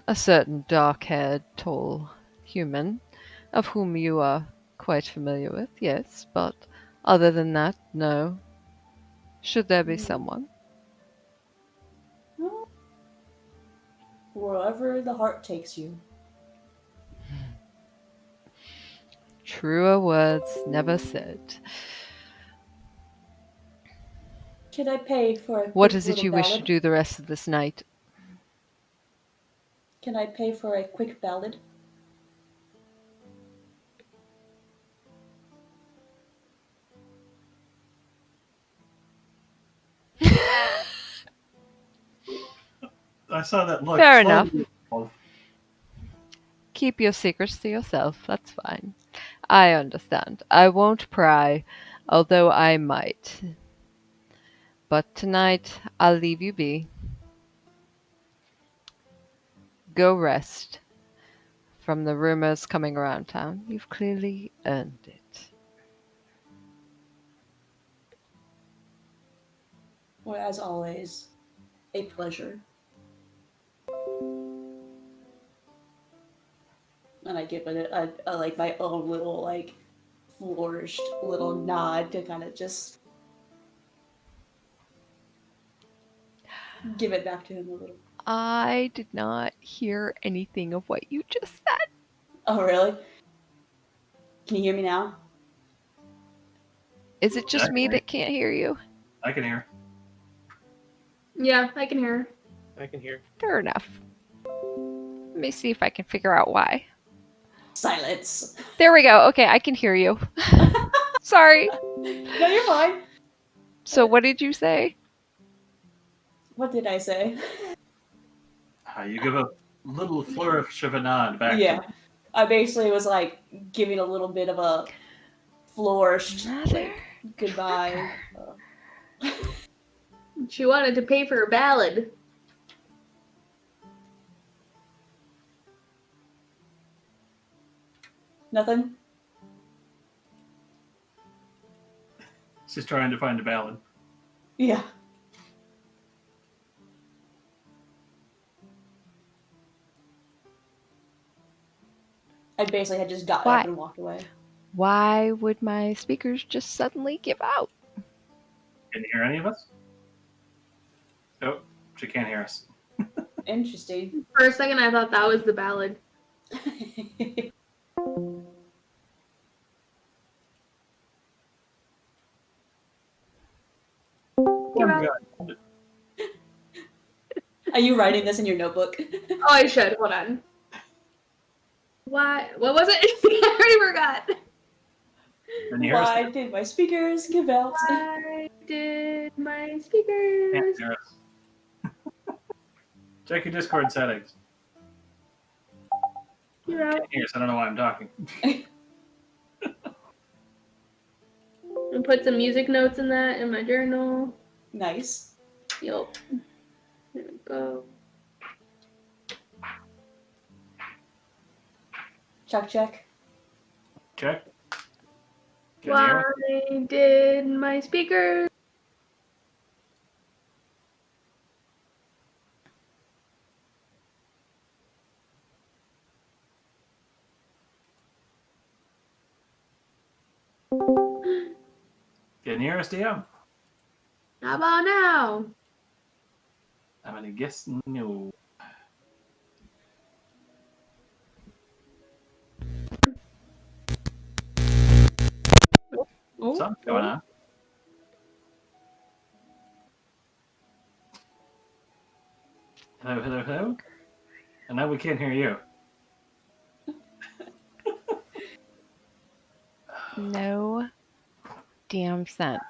a certain dark-haired, tall human, of whom you are quite familiar with, yes, but other than that, no. Should there be someone? Well, wherever the heart takes you. Truer words never said. Can I pay for a What quick is it little you wish to ballad? do the rest of this night? Can I pay for a quick ballad? I saw that look. Fair slowly. Keep your secrets to yourself, that's fine. I understand. I won't pry, although I might. But tonight, I'll leave you be. Go rest. From the rumors coming around town, you've clearly earned it. Well, as always, a pleasure. And I give it a like my own little like flourished little nod to kind of just give it back to him a little. I did not hear anything of what you just said. Oh, really? Can you hear me now? Is it just me Okay. that can't hear you? I can hear. Yeah, I can hear. I can hear. Fair enough. Let me see if I can figure out why. Silence. There we go. Okay, I can hear you. Sorry. No, you're fine. So, what did you say? What did I say? You give a little flourish of a nod back. Yeah. I basically was like giving a little bit of a flourished Mother like goodbye. She wanted to pay for a ballad. Nothing? She's trying to find a ballad. Yeah. I basically had just gotten Why? up and walked away. Why would my speakers just suddenly give out? Can you hear any of us? Oh, she can't hear us. Interesting. For a second, I thought that was the ballad. Oh my god. Are you writing this in your notebook? Oh, I should. Hold on. Why? What was it? I already forgot. Can you hear us? Why did my speakers give out? Why did my Can't speakers? hear us. Check your Discord settings. You're out. Can't hear us. I don't know why I'm talking. And put some music notes in that in my journal. Nice. Yup. There we go. Check, check. Check. Can you hear us? Why did my speakers? Can you hear us, DM? How about now? I'm gonna guess no. Oh, Something's going on. Hello, hello, hello. And now we can't hear you. No damn sense.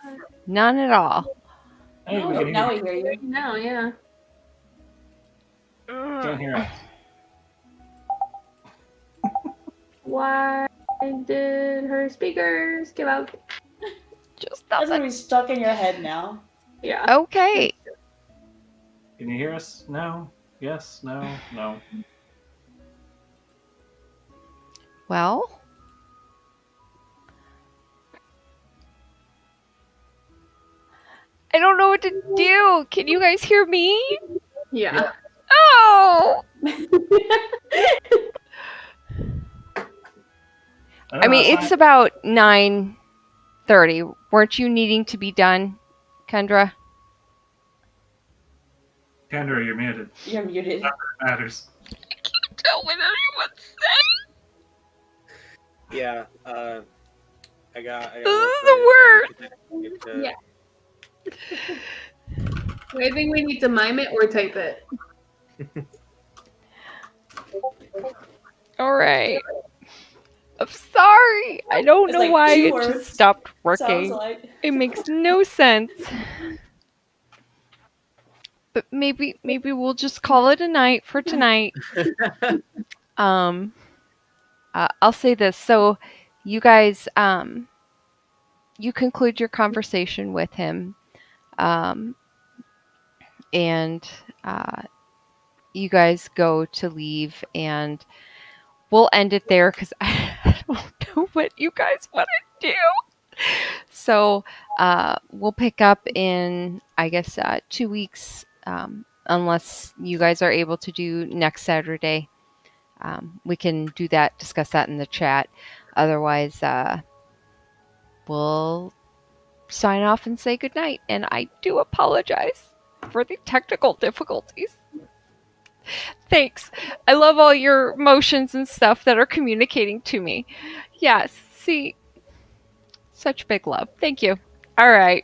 None at all. Hey, No, we can hear Now you. we hear you. now, yeah. Can't hear us. Why did her speakers give out? Just That's gonna nothing. be stuck in your head now. Yeah. Okay. Can you hear us? No. Yes. No. No. Well, I don't know what to do. Can you guys hear me? Yeah. Oh! I mean, it's about 9:30. Weren't you needing to be done, Kendra? Kendra, you're muted. You're muted. It matters. Tell what anyone's saying. Yeah, I got This is the worst. Yeah. I think we need to mime it or type it. All right. I'm sorry. I don't It's know like why 2 it words. just stopped Sounds working. like. It makes no sense. But maybe we'll just call it a night for tonight. I'll say this. So you guys you conclude your conversation with him. And you guys go to leave, and we'll end it there because I don't know what you guys want to do. So we'll pick up in, I guess, 2 weeks, unless you guys are able to do next Saturday. We can do that, discuss that in the chat. Otherwise, we'll sign off and say goodnight. And I do apologize for the technical difficulties. Thanks. I love all your emotions and stuff that are communicating to me. Yes, see, such big love. Thank you. All right.